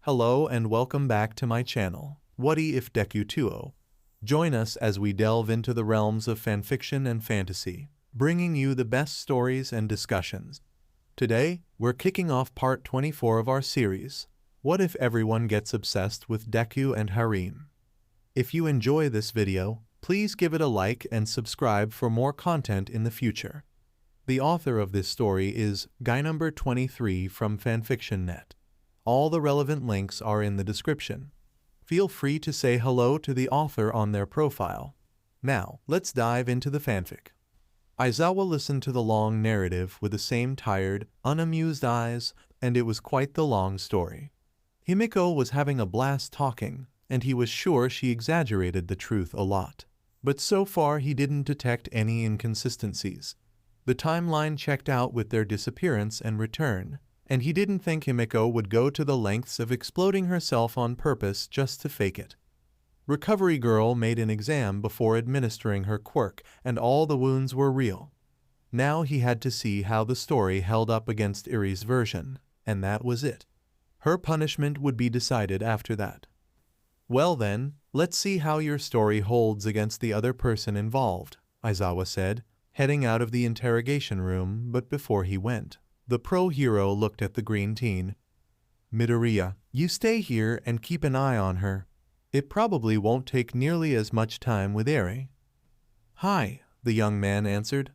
Hello and welcome back to my channel, What If Deku 2O. Join us as we delve into the realms of fanfiction and fantasy, bringing you the best stories and discussions. Today, we're kicking off part 24 of our series, What If Everyone Gets Obsessed with Deku and Harem? If you enjoy this video, please give it a like and subscribe for more content in the future. The author of this story is Guy number 23 from FanfictionNet. All the relevant links are in the description. Feel free to say hello to the author on their profile. Now, let's dive into the fanfic. Aizawa listened to the long narrative with the same tired, unamused eyes, and it was quite the long story. Himiko was having a blast talking, and he was sure she exaggerated the truth a lot. But so far he didn't detect any inconsistencies. The timeline checked out with their disappearance and return, and he didn't think Himiko would go to the lengths of exploding herself on purpose just to fake it. Recovery Girl made an exam before administering her quirk, and all the wounds were real. Now he had to see how the story held up against Eri's version, and that was it. Her punishment would be decided after that. Well then, let's see how your story holds against the other person involved, Aizawa said, heading out of the interrogation room. But before he went, the pro-hero looked at the green teen. Midoriya, you stay here and keep an eye on her. It probably won't take nearly as much time with Eri. Hi, the young man answered.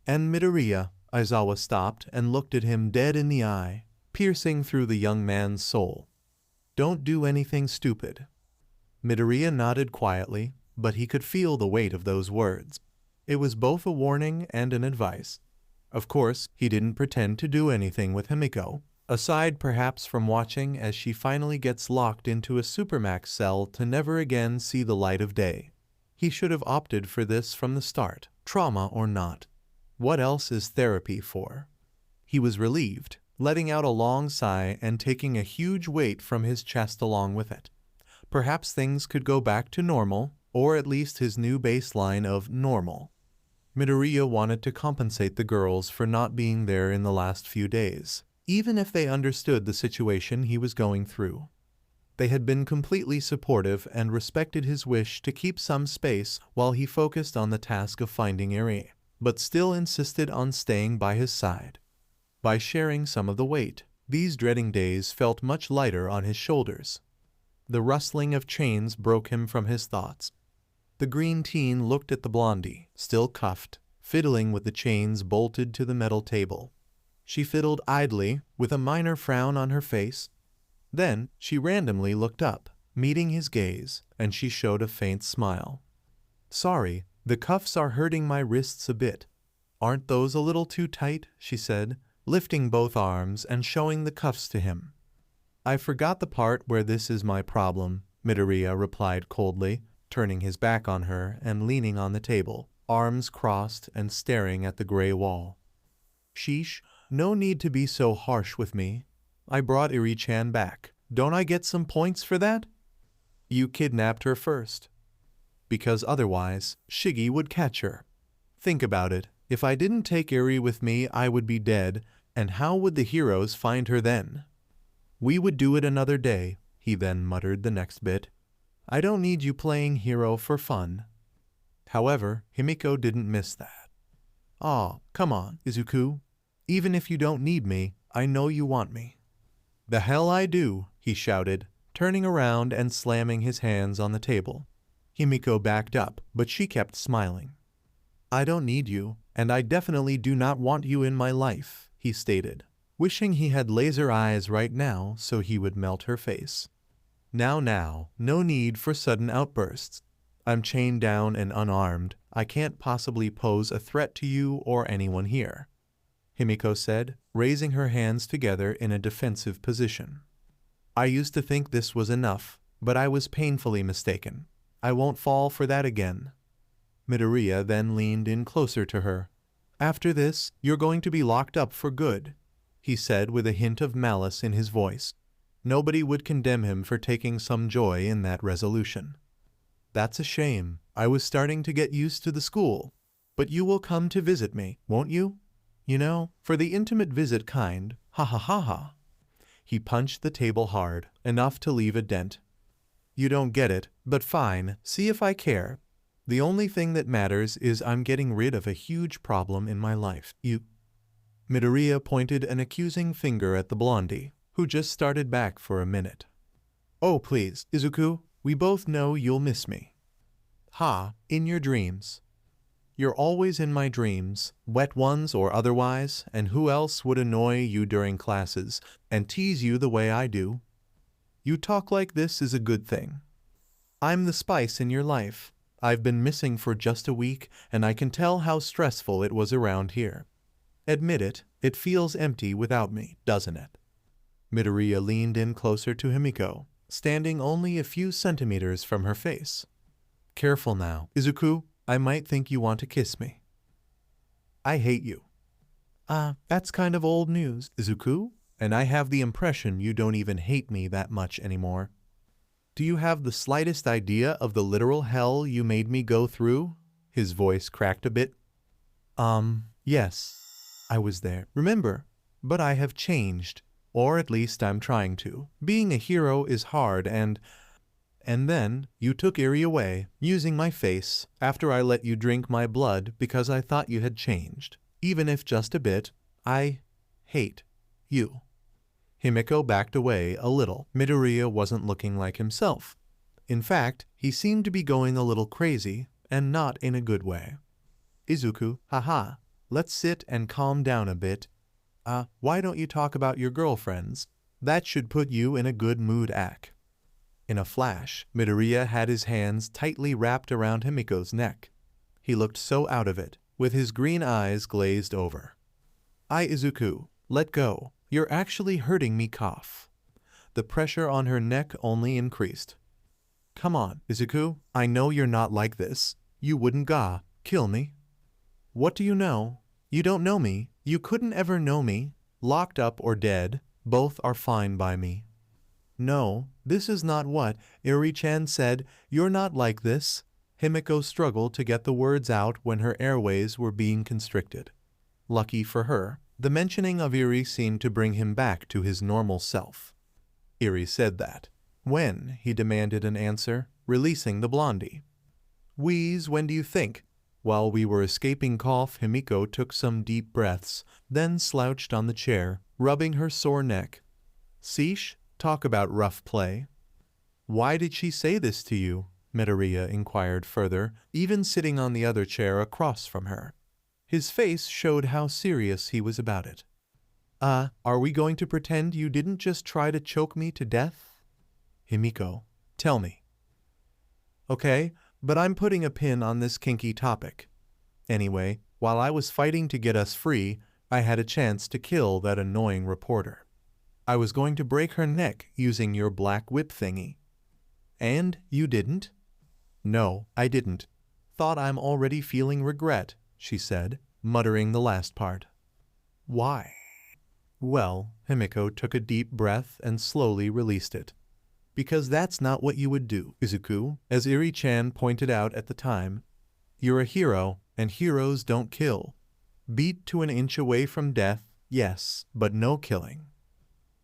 And Midoriya, Aizawa stopped and looked at him dead in the eye, piercing through the young man's soul. Don't do anything stupid. Midoriya nodded quietly, but he could feel the weight of those words. It was both a warning and an advice. Of course, he didn't pretend to do anything with Himiko, aside perhaps from watching as she finally gets locked into a supermax cell to never again see the light of day. He should have opted for this from the start, trauma or not. What else is therapy for? He was relieved, letting out a long sigh and taking a huge weight from his chest along with it. Perhaps things could go back to normal, or at least his new baseline of normal. Midoriya wanted to compensate the girls for not being there in the last few days, even if they understood the situation he was going through. They had been completely supportive and respected his wish to keep some space while he focused on the task of finding Eri, but still insisted on staying by his side. By sharing some of the weight, these dreading days felt much lighter on his shoulders. The rustling of chains broke him from his thoughts. The green teen looked at the blondie, still cuffed, fiddling with the chains bolted to the metal table. She fiddled idly, with a minor frown on her face. Then she randomly looked up, meeting his gaze, and she showed a faint smile. Sorry, the cuffs are hurting my wrists a bit. Aren't those a little too tight? She said, lifting both arms and showing the cuffs to him. I forgot the part where this is my problem, Midoriya replied coldly, turning his back on her and leaning on the table, arms crossed and staring at the gray wall. Sheesh, no need to be so harsh with me. I brought Eri-chan back. Don't I get some points for that? You kidnapped her first. Because otherwise, Shiggy would catch her. Think about it. If I didn't take Eri with me, I would be dead, and how would the heroes find her then? We would do it another day, he then muttered the next bit. I don't need you playing hero for fun. However, Himiko didn't miss that. Aw, come on, Izuku. Even if you don't need me, I know you want me. The hell I do, he shouted, turning around and slamming his hands on the table. Himiko backed up, but she kept smiling. I don't need you, and I definitely do not want you in my life, he stated, wishing he had laser eyes right now so he would melt her face. Now, no need for sudden outbursts. I'm chained down and unarmed. I can't possibly pose a threat to you or anyone here, Himiko said, raising her hands together in a defensive position. I used to think this was enough, but I was painfully mistaken. I won't fall for that again. Midoriya then leaned in closer to her. After this, you're going to be locked up for good, he said with a hint of malice in his voice. Nobody would condemn him for taking some joy in that resolution. That's a shame. I was starting to get used to the school. But you will come to visit me, won't you? You know, for the intimate visit kind, ha ha ha ha. He punched the table hard, enough to leave a dent. You don't get it, but fine, see if I care. The only thing that matters is I'm getting rid of a huge problem in my life. You. Midoriya pointed an accusing finger at the blondie, who just started back for a minute. Oh please, Izuku, we both know you'll miss me. Ha, in your dreams. You're always in my dreams, wet ones or otherwise, and who else would annoy you during classes and tease you the way I do? You talk like this is a good thing. I'm the spice in your life. I've been missing for just a week, and I can tell how stressful it was around here. Admit it, it feels empty without me, doesn't it? Midoriya leaned in closer to Himiko, standing only a few centimeters from her face. Careful now, Izuku, I might think you want to kiss me. I hate you. That's kind of old news, Izuku, and I have the impression you don't even hate me that much anymore. Do you have the slightest idea of the literal hell you made me go through? His voice cracked a bit. Yes, I was there. Remember, but I have changed, or at least I'm trying to. Being a hero is hard and then you took Eri away, using my face, after I let you drink my blood because I thought you had changed. Even if just a bit, I hate you. Himiko backed away a little. Midoriya wasn't looking like himself. In fact, he seemed to be going a little crazy, and not in a good way. Izuku, haha, let's sit and calm down a bit. Why don't you talk about your girlfriends? That should put you in a good mood, Ak. In a flash, Midoriya had his hands tightly wrapped around Himiko's neck. He looked so out of it, with his green eyes glazed over. Izuku, let go. You're actually hurting me, cough. The pressure on her neck only increased. Come on, Izuku, I know you're not like this. You wouldn't kill me. What do you know? You don't know me. You couldn't ever know me. Locked up or dead, both are fine by me. No, this is not what Eri-chan said. You're not like this. Himiko struggled to get the words out when her airways were being constricted. Lucky for her, the mentioning of Eri seemed to bring him back to his normal self. Eri said that. When? He demanded an answer, releasing the blondie. Wheeze, when do you think? While we were escaping cough, Himiko took some deep breaths, then slouched on the chair, rubbing her sore neck. Sheesh, talk about rough play. Why did she say this to you? Midoriya inquired further, even sitting on the other chair across from her. His face showed how serious he was about it. Are we going to pretend you didn't just try to choke me to death? Himiko, tell me. Okay, but I'm putting a pin on this kinky topic. Anyway, while I was fighting to get us free, I had a chance to kill that annoying reporter. I was going to break her neck using your black whip thingy. And you didn't? No, I didn't. Thought I'm already feeling regret, she said, muttering the last part. Why? Well, Himiko took a deep breath and slowly released it. Because that's not what you would do, Izuku, as Eri-chan pointed out at the time. You're a hero, and heroes don't kill. Beat to an inch away from death, yes, but no killing.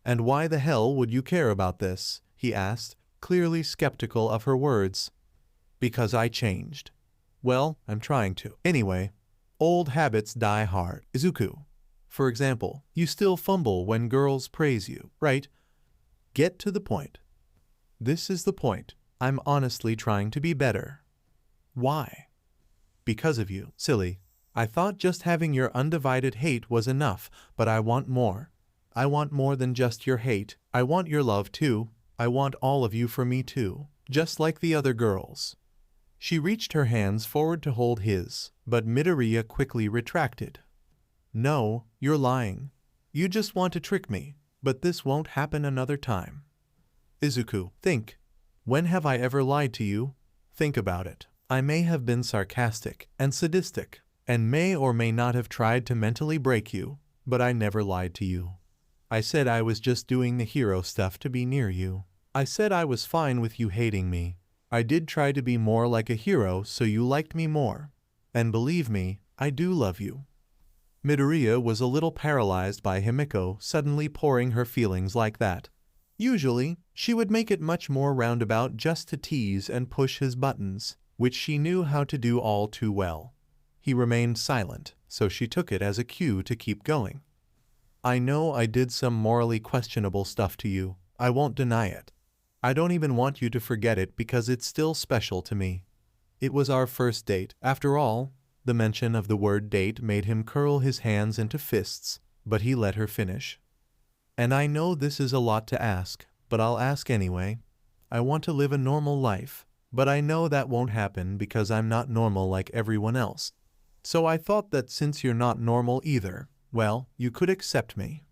And why the hell would you care about this? He asked, clearly skeptical of her words. Because I changed. Well, I'm trying to. Anyway, old habits die hard. Izuku, for example, you still fumble when girls praise you, right? Get to the point. This is the point. I'm honestly trying to be better. Why? Because of you, silly. I thought just having your undivided hate was enough, but I want more. I want more than just your hate. I want your love too. I want all of you for me too, just like the other girls. She reached her hands forward to hold his, but Midoriya quickly retracted. No, you're lying. You just want to trick me, but this won't happen another time. Izuku, think. When have I ever lied to you? Think about it. I may have been sarcastic and sadistic, and may or may not have tried to mentally break you, but I never lied to you. I said I was just doing the hero stuff to be near you. I said I was fine with you hating me. I did try to be more like a hero so you liked me more. And believe me, I do love you. Midoriya was a little paralyzed by Himiko suddenly pouring her feelings like that. Usually, she would make it much more roundabout just to tease and push his buttons, which she knew how to do all too well. He remained silent, so she took it as a cue to keep going. I know I did some morally questionable stuff to you. I won't deny it. I don't even want you to forget it because it's still special to me. It was our first date, after all. The mention of the word date made him curl his hands into fists, but he let her finish. And I know this is a lot to ask, but I'll ask anyway. I want to live a normal life, but I know that won't happen because I'm not normal like everyone else. So I thought that since you're not normal either, well, you could accept me.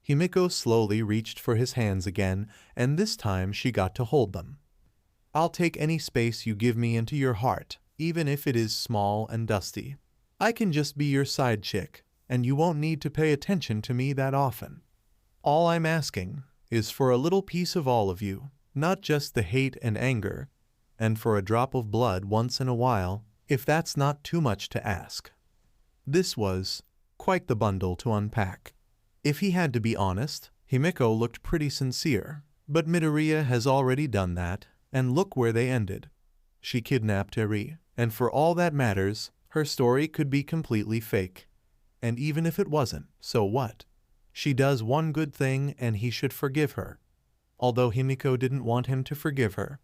Himiko slowly reached for his hands again, and this time she got to hold them. I'll take any space you give me into your heart, even if it is small and dusty. I can just be your side chick, and you won't need to pay attention to me that often. All I'm asking is for a little piece of all of you, not just the hate and anger, and for a drop of blood once in a while, if that's not too much to ask. This was quite the bundle to unpack. If he had to be honest, Himiko looked pretty sincere, but Midoriya has already done that, and look where they ended. She kidnapped Eri, and for all that matters, her story could be completely fake. And even if it wasn't, so what? She does one good thing and he should forgive her. Although Himiko didn't want him to forgive her.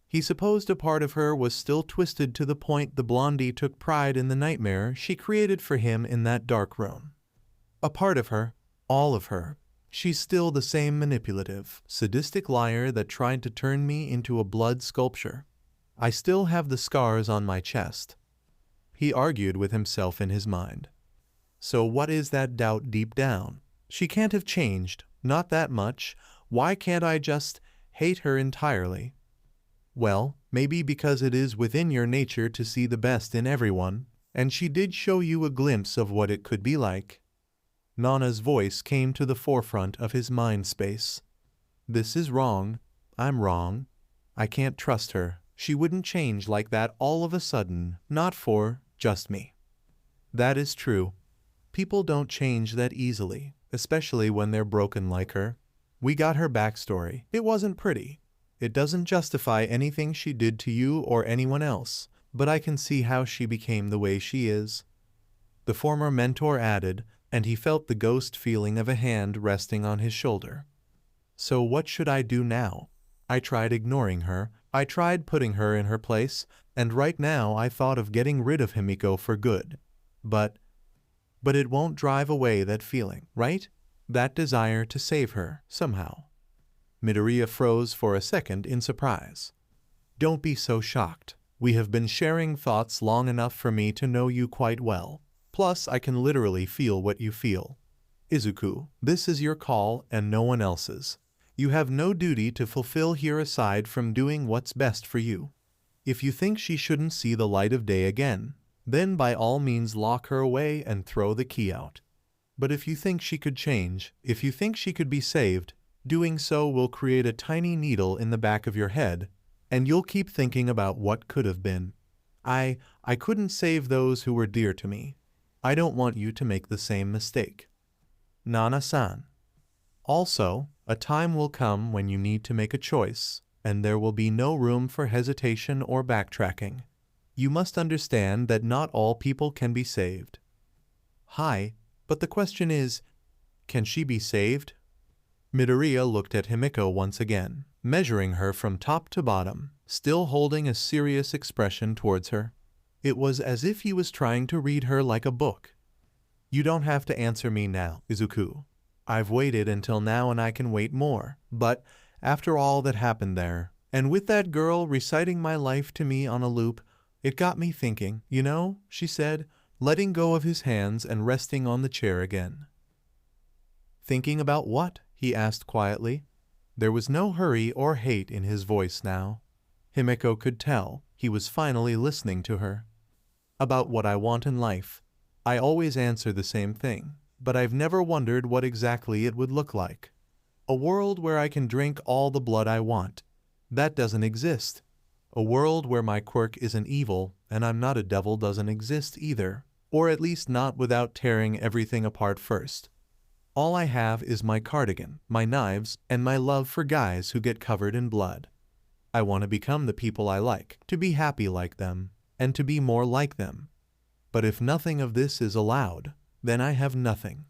He supposed a part of her was still twisted to the point the blondie took pride in the nightmare she created for him in that dark room. A part of her, all of her. She's still the same manipulative, sadistic liar that tried to turn me into a blood sculpture. I still have the scars on my chest. He argued with himself in his mind. So what is that doubt deep down? She can't have changed, not that much. Why can't I just hate her entirely? Well, maybe because it is within your nature to see the best in everyone, and she did show you a glimpse of what it could be like. Nana's voice came to the forefront of his mind space. This is wrong. I'm wrong. I can't trust her. She wouldn't change like that all of a sudden, not for just me. That is true. People don't change that easily, especially when they're broken like her. We got her backstory. It wasn't pretty. It doesn't justify anything she did to you or anyone else, but I can see how she became the way she is. The former mentor added, and he felt the ghost feeling of a hand resting on his shoulder. So what should I do now? I tried ignoring her. I tried putting her in her place, and right now I thought of getting rid of Himiko for good. But it won't drive away that feeling, right? That desire to save her, somehow. Midoriya froze for a second in surprise. Don't be so shocked. We have been sharing thoughts long enough for me to know you quite well. Plus, I can literally feel what you feel. Izuku, this is your call and no one else's. You have no duty to fulfill here aside from doing what's best for you. If you think she shouldn't see the light of day again, then by all means lock her away and throw the key out. But if you think she could change, if you think she could be saved, doing so will create a tiny needle in the back of your head, and you'll keep thinking about what could have been. I couldn't save those who were dear to me. I don't want you to make the same mistake. Nana-san. Also, a time will come when you need to make a choice, and there will be no room for hesitation or backtracking. You must understand that not all people can be saved. Hi, but the question is, can she be saved? Midoriya looked at Himiko once again, measuring her from top to bottom, still holding a serious expression towards her. It was as if he was trying to read her like a book. You don't have to answer me now, Izuku. I've waited until now and I can wait more, but after all that happened there, and with that girl reciting my life to me on a loop, it got me thinking, you know, she said, letting go of his hands and resting on the chair again. Thinking about what? He asked quietly. There was no hurry or hate in his voice now. Himiko could tell he was finally listening to her. About what I want in life. I always answer the same thing, but I've never wondered what exactly it would look like. A world where I can drink all the blood I want. That doesn't exist. A world where my quirk isn't evil and I'm not a devil doesn't exist either. or at least not without tearing everything apart first. All I have is my cardigan, my knives, and my love for guys who get covered in blood. I want to become the people I like, to be happy like them, and to be more like them. But if nothing of this is allowed, then I have nothing.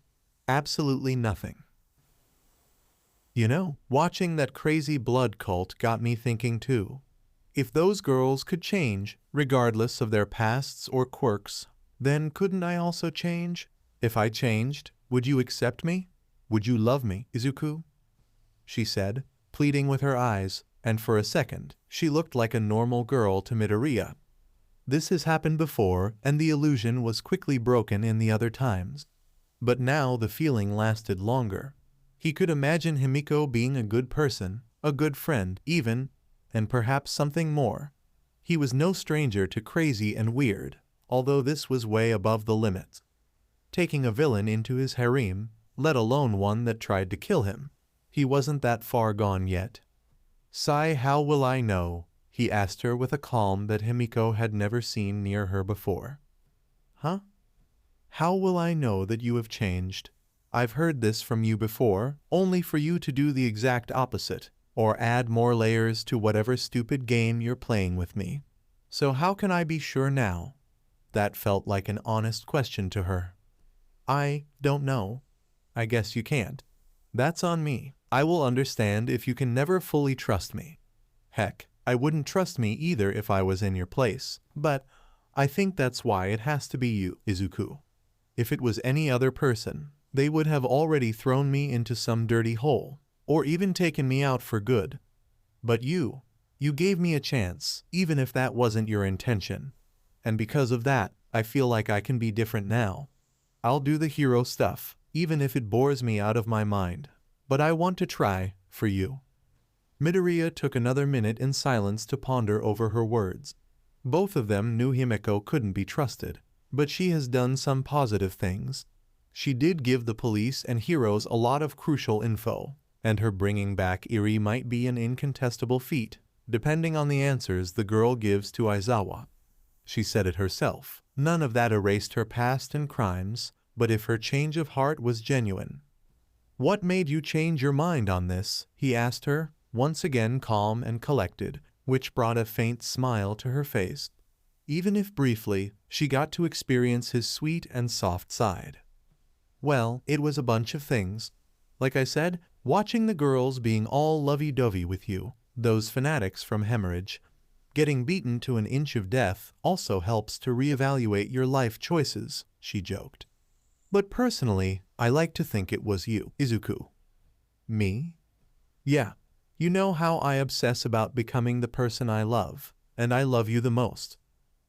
Absolutely nothing. You know, watching that crazy blood cult got me thinking too. If those girls could change, regardless of their pasts or quirks, then couldn't I also change? If I changed, would you accept me? Would you love me, Izuku? She said, pleading with her eyes, and for a second, she looked like a normal girl to Midoriya. This has happened before, and the illusion was quickly broken in the other times. But now the feeling lasted longer. He could imagine Himiko being a good person, a good friend, even, and perhaps something more. He was no stranger to crazy and weird, although this was way above the limit. Taking a villain into his harem, let alone one that tried to kill him. He wasn't that far gone yet. "Sai, how will I know?" he asked her with a calm that Himiko had never seen near her before. "Huh? How will I know that you have changed? I've heard this from you before, only for you to do the exact opposite, or add more layers to whatever stupid game you're playing with me. So how can I be sure now?" That felt like an honest question to her. "I don't know. I guess you can't. That's on me. I will understand if you can never fully trust me. Heck, I wouldn't trust me either if I was in your place, but I think that's why it has to be you, Izuku. If it was any other person, they would have already thrown me into some dirty hole, or even taken me out for good. But you gave me a chance, even if that wasn't your intention. And because of that, I feel like I can be different now. I'll do the hero stuff, even if it bores me out of my mind. But I want to try, for you." Midoriya took another minute in silence to ponder over her words. Both of them knew Himiko couldn't be trusted, but she has done some positive things. She did give the police and heroes a lot of crucial info, and her bringing back Eri might be an incontestable feat, depending on the answers the girl gives to Aizawa. She said it herself. None of that erased her past and crimes, but if her change of heart was genuine. "What made you change your mind on this?" he asked her, once again calm and collected, which brought a faint smile to her face. Even if briefly, she got to experience his sweet and soft side. "Well, it was a bunch of things. Like I said, watching the girls being all lovey-dovey with you, those fanatics from Hemorrhage. Getting beaten to an inch of death also helps to reevaluate your life choices," she joked. "But personally, I like to think it was you, Izuku." "Me?" "Yeah. You know how I obsess about becoming the person I love, and I love you the most.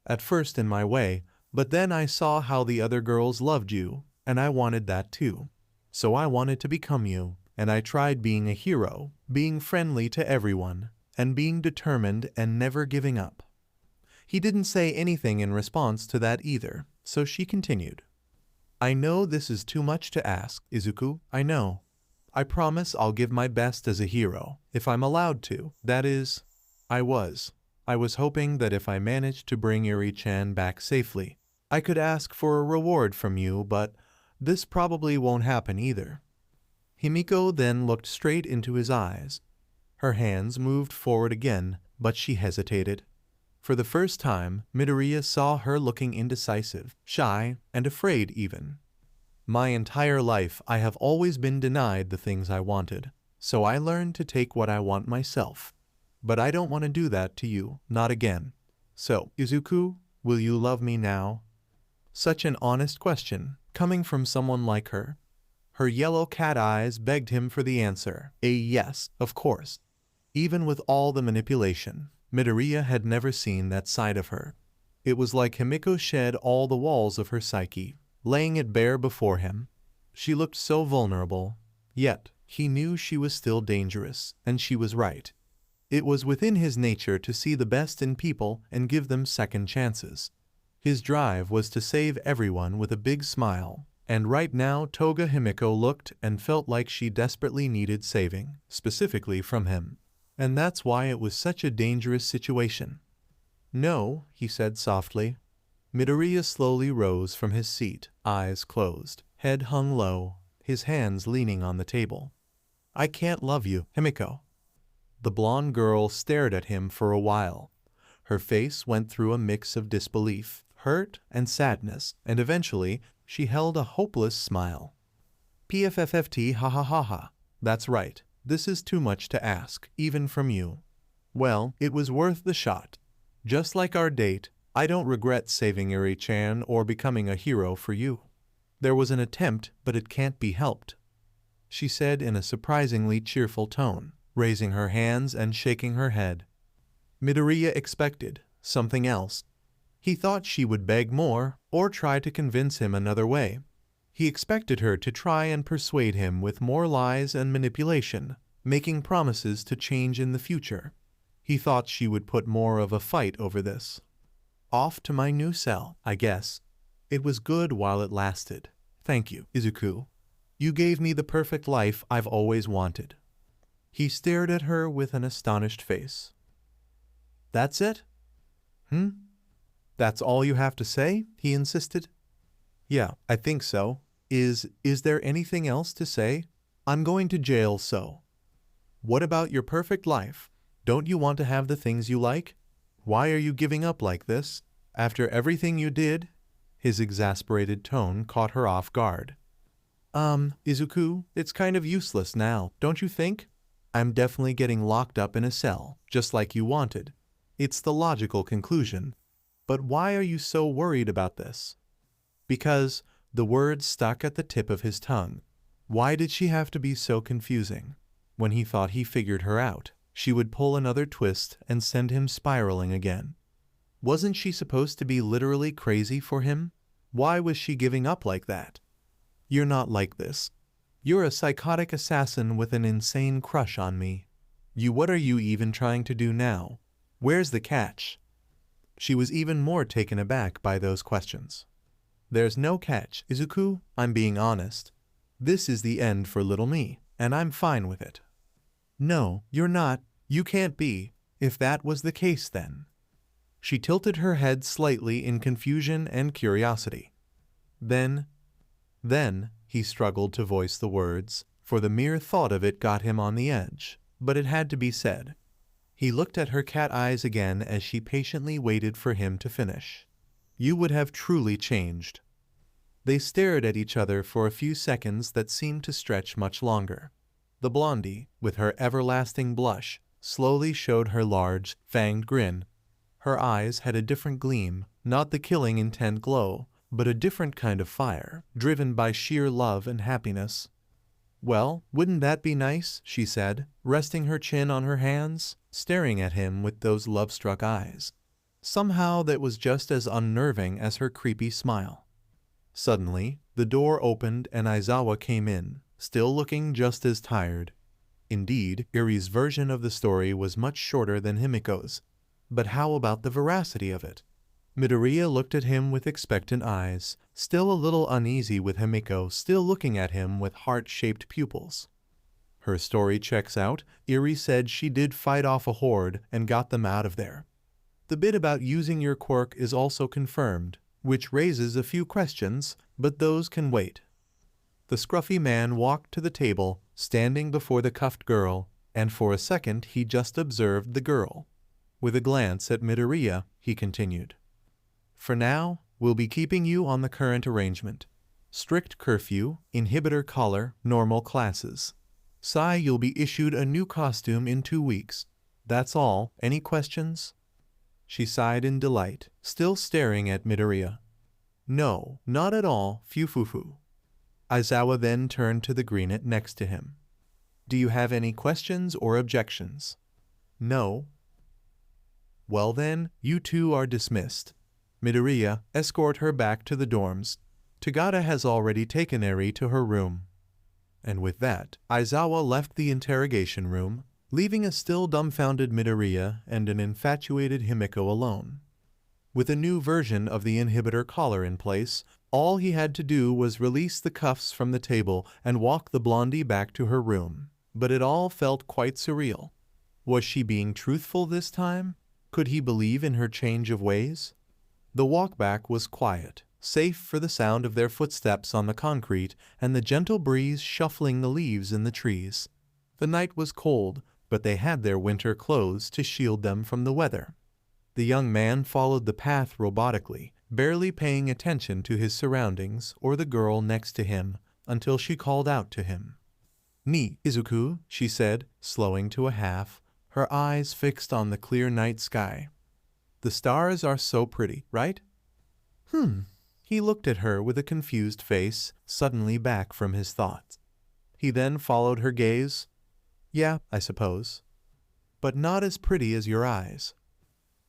At first in my way, but then I saw how the other girls loved you, and I wanted that too. So I wanted to become you, and I tried being a hero, being friendly to everyone, and being determined and never giving up." He didn't say anything in response to that either, so she continued. "I know this is too much to ask, Izuku, I know. I promise I'll give my best as a hero, if I'm allowed to. That is, I was hoping that if I managed to bring Eri-chan back safely, I could ask for a reward from you, but this probably won't happen either." Himiko then looked straight into his eyes. Her hands moved forward again, but she hesitated. For the first time, Midoriya saw her looking indecisive, shy, and afraid even. "My entire life I have always been denied the things I wanted, so I learned to take what I want myself. But I don't want to do that to you, not again. So, Izuku, will you love me now?" Such an honest question, coming from someone like her. Her yellow cat eyes begged him for the answer. A yes, of course. Even with all the manipulation, Midoriya had never seen that side of her. It was like Himiko shed all the walls of her psyche, laying it bare before him. She looked so vulnerable, yet he knew she was still dangerous, and she was right. It was within his nature to see the best in people and give them second chances. His drive was to save everyone with a big smile, and right now Toga Himiko looked and felt like she desperately needed saving, specifically from him. And that's why it was such a dangerous situation. "No," he said softly. Midoriya slowly rose from his seat, eyes closed, head hung low, his hands leaning on the table. I can't love you, Himiko. The blonde girl stared at him for a while. Her face went through a mix of disbelief, hurt, and sadness, and eventually she held a hopeless smile. PFFFT ha ha ha ha. That's right. This is too much to ask, even from you. Well, it was worth the shot. Just like our date, I don't regret saving Eri-chan or becoming a hero for you. There was an attempt, but it can't be helped, she said in a surprisingly cheerful tone, raising her hands and shaking her head. Midoriya expected something else. He thought she would beg more or try to convince him another way. He expected her to try and persuade him with more lies and manipulation, making promises to change in the future. He thought she would put more of a fight over this. Off to my new cell, I guess. It was good while it lasted. Thank you, Izuku. You gave me the perfect life I've always wanted. He stared at her with an astonished face. That's it? That's all you have to say? He insisted. Yeah, I think so. Is there anything else to say? I'm going to jail, so. What about your perfect life? Don't you want to have the things you like? Why are you giving up like this? After everything you did? His exasperated tone caught her off guard. Izuku, it's kind of useless now, don't you think? I'm definitely getting locked up in a cell, just like you wanted. It's the logical conclusion. But why are you so worried about this? Because the words stuck at the tip of his tongue. Why did she have to be so confusing? When he thought he figured her out, she would pull another twist and send him spiraling again. Wasn't she supposed to be literally crazy for him? Why was she giving up like that? You're not like this. You're a psychotic assassin with an insane crush on me. What are you even trying to do now? Where's the catch? She was even more taken aback by those questions. There's no catch, Izuku. I'm being honest. This is the end for little me, and I'm fine with it. No, you're not. You can't be. If that was the case then. She tilted her head slightly in confusion and curiosity. Then, he struggled to voice the words, for the mere thought of it got him on the edge, but it had to be said. He looked at her cat eyes again as she patiently waited for him to finish. You would have truly changed. They stared at each other for a few seconds that seemed to stretch much longer. The blondie, with her everlasting blush, slowly showed her large, fanged grin. Her eyes had a different gleam, not the killing intent glow, but a different kind of fire, driven by sheer love and happiness. Well, wouldn't that be nice, she said, resting her chin on her hands, staring at him with those love-struck eyes. Somehow that was just as unnerving as her creepy smile. Suddenly, the door opened and Aizawa came in, still looking just as tired. Indeed, Eri's version of the story was much shorter than Himiko's. But how about the veracity of it? Midoriya looked at him with expectant eyes, still a little uneasy with Himiko still looking at him with heart-shaped pupils. Her story checks out. Eri said she did fight off a horde and got them out of there. The bit about using your quirk is also confirmed, which raises a few questions, but those can wait. The scruffy man walked to the table, standing before the cuffed girl, and for a second he just observed the girl. With a glance at Midoriya, he continued. For now, we'll be keeping you on the current arrangement. Strict curfew, inhibitor collar, normal classes. Sai, you'll be issued a new costume in 2 weeks. That's all. Any questions? She sighed in delight, still staring at Midoriya. No, not at all, Fufufu. Aizawa then turned to the greenet next to him. Do you have any questions or objections? No. Well then, you two are dismissed. Midoriya, escort her back to the dorms. Tagada has already taken Eri to her room. And with that, Aizawa left the interrogation room, leaving a still dumbfounded Midoriya and an infatuated Himiko alone. With a new version of the inhibitor collar in place, all he had to do was release the cuffs from the table and walk the blondie back to her room. But it all felt quite surreal. Was she being truthful this time? Could he believe in her change of ways? The walk back was quiet, safe for the sound of their footsteps on the concrete and the gentle breeze shuffling the leaves in the trees. The night was cold, but they had their winter clothes to shield them from the weather. The young man followed the path robotically, barely paying attention to his surroundings or the girl next to him until she called out to him. "Ni, Izuku," she said, slowing to a half, her eyes fixed on the clear night sky. "The stars are so pretty, right?" He looked at her with a confused face, suddenly back from his thoughts. He then followed her gaze. "Yeah, I suppose. But not as pretty as your eyes."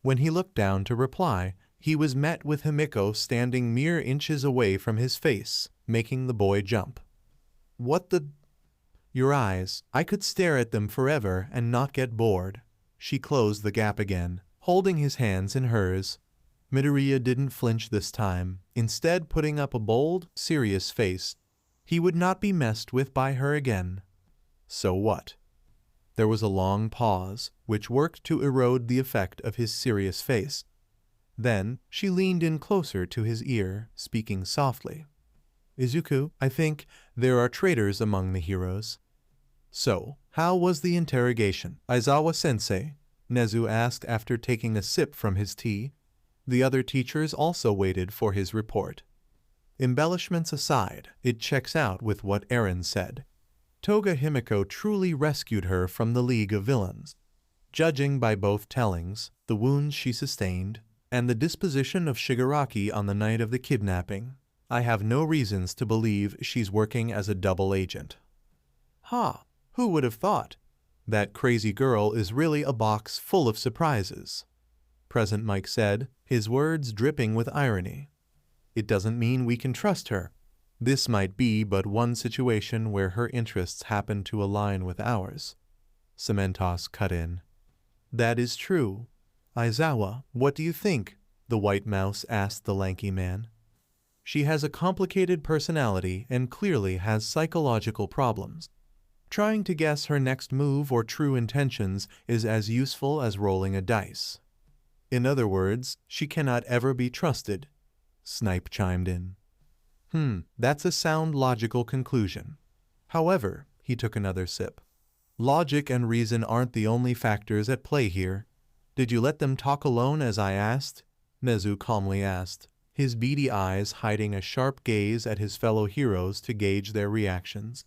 When he looked down to reply, he was met with Himiko standing mere inches away from his face, making the boy jump. "What the—" "Your eyes. I could stare at them forever and not get bored." She closed the gap again, holding his hands in hers. Midoriya didn't flinch this time, instead putting up a bold, serious face. He would not be messed with by her again. So what? There was a long pause, which worked to erode the effect of his serious face. Then she leaned in closer to his ear, speaking softly. "Izuku, I think there are traitors among the heroes." "So, how was the interrogation, Aizawa-sensei?" Nezu asked after taking a sip from his tea. The other teachers also waited for his report. Embellishments aside, it checks out with what Eren said. Toga Himiko truly rescued her from the League of Villains. Judging by both tellings, the wounds she sustained, and the disposition of Shigaraki on the night of the kidnapping, I have no reasons to believe she's working as a double agent. "Ha! Who would have thought? That crazy girl is really a box full of surprises," Present Mike said, his words dripping with irony. "It doesn't mean we can trust her. This might be but one situation where her interests happen to align with ours." Cementos cut in. "That is true. Aizawa, what do you think?" the White Mouse asked the lanky man. "She has a complicated personality and clearly has psychological problems. Trying to guess her next move or true intentions is as useful as rolling a dice." "In other words, she cannot ever be trusted," Snipe chimed in. That's a sound logical conclusion. However," he took another sip, "logic and reason aren't the only factors at play here." "Did you let them talk alone as I asked?" Nezu calmly asked, his beady eyes hiding a sharp gaze at his fellow heroes to gauge their reactions.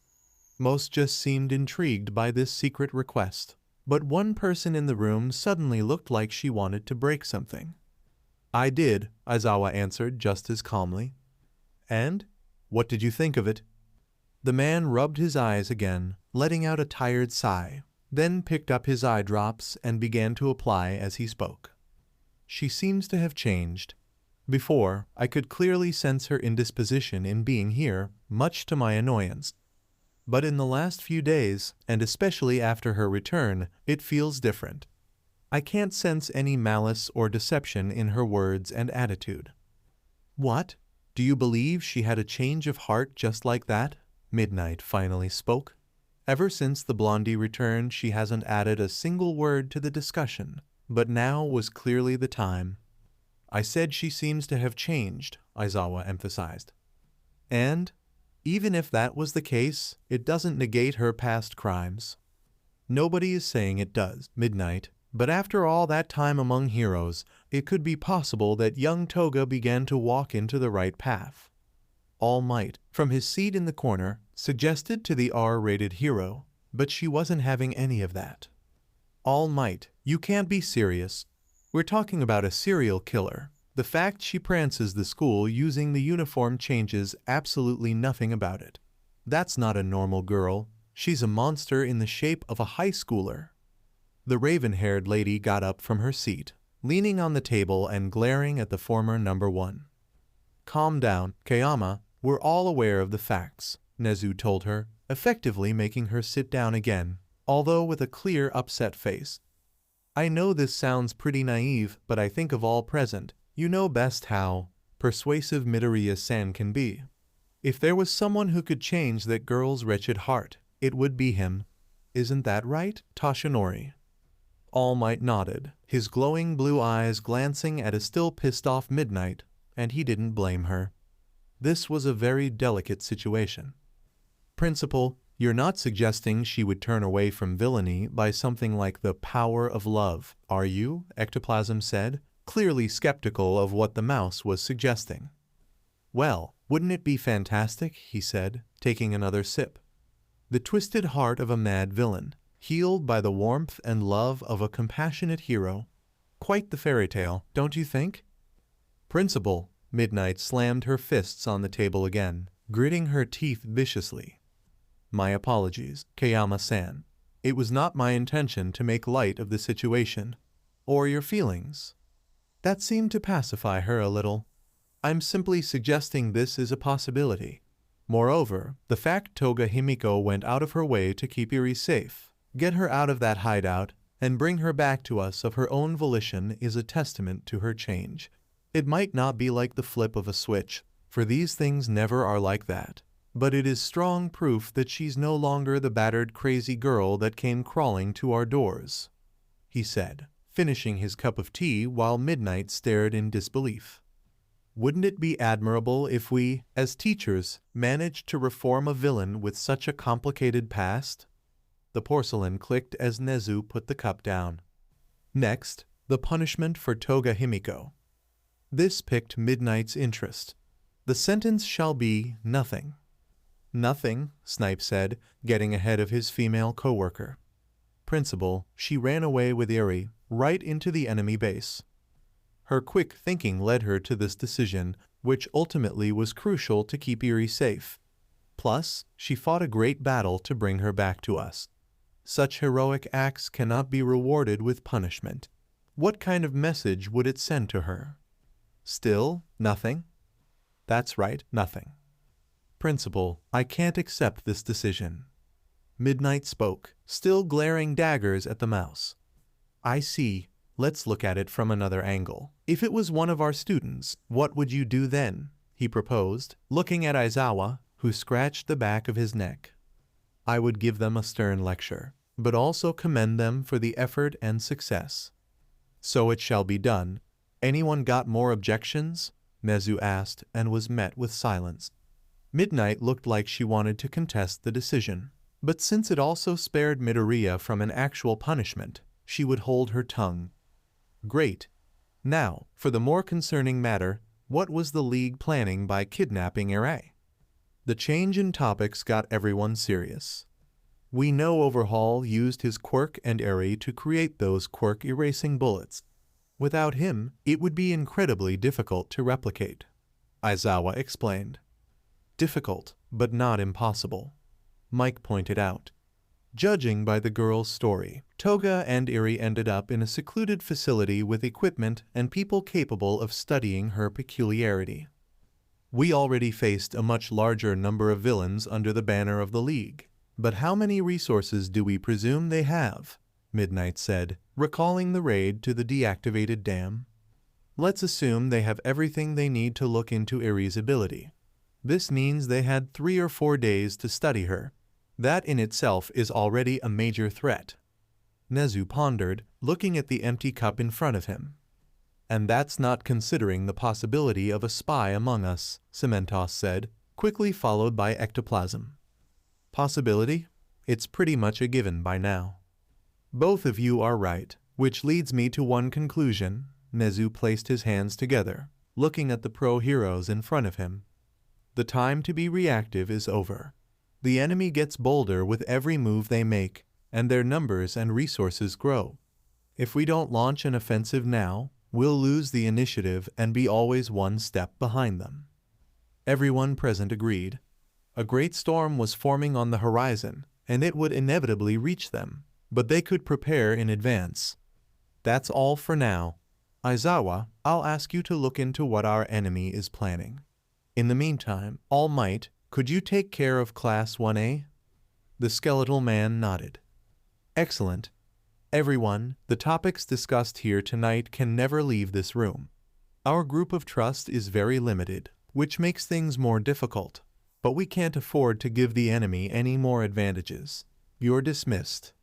Most just seemed intrigued by this secret request, but one person in the room suddenly looked like she wanted to break something. "I did," Aizawa answered just as calmly. "And? What did you think of it?" The man rubbed his eyes again, letting out a tired sigh, then picked up his eye drops and began to apply as he spoke. "She seems to have changed. Before, I could clearly sense her indisposition in being here, much to my annoyance. But in the last few days, and especially after her return, it feels different. I can't sense any malice or deception in her words and attitude." "What? Do you believe she had a change of heart just like that?" Midnight finally spoke. Ever since the blondie returned, she hasn't added a single word to the discussion, but now was clearly the time. "I said she seems to have changed," Aizawa emphasized. "And even if that was the case, it doesn't negate her past crimes." "Nobody is saying it does, Midnight, but after all that time among heroes, it could be possible that young Toga began to walk into the right path." All Might, from his seat in the corner, suggested to the R-rated hero, but she wasn't having any of that. "All Might, you can't be serious. We're talking about a serial killer. The fact she prances the school using the uniform changes absolutely nothing about it. That's not a normal girl. She's a monster in the shape of a high schooler." The raven-haired lady got up from her seat, leaning on the table and glaring at the former number one. "Calm down, Kayama. We're all aware of the facts," Nezu told her, effectively making her sit down again, although with a clear upset face. "I know this sounds pretty naive, but I think of all present, you know best how persuasive Midoriya-san can be. If there was someone who could change that girl's wretched heart, it would be him. Isn't that right, Toshinori?" All Might nodded, his glowing blue eyes glancing at a still pissed-off Midnight, and he didn't blame her. This was a very delicate situation. Principal, you're not suggesting she would turn away from villainy by something like the power of love, are you? Ectoplasm said, clearly skeptical of what the mouse was suggesting. Well, wouldn't it be fantastic, he said, taking another sip. The twisted heart of a mad villain, healed by the warmth and love of a compassionate hero. Quite the fairy tale, don't you think? Principal, Midnight slammed her fists on the table again, gritting her teeth viciously. My apologies, Kayama-san. It was not my intention to make light of the situation, or your feelings. That seemed to pacify her a little. I'm simply suggesting this is a possibility. Moreover, the fact Toga Himiko went out of her way to keep Eri safe, get her out of that hideout, and bring her back to us of her own volition is a testament to her change. It might not be like the flip of a switch, for these things never are like that. But it is strong proof that she's no longer the battered crazy girl that came crawling to our doors, he said, finishing his cup of tea while Midnight stared in disbelief. Wouldn't it be admirable if we, as teachers, managed to reform a villain with such a complicated past? The porcelain clicked as Nezu put the cup down. Next, the punishment for Toga Himiko. This piqued Midnight's interest. The sentence shall be nothing. Nothing, Snipe said, getting ahead of his female co-worker. Principal, she ran away with Eri, right into the enemy base. Her quick thinking led her to this decision, which ultimately was crucial to keep Eri safe. Plus, she fought a great battle to bring her back to us. Such heroic acts cannot be rewarded with punishment. What kind of message would it send to her? Still, nothing? That's right, nothing. Principal, I can't accept this decision. Midnight spoke, still glaring daggers at the mouse. I see. Let's look at it from another angle. If it was one of our students, what would you do then? He proposed, looking at Aizawa, who scratched the back of his neck. I would give them a stern lecture, but also commend them for the effort and success. So it shall be done. Anyone got more objections? Nezu asked, and was met with silence. Midnight looked like she wanted to contest the decision, but since it also spared Midoriya from an actual punishment, she would hold her tongue. Great. Now, for the more concerning matter, what was the League planning by kidnapping Eri? The change in topics got everyone serious. We know Overhaul used his quirk and Eri to create those quirk-erasing bullets. Without him, it would be incredibly difficult to replicate, Aizawa explained. Difficult, but not impossible, Mike pointed out. Judging by the girl's story, Toga and Eri ended up in a secluded facility with equipment and people capable of studying her peculiarity. We already faced a much larger number of villains under the banner of the League, but how many resources do we presume they have? Midnight said, recalling the raid to the deactivated dam. Let's assume they have everything they need to look into Eri's ability. This means they had 3 or 4 days to study her. That in itself is already a major threat. Nezu pondered, looking at the empty cup in front of him. And that's not considering the possibility of a spy among us, Cementos said, quickly followed by Ectoplasm. Possibility? It's pretty much a given by now. Both of you are right, which leads me to one conclusion. Nezu placed his hands together, looking at the pro-heroes in front of him. The time to be reactive is over. The enemy gets bolder with every move they make, and their numbers and resources grow. If we don't launch an offensive now, we'll lose the initiative and be always one step behind them. Everyone present agreed. A great storm was forming on the horizon, and it would inevitably reach them, but they could prepare in advance. That's all for now. Aizawa, I'll ask you to look into what our enemy is planning. In the meantime, All Might, could you take care of Class 1A? The skeletal man nodded. Excellent. Everyone, the topics discussed here tonight can never leave this room. Our group of trust is very limited, which makes things more difficult, but we can't afford to give the enemy any more advantages. You're dismissed.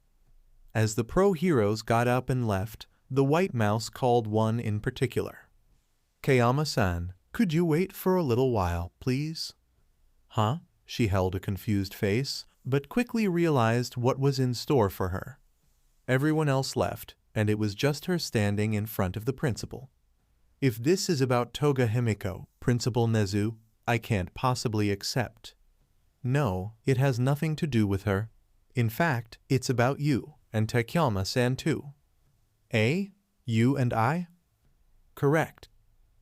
As the pro-heroes got up and left, the White Mouse called one in particular. "Kayama-san, could you wait for a little while, please?" "Huh?" She held a confused face, but quickly realized what was in store for her. Everyone else left, and it was just her standing in front of the principal. "If this is about Toga Himiko, Principal Nezu, I can't possibly accept." "No, it has nothing to do with her. In fact, it's about you, and Takayama-san too." "Eh? You and I?" "Correct.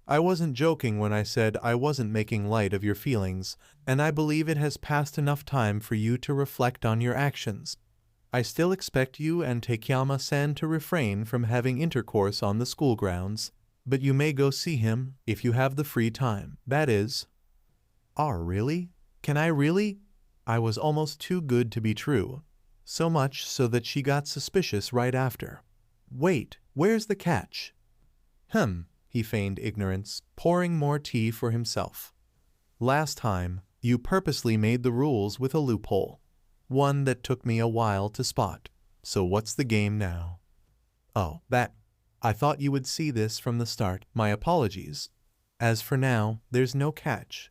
I wasn't joking when I said I wasn't making light of your feelings, and I believe it has passed enough time for you to reflect on your actions. I still expect you and Takayama-san to refrain from having intercourse on the school grounds, but you may go see him if you have the free time, that is." "Oh, really? Can I really?" I was almost too good to be true, so much so that she got suspicious right after. "Wait, where's the catch?" He feigned ignorance, pouring more tea for himself. "Last time, you purposely made the rules with a loophole. One that took me a while to spot. So what's the game now?" "Oh, that. I thought you would see this from the start. My apologies. As for now, there's no catch.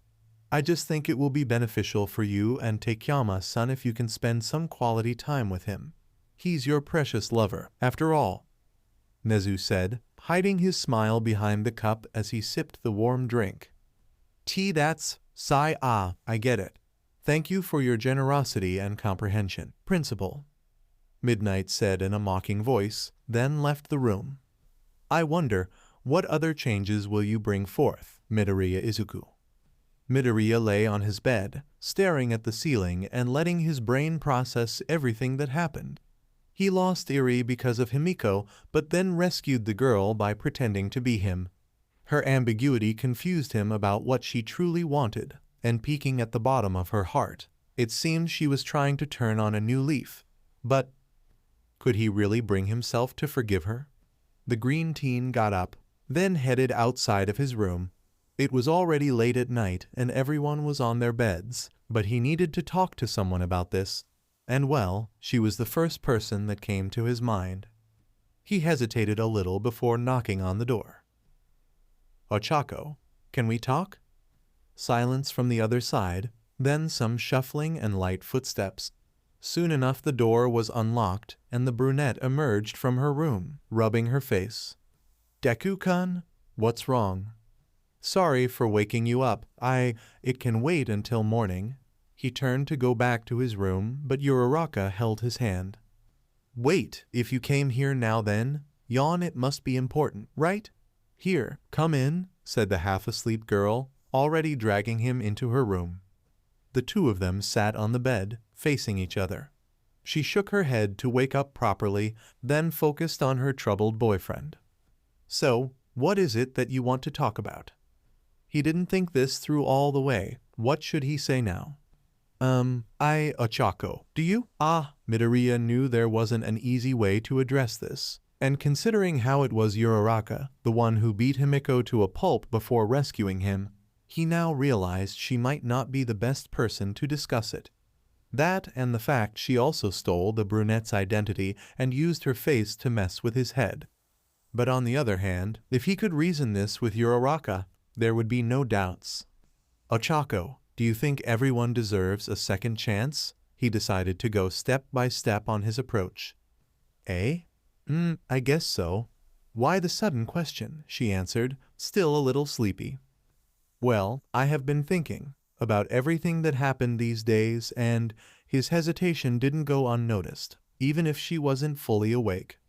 I just think it will be beneficial for you and Takayama-san if you can spend some quality time with him. He's your precious lover, after all," Nezu said, hiding his smile behind the cup as he sipped the warm drink. "Tea, that's sigh. Ah, I get it. Thank you for your generosity and comprehension, Principal," Midnight said in a mocking voice, then left the room. "I wonder, what other changes will you bring forth, Midoriya Izuku?" Midoriya lay on his bed, staring at the ceiling and letting his brain process everything that happened. He lost Eri because of Himiko, but then rescued the girl by pretending to be him. Her ambiguity confused him about what she truly wanted, and peeking at the bottom of her heart, it seemed she was trying to turn on a new leaf. But could he really bring himself to forgive her? The green teen got up, then headed outside of his room. It was already late at night and everyone was on their beds, but he needed to talk to someone about this. And well, she was the first person that came to his mind. He hesitated a little before knocking on the door. "Ochako, can we talk?" Silence from the other side, then some shuffling and light footsteps. Soon enough the door was unlocked and the brunette emerged from her room, rubbing her face. "Deku-kun, what's wrong?" "Sorry for waking you up. It can wait until morning." He turned to go back to his room, but Uraraka held his hand. "Wait, if you came here now then, yawn, it must be important, right? Here, come in," said the half-asleep girl, already dragging him into her room. The two of them sat on the bed, facing each other. She shook her head to wake up properly, then focused on her troubled boyfriend. "So, what is it that you want to talk about?" He didn't think this through all the way. What should he say now? Ochako, do you?" Midoriya knew there wasn't an easy way to address this, and considering how it was Uraraka, the one who beat Himiko to a pulp before rescuing him, he now realized she might not be the best person to discuss it. That and the fact she also stole the brunette's identity and used her face to mess with his head. But on the other hand, if he could reason this with Uraraka, there would be no doubts. "Ochako, do you think everyone deserves a second chance?" He decided to go step by step on his approach. "Eh? I guess so." "Why the sudden question?" she answered, still a little sleepy. "Well, I have been thinking about everything that happened these days, and his hesitation didn't go unnoticed, even if she wasn't fully awake."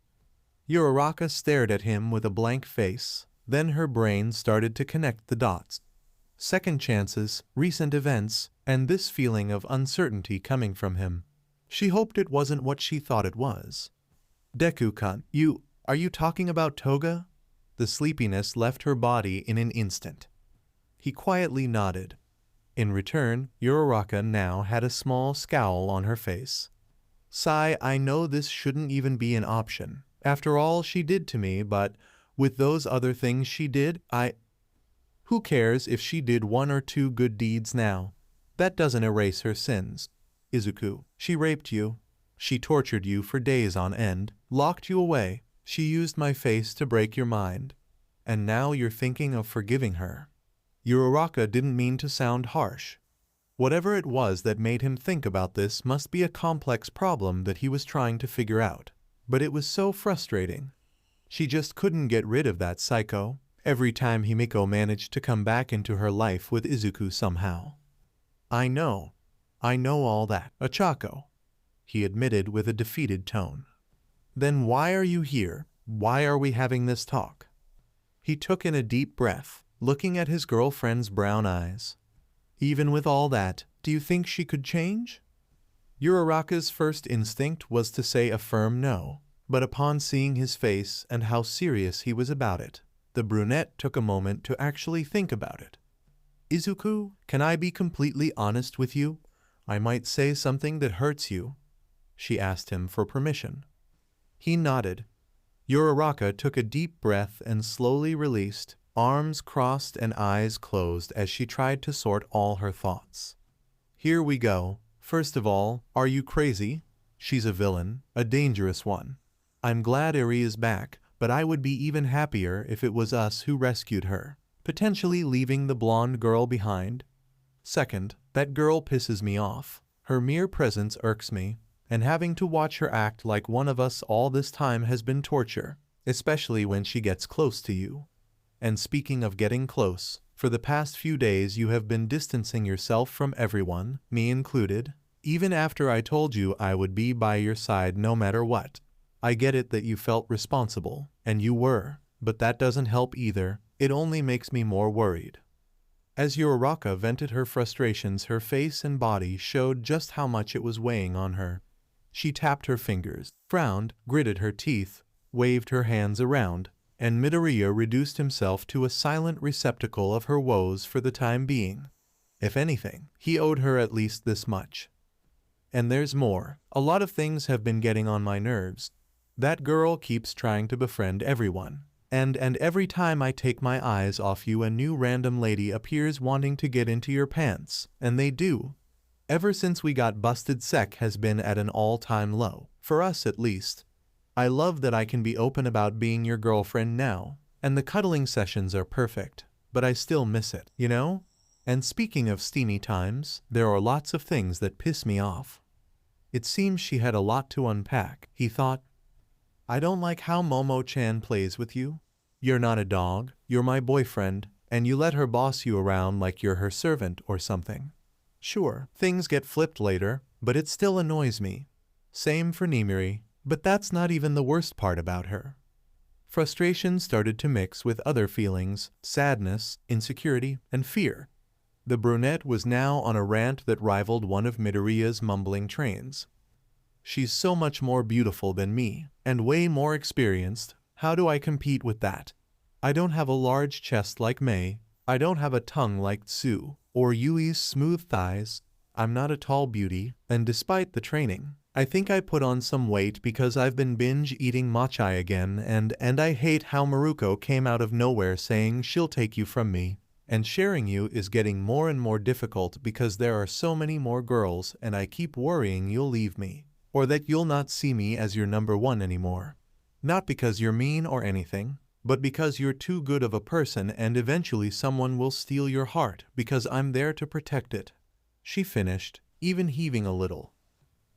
Uraraka stared at him with a blank face, then her brain started to connect the dots. Second chances, recent events, and this feeling of uncertainty coming from him. She hoped it wasn't what she thought it was. "Deku-kun, are you talking about Toga?" The sleepiness left her body in an instant. He quietly nodded. In return, Uraraka now had a small scowl on her face. "Sigh, I know this shouldn't even be an option. After all she did to me, but with those other things she did, Who cares if she did one or two good deeds now? That doesn't erase her sins. Izuku, she raped you." She tortured you for days on end, locked you away. She used my face to break your mind. And now you're thinking of forgiving her. Uraraka didn't mean to sound harsh. Whatever it was that made him think about this must be a complex problem that he was trying to figure out. But it was so frustrating. She just couldn't get rid of that psycho. Every time Himiko managed to come back into her life with Izuku somehow. I know all that, Ochako, he admitted with a defeated tone. Then why are you here? Why are we having this talk? He took in a deep breath, looking at his girlfriend's brown eyes. Even with all that, do you think she could change? Uraraka's first instinct was to say a firm no, but upon seeing his face and how serious he was about it, the brunette took a moment to actually think about it. Izuku, can I be completely honest with you? I might say something that hurts you. She asked him for permission. He nodded. Uraraka took a deep breath and slowly released, arms crossed and eyes closed as she tried to sort all her thoughts. Here we go. First of all, are you crazy? She's a villain, a dangerous one. I'm glad Eri is back, but I would be even happier if it was us who rescued her, potentially leaving the blonde girl behind. Second, that girl pisses me off. Her mere presence irks me, and having to watch her act like one of us all this time has been torture, especially when she gets close to you. And speaking of getting close, for the past few days you have been distancing yourself from everyone, me included, even after I told you I would be by your side no matter what. I get it that you felt responsible, and you were, but that doesn't help either. It only makes me more worried. As Uraraka vented her frustrations, her face and body showed just how much it was weighing on her. She tapped her fingers, frowned, gritted her teeth, waved her hands around, and Midoriya reduced himself to a silent receptacle of her woes for the time being. If anything, he owed her at least this much. And there's more. A lot of things have been getting on my nerves. That girl keeps trying to befriend everyone. And every time I take my eyes off you, a new random lady appears wanting to get into your pants. And they do. Ever since we got busted, sec has been at an all-time low. For us at least. I love that I can be open about being your girlfriend now. And the cuddling sessions are perfect. But I still miss it, you know? And speaking of steamy times, there are lots of things that piss me off. It seems she had a lot to unpack, he thought. I don't like how Momo-chan plays with you. You're not a dog, you're my boyfriend, and you let her boss you around like you're her servant or something. Sure, things get flipped later, but it still annoys me. Same for Nejire, but that's not even the worst part about her. Frustration started to mix with other feelings, sadness, insecurity, and fear. The brunette was now on a rant that rivaled one of Midoriya's mumbling trains. She's so much more beautiful than me, and way more experienced. How do I compete with that? I don't have a large chest like Mei. I don't have a tongue like Tsu, or Yui's smooth thighs. I'm not a tall beauty, and despite the training, I think I put on some weight because I've been binge-eating matcha again, and I hate how Maruko came out of nowhere saying she'll take you from me. And sharing you is getting more and more difficult because there are so many more girls, and I keep worrying you'll leave me. Or that you'll not see me as your number one anymore. Not because you're mean or anything, but because you're too good of a person and eventually someone will steal your heart because I'm there to protect it. She finished, even heaving a little.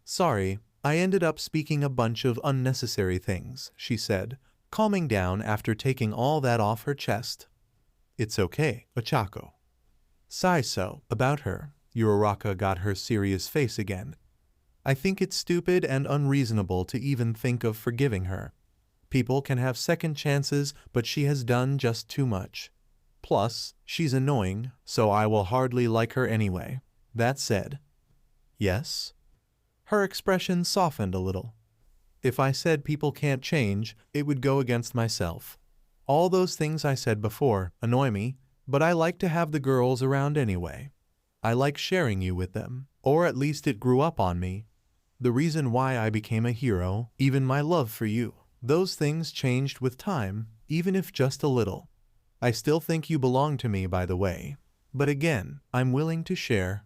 Sorry, I ended up speaking a bunch of unnecessary things, she said, calming down after taking all that off her chest. It's okay, Ochako. Sigh so, about her. Uraraka got her serious face again. I think it's stupid and unreasonable to even think of forgiving her. People can have second chances, but she has done just too much. Plus, she's annoying, so I will hardly like her anyway. That said. Yes? Her expression softened a little. If I said people can't change, it would go against myself. All those things I said before annoy me, but I like to have the girls around anyway. I like sharing you with them, or at least it grew up on me. The reason why I became a hero, even my love for you. Those things changed with time, even if just a little. I still think you belong to me, by the way. But again, I'm willing to share.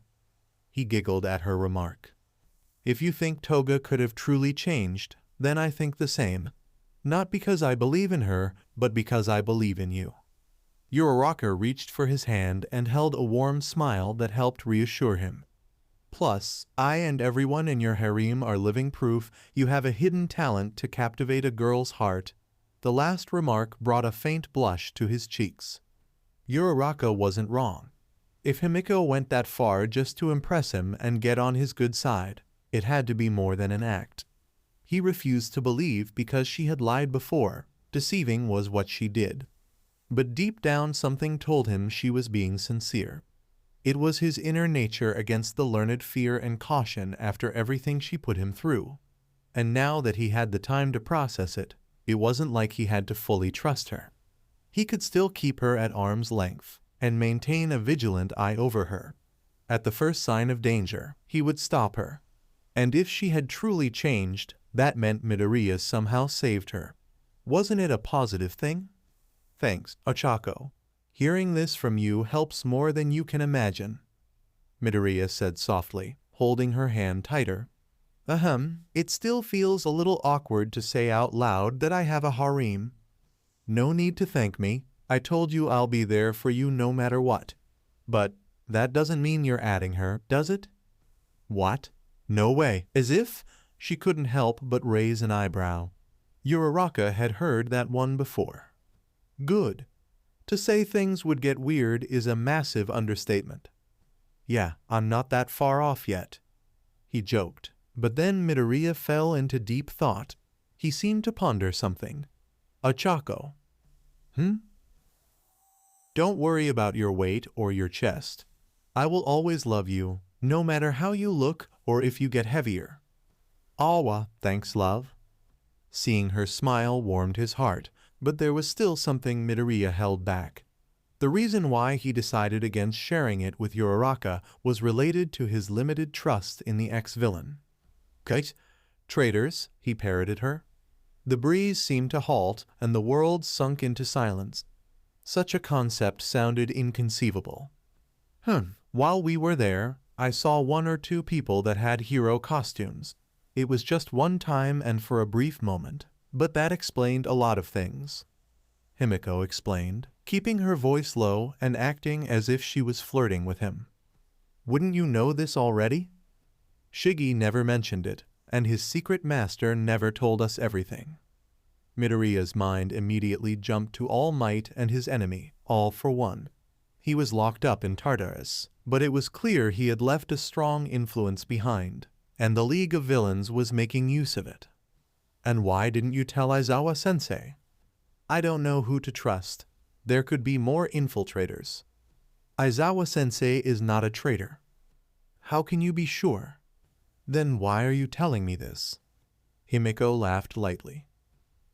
He giggled at her remark. If you think Toga could have truly changed, then I think the same. Not because I believe in her, but because I believe in you." Uraraka reached for his hand and held a warm smile that helped reassure him. "Plus, I and everyone in your harem are living proof you have a hidden talent to captivate a girl's heart." The last remark brought a faint blush to his cheeks. Uraraka wasn't wrong. If Himiko went that far just to impress him and get on his good side, it had to be more than an act. He refused to believe because she had lied before. Deceiving was what she did. But deep down something told him she was being sincere. It was his inner nature against the learned fear and caution after everything she put him through. And now that he had the time to process it, it wasn't like he had to fully trust her. He could still keep her at arm's length and maintain a vigilant eye over her. At the first sign of danger, he would stop her. And if she had truly changed, that meant Midoriya somehow saved her. Wasn't it a positive thing? "Thanks, Ochako. Hearing this from you helps more than you can imagine," Midoriya said softly, holding her hand tighter. It still feels a little awkward to say out loud that I have a harem." "No need to thank me. I told you I'll be there for you no matter what." "But that doesn't mean you're adding her, does it?" "What? No way." As if she couldn't help but raise an eyebrow. Uraraka had heard that one before. Good. To say things would get weird is a massive understatement. "Yeah, I'm not that far off yet," he joked. But then Midoriya fell into deep thought. He seemed to ponder something. "Ochako." "Don't worry about your weight or your chest. I will always love you, no matter how you look or if you get heavier." "Awa, thanks, love." Seeing her smile warmed his heart, but there was still something Midoriya held back. The reason why he decided against sharing it with Uraraka was related to his limited trust in the ex-villain. "Kite, traitors," he parroted her. The breeze seemed to halt and the world sunk into silence. Such a concept sounded inconceivable. While we were there, I saw 1 or 2 people that had hero costumes. It was just one time and for a brief moment, but that explained a lot of things," Himiko explained, keeping her voice low and acting as if she was flirting with him. "Wouldn't you know this already? Shigi never mentioned it, and his secret master never told us everything." Midoriya's mind immediately jumped to All Might and his enemy, All for One. He was locked up in Tartarus, but it was clear he had left a strong influence behind, and the League of Villains was making use of it. "And why didn't you tell Aizawa-sensei?" "I don't know who to trust. There could be more infiltrators." "Aizawa-sensei is not a traitor." "How can you be sure?" "Then why are you telling me this?" Himiko laughed lightly.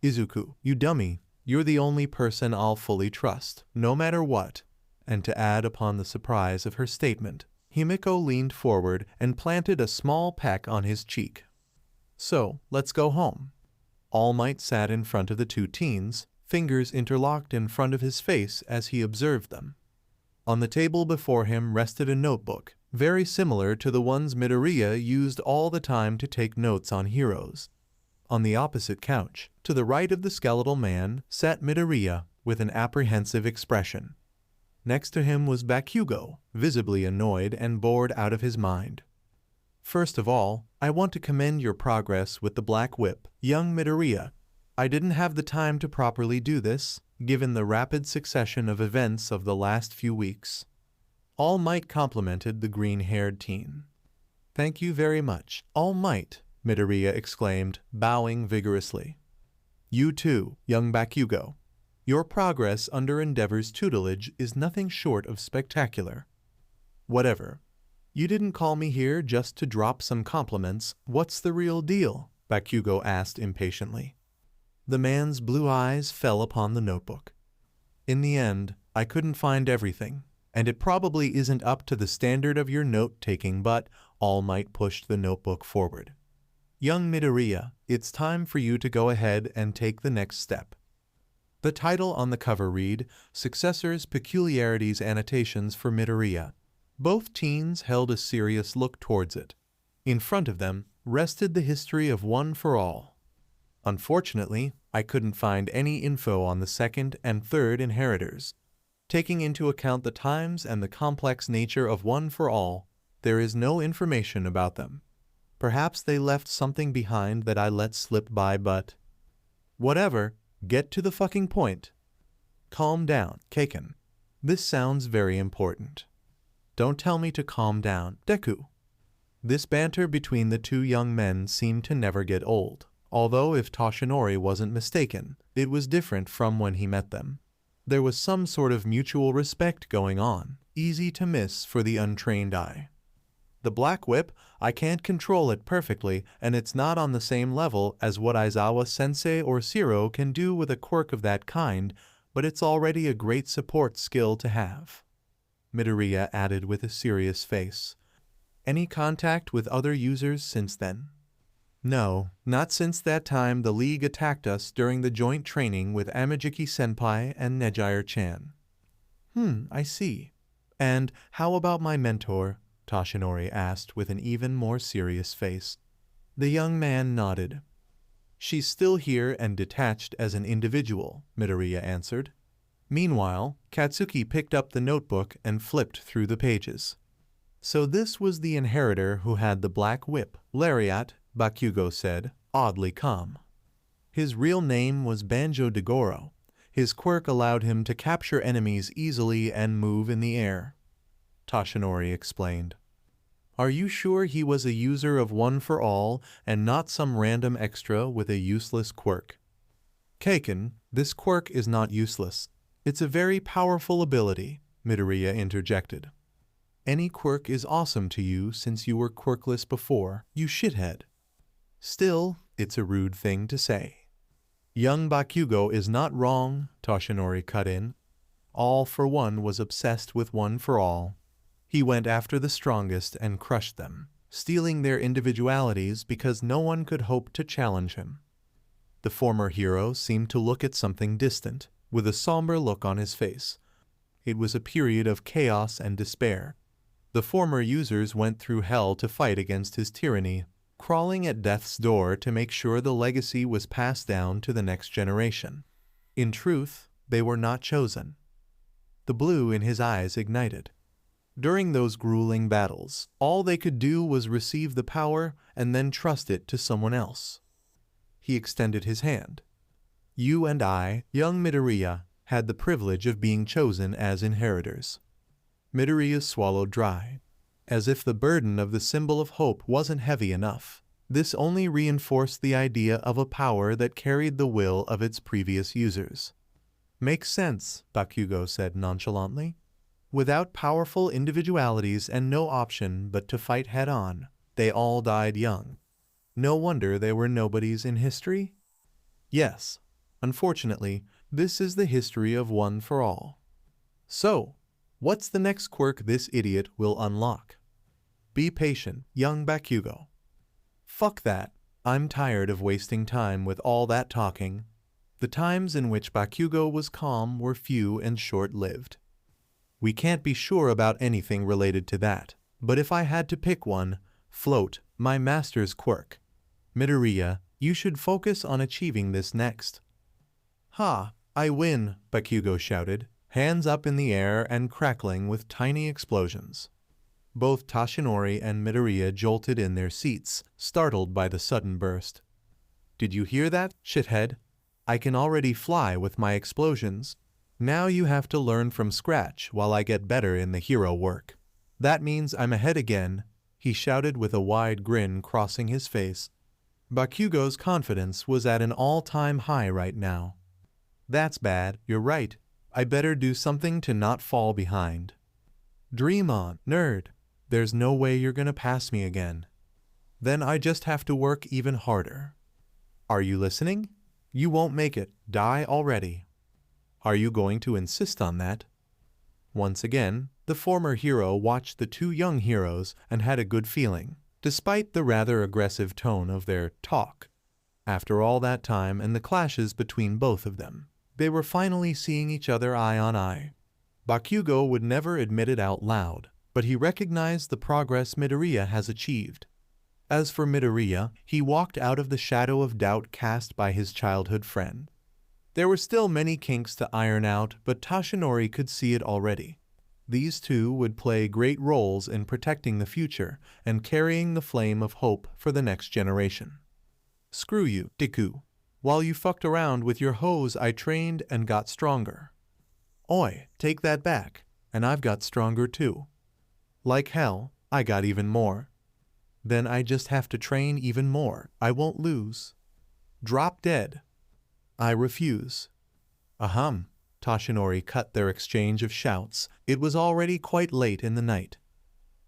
"Izuku, you dummy, you're the only person I'll fully trust, no matter what." And to add upon the surprise of her statement, Himiko leaned forward and planted a small peck on his cheek. "So, let's go home." All Might sat in front of the 2 teens, fingers interlocked in front of his face as he observed them. On the table before him rested a notebook, very similar to the ones Midoriya used all the time to take notes on heroes. On the opposite couch, to the right of the skeletal man, sat Midoriya with an apprehensive expression. Next to him was Bakugo, visibly annoyed and bored out of his mind. "First of all, I want to commend your progress with the Black Whip, young Midoriya. I didn't have the time to properly do this, given the rapid succession of events of the last few weeks." All Might complimented the green-haired teen. "Thank you very much, All Might," Midoriya exclaimed, bowing vigorously. "You too, young Bakugo. Your progress under Endeavor's tutelage is nothing short of spectacular." "Whatever. You didn't call me here just to drop some compliments. What's the real deal?" Bakugo asked impatiently. The man's blue eyes fell upon the notebook. "In the end, I couldn't find everything, and it probably isn't up to the standard of your note-taking, but," All Might pushed the notebook forward. "Young Midoriya, it's time for you to go ahead and take the next step." The title on the cover read, "Successors, Peculiarities, Annotations for Midoriya." Both teens held a serious look towards it. In front of them, rested the history of One for All. Unfortunately, I couldn't find any info on the second and third inheritors. Taking into account the times and the complex nature of One for All, there is no information about them. Perhaps they left something behind that I let slip by, but... Whatever, get to the fucking point. Calm down, Kaken. This sounds very important. Don't tell me to calm down, Deku. This banter between the two young men seemed to never get old, although if Toshinori wasn't mistaken, it was different from when he met them. There was some sort of mutual respect going on, easy to miss for the untrained eye. The Black Whip, I can't control it perfectly, and it's not on the same level as what Aizawa-sensei or Shiro can do with a quirk of that kind, but it's already a great support skill to have. Midoriya added with a serious face. Any contact with other users since then? No, not since that time the League attacked us during the joint training with Amajiki-senpai and Nejire-chan. I see. And how about my mentor? Toshinori asked with an even more serious face. The young man nodded. She's still here and detached as an individual, Midoriya answered. Meanwhile, Katsuki picked up the notebook and flipped through the pages. So this was the inheritor who had the Black Whip, Lariat, Bakugo said, oddly calm. His real name was Banjo de Goro. His quirk allowed him to capture enemies easily and move in the air. Toshinori explained. Are you sure he was a user of One for All and not some random extra with a useless quirk? Kaken, this quirk is not useless. It's a very powerful ability, Midoriya interjected. Any quirk is awesome to you since you were quirkless before, you shithead. Still, it's a rude thing to say. Young Bakugo is not wrong, Toshinori cut in. All for One was obsessed with One for All. He went after the strongest and crushed them, stealing their individualities because no one could hope to challenge him. The former hero seemed to look at something distant, with a somber look on his face. It was a period of chaos and despair. The former users went through hell to fight against his tyranny, crawling at death's door to make sure the legacy was passed down to the next generation. In truth, they were not chosen. The blue in his eyes ignited. During those grueling battles, all they could do was receive the power and then trust it to someone else. He extended his hand. You and I, young Midoriya, had the privilege of being chosen as inheritors. Midoriya swallowed dry. As if the burden of the symbol of hope wasn't heavy enough, this only reinforced the idea of a power that carried the will of its previous users. Makes sense, Bakugo said nonchalantly. Without powerful individualities and no option but to fight head-on, they all died young. No wonder they were nobodies in history? Yes, unfortunately, this is the history of One for All. So, what's the next quirk this idiot will unlock? Be patient, young Bakugo. Fuck that. I'm tired of wasting time with all that talking. The times in which Bakugo was calm were few and short-lived. We can't be sure about anything related to that, but if I had to pick one, float, my master's quirk. Midoriya, you should focus on achieving this next. Ha, I win, Bakugo shouted, hands up in the air and crackling with tiny explosions. Both Toshinori and Midoriya jolted in their seats, startled by the sudden burst. Did you hear that, shithead? I can already fly with my explosions. Now you have to learn from scratch while I get better in the hero work. That means I'm ahead again, he shouted with a wide grin crossing his face. Bakugo's confidence was at an all-time high right now. That's bad, you're right. I better do something to not fall behind. Dream on, nerd. There's no way you're gonna pass me again. Then I just have to work even harder. Are you listening? You won't make it. Die already. Are you going to insist on that? Once again, the former hero watched the two young heroes and had a good feeling, despite the rather aggressive tone of their talk. After all that time and the clashes between both of them, they were finally seeing each other eye on eye. Bakugo would never admit it out loud, but he recognized the progress Midoriya has achieved. As for Midoriya, he walked out of the shadow of doubt cast by his childhood friend. There were still many kinks to iron out, but Toshinori could see it already. These two would play great roles in protecting the future and carrying the flame of hope for the next generation. Screw you, Deku. While you fucked around with your hose, I trained and got stronger. Oi, take that back, and I've got stronger too. Like hell, I got even more. Then I just have to train even more. I won't lose. Drop dead. I refuse. Ahem. Toshinori cut their exchange of shouts. It was already quite late in the night.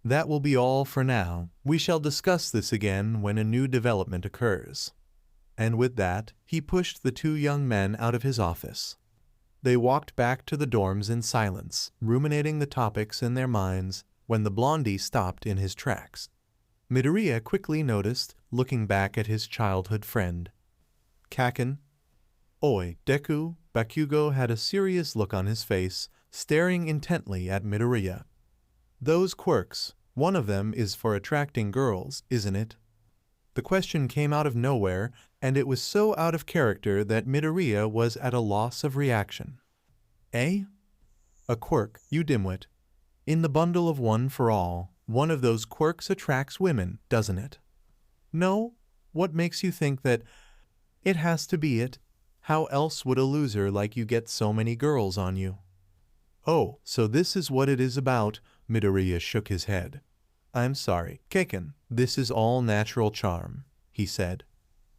That will be all for now. We shall discuss this again when a new development occurs. And with that, he pushed the two young men out of his office. They walked back to the dorms in silence, ruminating the topics in their minds, when the blondie stopped in his tracks. Midoriya quickly noticed, looking back at his childhood friend. Kaken. Oi, Deku. Bakugo had a serious look on his face, staring intently at Midoriya. Those quirks, one of them is for attracting girls, isn't it? The question came out of nowhere, and it was so out of character that Midoriya was at a loss of reaction. Eh? A quirk, you dimwit. In the bundle of One for All, one of those quirks attracts women, doesn't it? No? What makes you think that it has to be it? How else would a loser like you get so many girls on you? Oh, so this is what it is about, Midoriya shook his head. I'm sorry, Kaken, this is all natural charm, he said.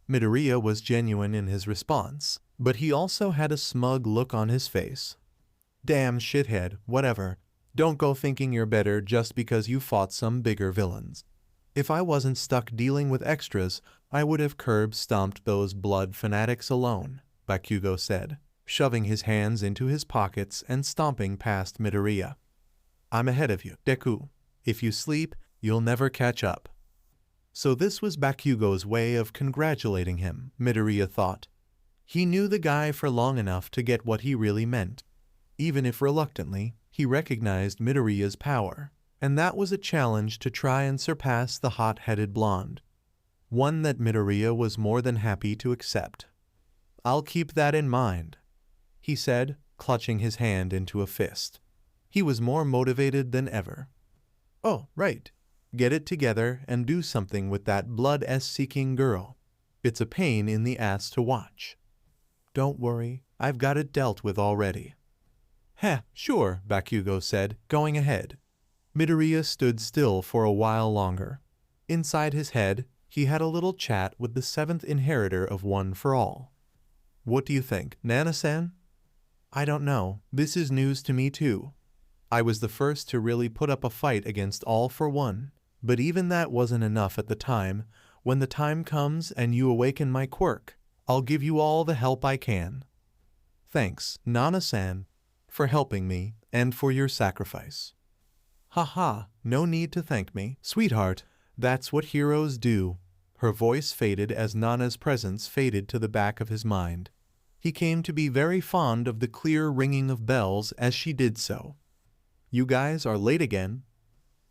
Midoriya was genuine in his response, but he also had a smug look on his face. Damn shithead, whatever. Don't go thinking you're better just because you fought some bigger villains. If I wasn't stuck dealing with extras, I would have curb-stomped those blood fanatics alone, Bakugo said, shoving his hands into his pockets and stomping past Midoriya. I'm ahead of you, Deku. If you sleep, you'll never catch up. So this was Bakugo's way of congratulating him, Midoriya thought. He knew the guy for long enough to get what he really meant. Even if reluctantly, he recognized Midoriya's power, and that was a challenge to try and surpass the hot-headed blonde. One that Midoriya was more than happy to accept. I'll keep that in mind, he said, clutching his hand into a fist. He was more motivated than ever. Oh, right. Get it together and do something with that blood-seeking girl. It's a pain in the ass to watch. Don't worry, I've got it dealt with already. Heh, sure, Bakugo said, going ahead. Midoriya stood still for a while longer. Inside his head, he had a little chat with the seventh inheritor of One for All. What do you think, Nana-san? I don't know. This is news to me too. I was the first to really put up a fight against All for One, but even that wasn't enough at the time. When the time comes and you awaken my quirk, I'll give you all the help I can. Thanks, Nana-san, for helping me and for your sacrifice. Haha, no need to thank me, sweetheart. That's what heroes do. Her voice faded as Nana's presence faded to the back of his mind. He came to be very fond of the clear ringing of bells as she did so. You guys are late again.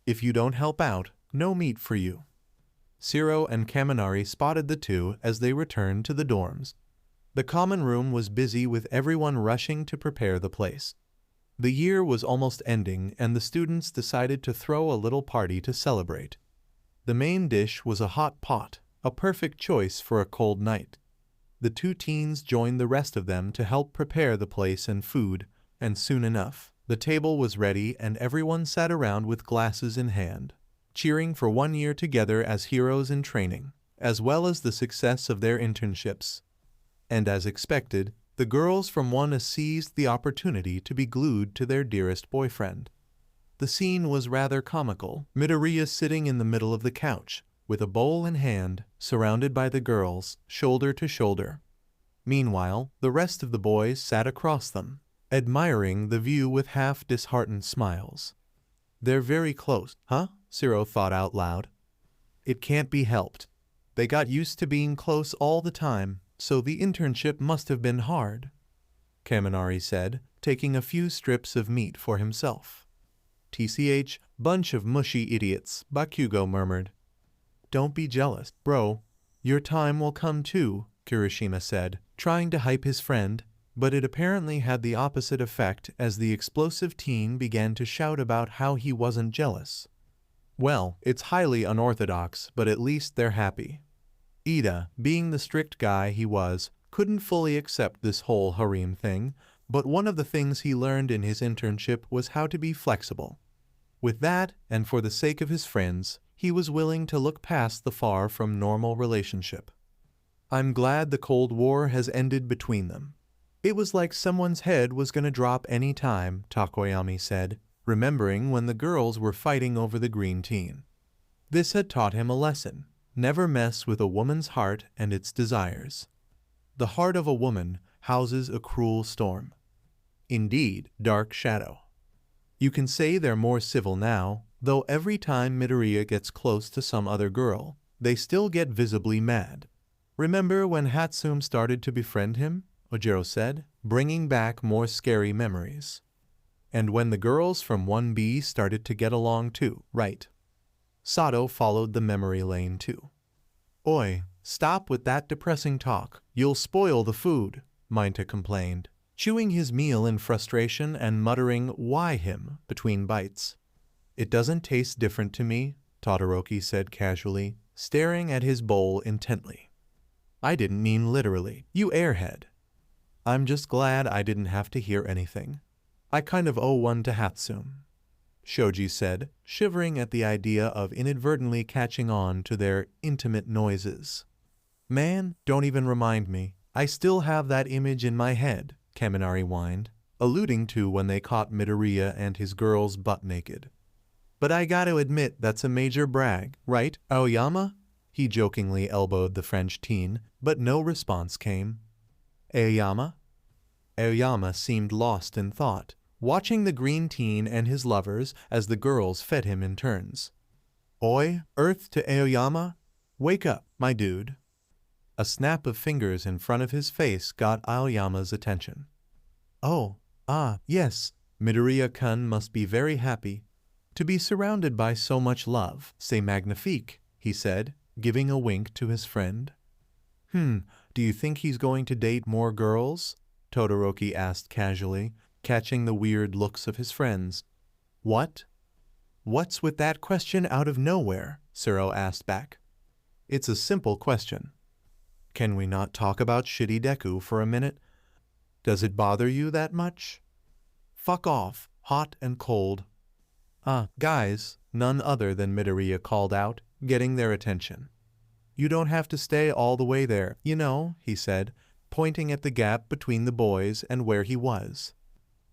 If you don't help out, no meat for you. Shiro and Kaminari spotted the two as they returned to the dorms. The common room was busy with everyone rushing to prepare the place. The year was almost ending and the students decided to throw a little party to celebrate. The main dish was a hot pot, a perfect choice for a cold night. The two teens joined the rest of them to help prepare the place and food, and soon enough, the table was ready and everyone sat around with glasses in hand, cheering for 1 year together as heroes in training, as well as the success of their internships. And as expected, the girls from One seized the opportunity to be glued to their dearest boyfriend. The scene was rather comical, Midoriya sitting in the middle of the couch, with a bowl in hand, surrounded by the girls, shoulder to shoulder. Meanwhile, the rest of the boys sat across them, admiring the view with half-disheartened smiles. They're very close, huh? Shiro thought out loud. It can't be helped. They got used to being close all the time, so the internship must have been hard, Kaminari said, taking a few strips of meat for himself. TCH, bunch of mushy idiots, Bakugo murmured. don't be jealous, bro. Your time will come too, Kirishima said, trying to hype his friend, but it apparently had the opposite effect as the explosive teen began to shout about how he wasn't jealous. Well, it's highly unorthodox, but at least they're happy. Ida, being the strict guy he was, couldn't fully accept this whole harem thing, but one of the things he learned in his internship was how to be flexible. With that, and for the sake of his friends, he was willing to look past the far from normal relationship. I'm glad the Cold War has ended between them. It was like someone's head was gonna drop any time, Takoyami said, remembering when the girls were fighting over the green teen. This had taught him a lesson. Never mess with a woman's heart and its desires. The heart of a woman houses a cruel storm. Indeed, dark shadow. You can say they're more civil now, though every time Midoriya gets close to some other girl, they still get visibly mad. Remember when Hatsume started to befriend him? Ojiro said, bringing back more scary memories. And when the girls from 1B started to get along too, right? Sato followed the memory lane too. Oi, stop with that depressing talk. You'll spoil the food, Mainta complained, chewing his meal in frustration and muttering "why him" between bites. It doesn't taste different to me, Todoroki said casually, staring at his bowl intently. I didn't mean literally, you airhead. I'm just glad I didn't have to hear anything. I kind of owe one to Hatsume, Shoji said, shivering at the idea of inadvertently catching on to their intimate noises. Man, don't even remind me. I still have that image in my head, Kaminari whined, alluding to when they caught Midoriya and his girls butt naked. But I gotta admit that's a major brag, right, Aoyama? He jokingly elbowed the French teen, but no response came. Aoyama? Aoyama seemed lost in thought, watching the green teen and his lovers as the girls fed him in turns. Oi, Earth to Aoyama? Wake up, my dude. A snap of fingers in front of his face got Aoyama's attention. Oh, yes, Midoriya-kun must be very happy. To be surrounded by so much love, c'est magnifique, he said, giving a wink to his friend. Do you think he's going to date more girls? Todoroki asked casually, catching the weird looks of his friends. What? What's with that question out of nowhere? Suro asked back. It's a simple question. Can we not talk about shitty Deku for a minute? Does it bother you that much? Fuck off, hot and cold. Guys, none other than Midoriya called out, getting their attention. You don't have to stay all the way there, you know, he said, pointing at the gap between the boys and where he was.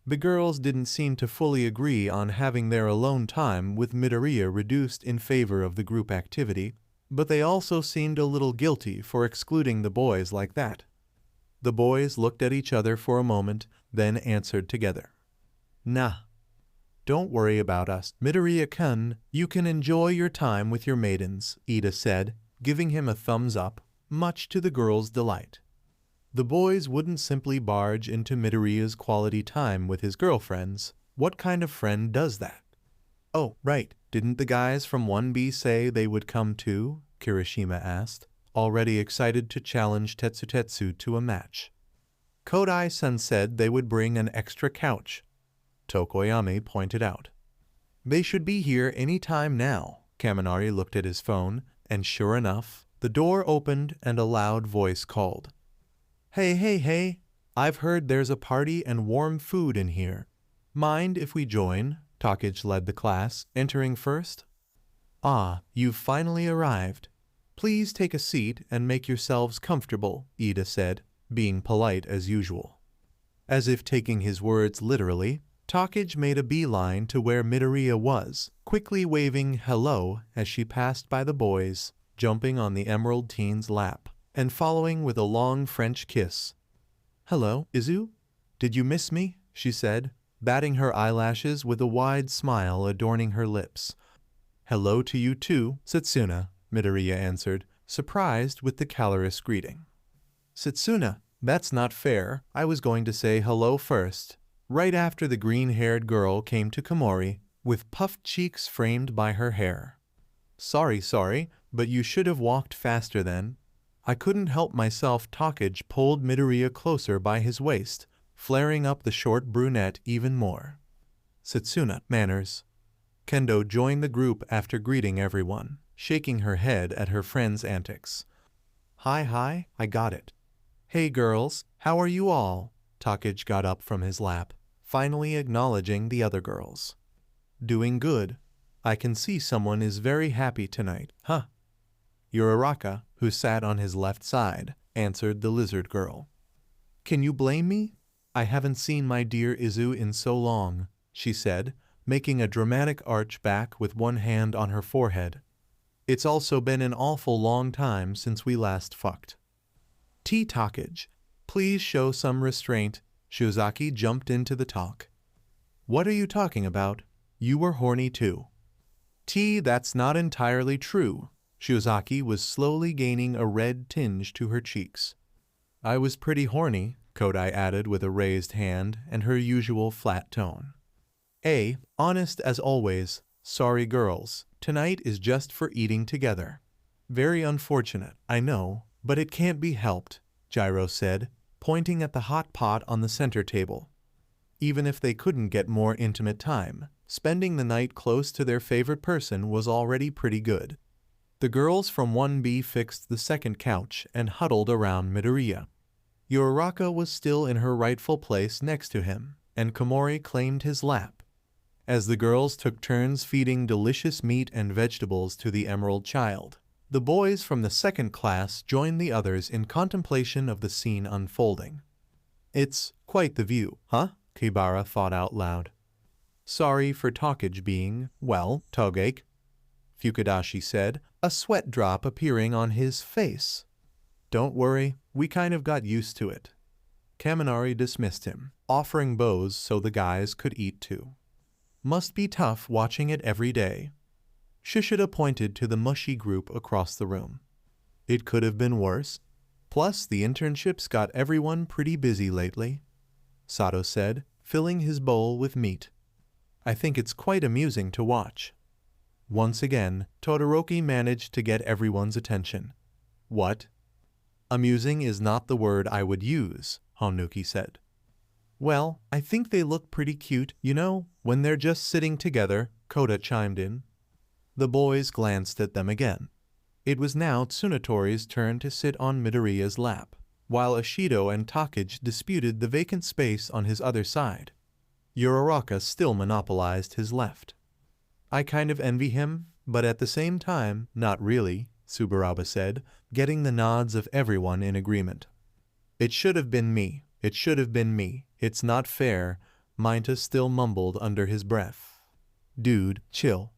The girls didn't seem to fully agree on having their alone time with Midoriya reduced in favor of the group activity, but they also seemed a little guilty for excluding the boys like that. The boys looked at each other for a moment, then answered together. Nah. Don't worry about us, Midoriya-kun. You can enjoy your time with your maidens, Ida said, giving him a thumbs up, much to the girls' delight. The boys wouldn't simply barge into Midoriya's quality time with his girlfriends. What kind of friend does that? Oh, right, didn't the guys from 1B say they would come too? Kirishima asked, already excited to challenge Tetsutetsu to a match. Kodai-san said they would bring an extra couch, Tokoyami pointed out. They should be here any time now. Kaminari looked at his phone, and sure enough, the door opened and a loud voice called. Hey, I've heard there's a party and warm food in here. Mind if we join? Takage led the class, entering first. You've finally arrived. Please take a seat and make yourselves comfortable, Ida said, being polite as usual. As if taking his words literally, Takage made a beeline to where Midoriya was, quickly waving hello as she passed by the boys, jumping on the emerald teen's lap, and following with a long French kiss. Hello, Izu? Did you miss me? She said, batting her eyelashes with a wide smile adorning her lips. Hello to you too, Setsuna, Midoriya answered, surprised with the calorous greeting. Setsuna, that's not fair. I was going to say hello first. Right after the green-haired girl came to Komori, with puffed cheeks framed by her hair. Sorry, But you should have walked faster then. I couldn't help myself. Takage pulled Midoriya closer by his waist, flaring up the short brunette even more. Setsuna, manners. Kendo joined the group after greeting everyone, shaking her head at her friend's antics. Hi, I got it. Hey girls, how are you all? Takage got up from his lap, finally acknowledging the other girls. Doing good. I can see someone is very happy tonight, huh? Uraraka, who sat on his left side, answered the lizard girl. Can you blame me? I haven't seen my dear Izu in so long, she said, making a dramatic arch back with one hand on her forehead. It's also been an awful long time since we last fucked. Takage, please show some restraint. Shiozaki jumped into the talk. What are you talking about? You were horny too. That's not entirely true. Shiozaki was slowly gaining a red tinge to her cheeks. I was pretty horny, Kodai added with a raised hand and her usual flat tone. Honest as always. Sorry girls, tonight is just for eating together. Very unfortunate, I know, but it can't be helped, Gyro said, pointing at the hot pot on the center table. Even if they couldn't get more intimate time, spending the night close to their favorite person was already pretty good. The girls from 1B fixed the second couch and huddled around Midoriya. Uraraka was still in her rightful place next to him, and Komori claimed his lap. As the girls took turns feeding delicious meat and vegetables to the Emerald Child, the boys from the second class joined the others in contemplation of the scene unfolding. It's quite the view, huh? Kibara thought out loud. Sorry for Takage being, well, Togache, Fukudashi said, a sweat drop appearing on his face. Don't worry, we kind of got used to it. Kaminari dismissed him, offering bows so the guys could eat too. Must be tough watching it every day. Shishida pointed to the mushy group across the room. It could have been worse. Plus, the internships got everyone pretty busy lately, Sato said, filling his bowl with meat. I think it's quite amusing to watch. Once again, Todoroki managed to get everyone's attention. What? Amusing is not the word I would use, Honuki said. Well, I think they look pretty cute, you know, when they're just sitting together, Koda chimed in. The boys glanced at them again. It was now Tsunatori's turn to sit on Midoriya's lap, while Ashido and Takage disputed the vacant space on his other side. Uraraka still monopolized his left. I kind of envy him, but at the same time, not really, Tsuburaba said, getting the nods of everyone in agreement. It should have been me. It should have been me. It's not fair, Mainta still mumbled under his breath. Dude, chill.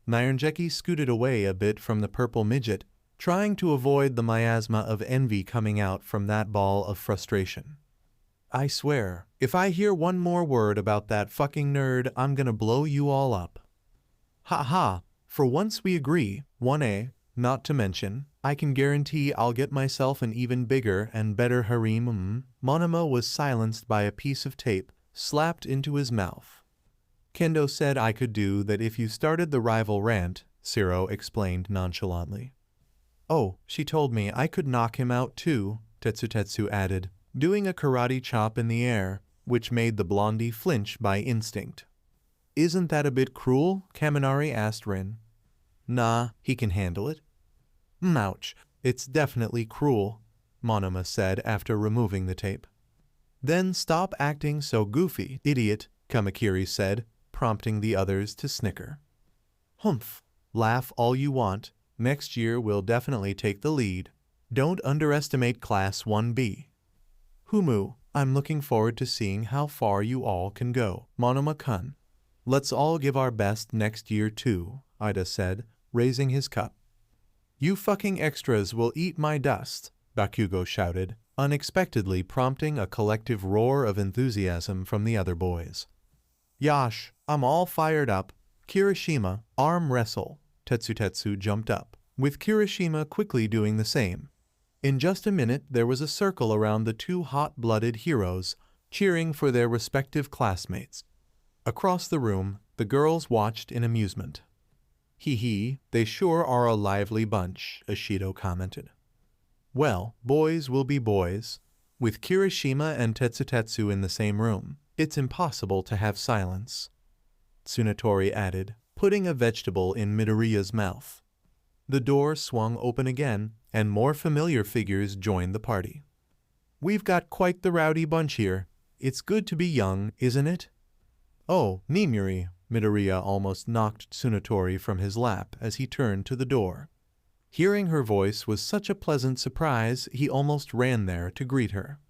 Nyanjeki scooted away a bit from the purple midget, trying to avoid the miasma of envy coming out from that ball of frustration. I swear, if I hear one more word about that fucking nerd, I'm gonna blow you all up. Ha, for once we agree, 1A, not to mention, I can guarantee I'll get myself an even bigger and better harem. Monoma was silenced by a piece of tape slapped into his mouth. Kendo said I could do that if you started the rival rant, Siro explained nonchalantly. Oh, she told me I could knock him out too, Tetsu added, doing a karate chop in the air, which made the blondie flinch by instinct. Isn't that a bit cruel? Kaminari asked Rin. Nah, he can handle it. Ouch, it's definitely cruel, Monoma said after removing the tape. Then stop acting so goofy, idiot, Kamakiri said, prompting the others to snicker. Humph, laugh all you want, next year we'll definitely take the lead. Don't underestimate Class 1B. Humu, I'm looking forward to seeing how far you all can go, Monoma-kun. Let's all give our best next year too, Ida said, raising his cup. You fucking extras will eat my dust, Bakugo shouted, unexpectedly prompting a collective roar of enthusiasm from the other boys. Yash, I'm all fired up. Kirishima, arm wrestle. Tetsu jumped up, with Kirishima quickly doing the same. In just a minute there was a circle around the two hot-blooded heroes, cheering for their respective classmates. Across the room, the girls watched in amusement. Hee hee, they sure are a lively bunch, Ashido commented. Well, boys will be boys. With Kirishima and Tetsutetsu in the same room, it's impossible to have silence, Tsunatori added, putting a vegetable in Midoriya's mouth. The door swung open again, and more familiar figures joined the party. We've got quite the rowdy bunch here. It's good to be young, isn't it? Oh, Nimuri, Midoriya almost knocked Tsunatori from his lap as he turned to the door. Hearing her voice was such a pleasant surprise, he almost ran there to greet her.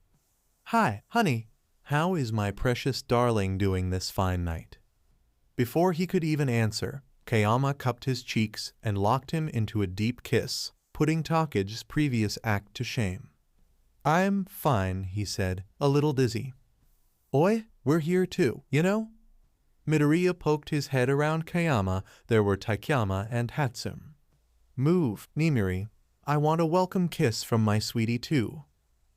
Hi, honey. How is my precious darling doing this fine night? Before he could even answer, Kayama cupped his cheeks and locked him into a deep kiss, putting Takege's previous act to shame. I'm fine, he said, a little dizzy. Oi, we're here too, you know? Midoriya poked his head around Kayama. There were Taikama and Hatsume. Move, Nimuri. I want a welcome kiss from my sweetie too.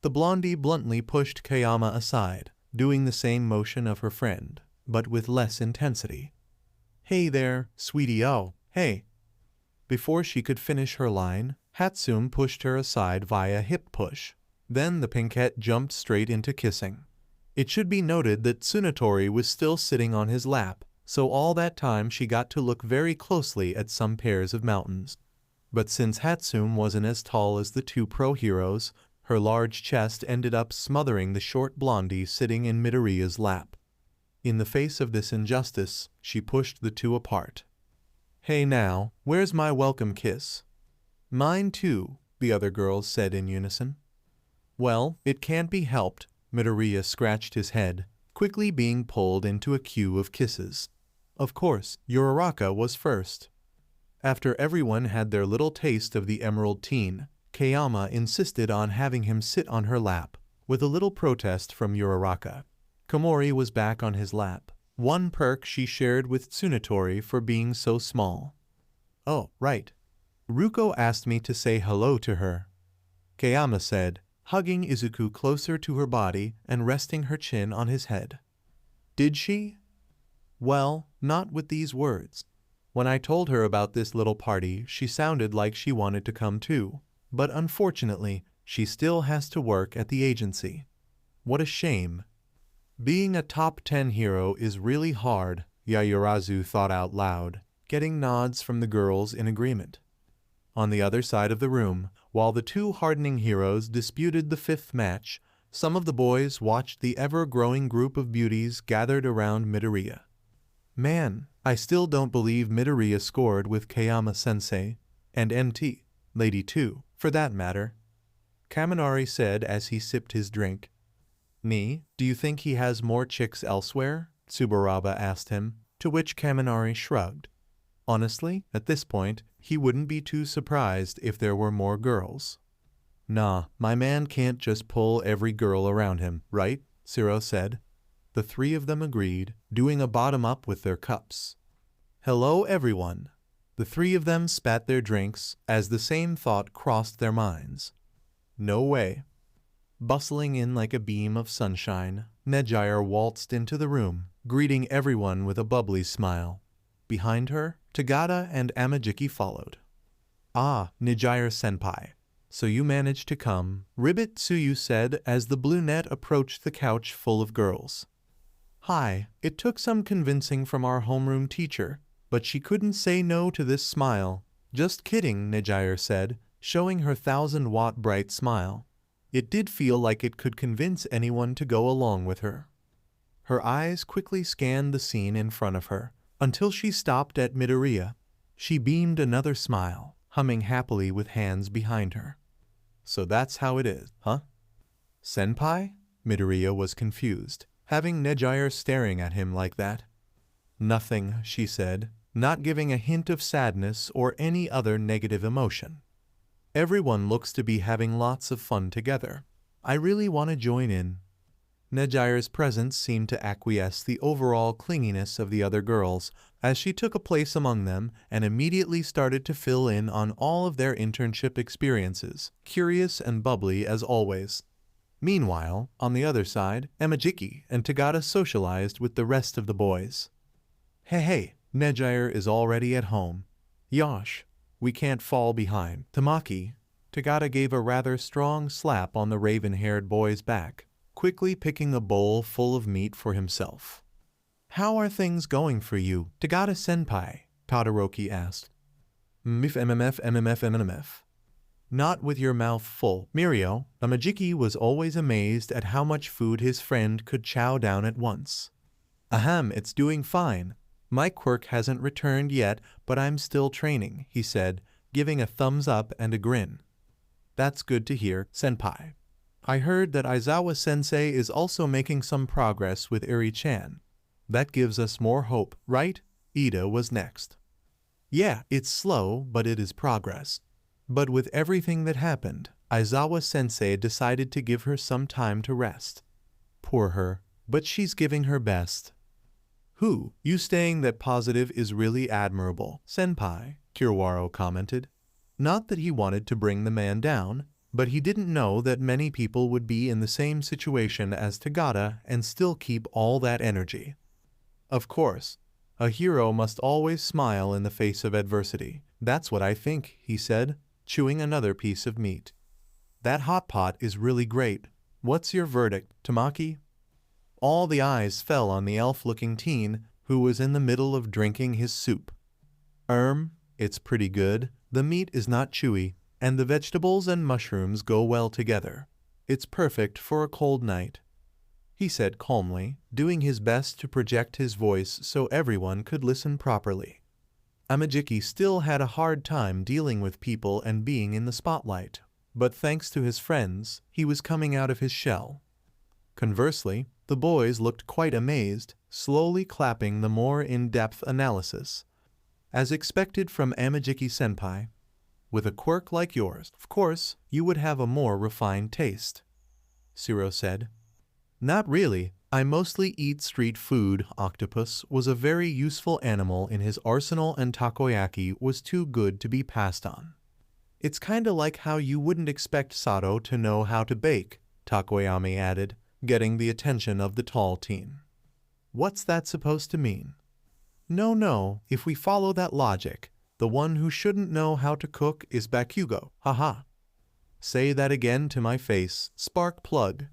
The blondie bluntly pushed Kayama aside, doing the same motion of her friend, but with less intensity. Hey there, sweetie, oh, hey. Before she could finish her line, Hatsume pushed her aside via hip push. Then the pinkette jumped straight into kissing. It should be noted that Tsunatori was still sitting on his lap, so all that time she got to look very closely at some pairs of mountains. But since Hatsume wasn't as tall as the two pro heroes, her large chest ended up smothering the short blondie sitting in Midoriya's lap. In the face of this injustice, she pushed the two apart. Hey now, where's my welcome kiss? Mine too, the other girls said in unison. Well, it can't be helped, Midoriya scratched his head, quickly being pulled into a queue of kisses. Of course, Uraraka was first. After everyone had their little taste of the Emerald Teen, Kayama insisted on having him sit on her lap, with a little protest from Uraraka. Komori was back on his lap, one perk she shared with Tsunatori for being so small. Oh, right. Ruko asked me to say hello to her, Kayama said, hugging Izuku closer to her body and resting her chin on his head. Did she? Well, not with these words. When I told her about this little party, she sounded like she wanted to come too, but unfortunately, she still has to work at the agency. What a shame. Being a top 10 hero is really hard, Yayurazu thought out loud, getting nods from the girls in agreement. On the other side of the room, while the two hardening heroes disputed the fifth match, some of the boys watched the ever-growing group of beauties gathered around Midoriya. Man, I still don't believe Midoriya scored with Kayama-sensei, and MT, Lady 2, for that matter, Kaminari said as he sipped his drink. Ni, do you think he has more chicks elsewhere? Tsuburaba asked him, to which Kaminari shrugged. Honestly, at this point, he wouldn't be too surprised if there were more girls. Nah, my man can't just pull every girl around him, right? Siro said. The three of them agreed, doing a bottom-up with their cups. Hello, everyone. The three of them spat their drinks as the same thought crossed their minds. No way. Bustling in like a beam of sunshine, Nejire waltzed into the room, greeting everyone with a bubbly smile. Behind her, Tagada and Amajiki followed. Ah, Nejire-senpai. So you managed to come, Ribbit Tsuyu said as the brunette approached the couch full of girls. Hi, it took some convincing from our homeroom teacher, but she couldn't say no to this smile. Just kidding, Nejire said, showing her 1,000-watt bright smile. It did feel like it could convince anyone to go along with her. Her eyes quickly scanned the scene in front of her, until she stopped at Midoriya. She beamed another smile, humming happily with hands behind her. So that's how it is, huh? Senpai? Midoriya was confused, having Nejire staring at him like that. Nothing, she said, not giving a hint of sadness or any other negative emotion. Everyone looks to be having lots of fun together. I really want to join in. Nejire's presence seemed to acquiesce the overall clinginess of the other girls as she took a place among them and immediately started to fill in on all of their internship experiences, curious and bubbly as always. Meanwhile, on the other side, Amajiki and Tagada socialized with the rest of the boys. Hey, Nejire is already at home. Yosh, we can't fall behind. Tamaki. Tagata gave a rather strong slap on the raven-haired boy's back, quickly picking a bowl full of meat for himself. How are things going for you, Tagata-senpai? Todoroki asked. MMF. Not with your mouth full, Mirio. Amajiki was always amazed at how much food his friend could chow down at once. Ahem, it's doing fine. My quirk hasn't returned yet, but I'm still training, he said, giving a thumbs up and a grin. That's good to hear, senpai. I heard that Aizawa-sensei is also making some progress with Eri-chan. That gives us more hope, right? Ida was next. Yeah, it's slow, but it is progress. But with everything that happened, Aizawa-sensei decided to give her some time to rest. Poor her, but she's giving her best. Who, you staying that positive is really admirable, senpai, Kiwaro commented. Not that he wanted to bring the man down, but he didn't know that many people would be in the same situation as Tagata and still keep all that energy. Of course, a hero must always smile in the face of adversity. That's what I think, he said, chewing another piece of meat. That hot pot is really great. What's your verdict, Tamaki? All the eyes fell on the elf-looking teen who was in the middle of drinking his soup. It's pretty good. The meat is not chewy, and the vegetables and mushrooms go well together. It's perfect for a cold night, he said calmly, doing his best to project his voice so everyone could listen properly. Amajiki still had a hard time dealing with people and being in the spotlight, but thanks to his friends, he was coming out of his shell. Conversely, the boys looked quite amazed, slowly clapping the more in-depth analysis. As expected from Amajiki-senpai, with a quirk like yours, of course, you would have a more refined taste, Shiro said. Not really. I mostly eat street food. Octopus was a very useful animal in his arsenal and takoyaki was too good to be passed on. It's kinda like how you wouldn't expect Sato to know how to bake, Takoyami added, getting the attention of the tall teen. What's that supposed to mean? No, if we follow that logic, the one who shouldn't know how to cook is Bakugo, haha. Say that again to my face, spark plug.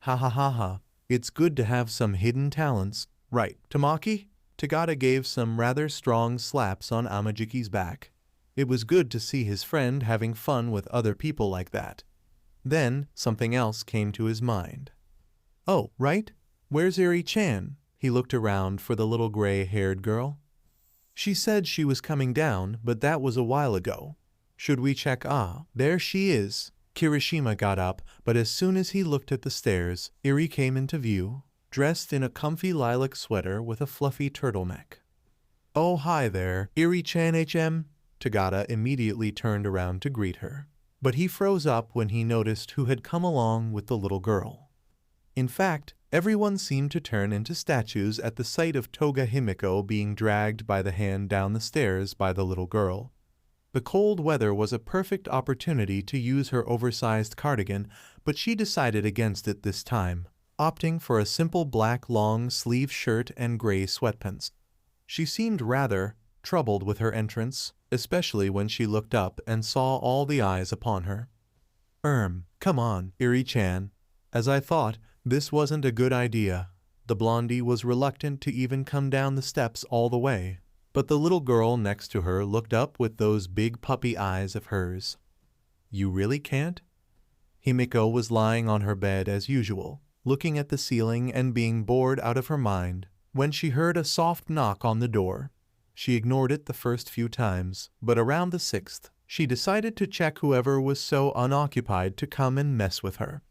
Ha. It's good to have some hidden talents, right, Tamaki? Tagata gave some rather strong slaps on Amajiki's back. It was good to see his friend having fun with other people like that. Then, something else came to his mind. Oh, right? Where's Eri-chan? He looked around for the little gray-haired girl. She said she was coming down, but that was a while ago. Should we check? There she is. Kirishima got up, but as soon as he looked at the stairs, Eri came into view, dressed in a comfy lilac sweater with a fluffy turtleneck. Oh, hi there, Eri-chan HM. Tagata immediately turned around to greet her, but he froze up when he noticed who had come along with the little girl. In fact, everyone seemed to turn into statues at the sight of Toga Himiko being dragged by the hand down the stairs by the little girl. The cold weather was a perfect opportunity to use her oversized cardigan, but she decided against it this time, opting for a simple black long-sleeve shirt and gray sweatpants. She seemed rather troubled with her entrance, especially when she looked up and saw all the eyes upon her. Come on, Eri-chan. As I thought, this wasn't a good idea. The blondie was reluctant to even come down the steps all the way, but the little girl next to her looked up with those big puppy eyes of hers. You really can't? Himiko was lying on her bed as usual, looking at the ceiling and being bored out of her mind, when she heard a soft knock on the door. She ignored it the first few times, but around the sixth, she decided to check whoever was so unoccupied to come and mess with her.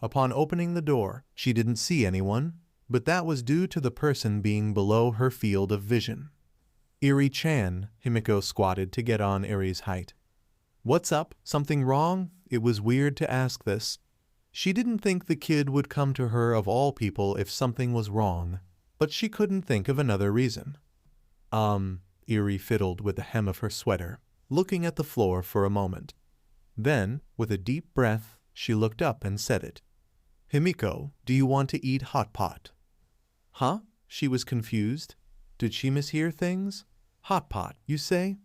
Upon opening the door, she didn't see anyone, but that was due to the person being below her field of vision. Eri-chan, Himiko squatted to get on Eri's height. What's up? Something wrong? It was weird to ask this. She didn't think the kid would come to her of all people if something was wrong, but she couldn't think of another reason. Eri fiddled with the hem of her sweater, looking at the floor for a moment. Then, with a deep breath, she looked up and said it. Himiko, do you want to eat hot pot? Huh? She was confused. Did she mishear things? Hot pot, you say?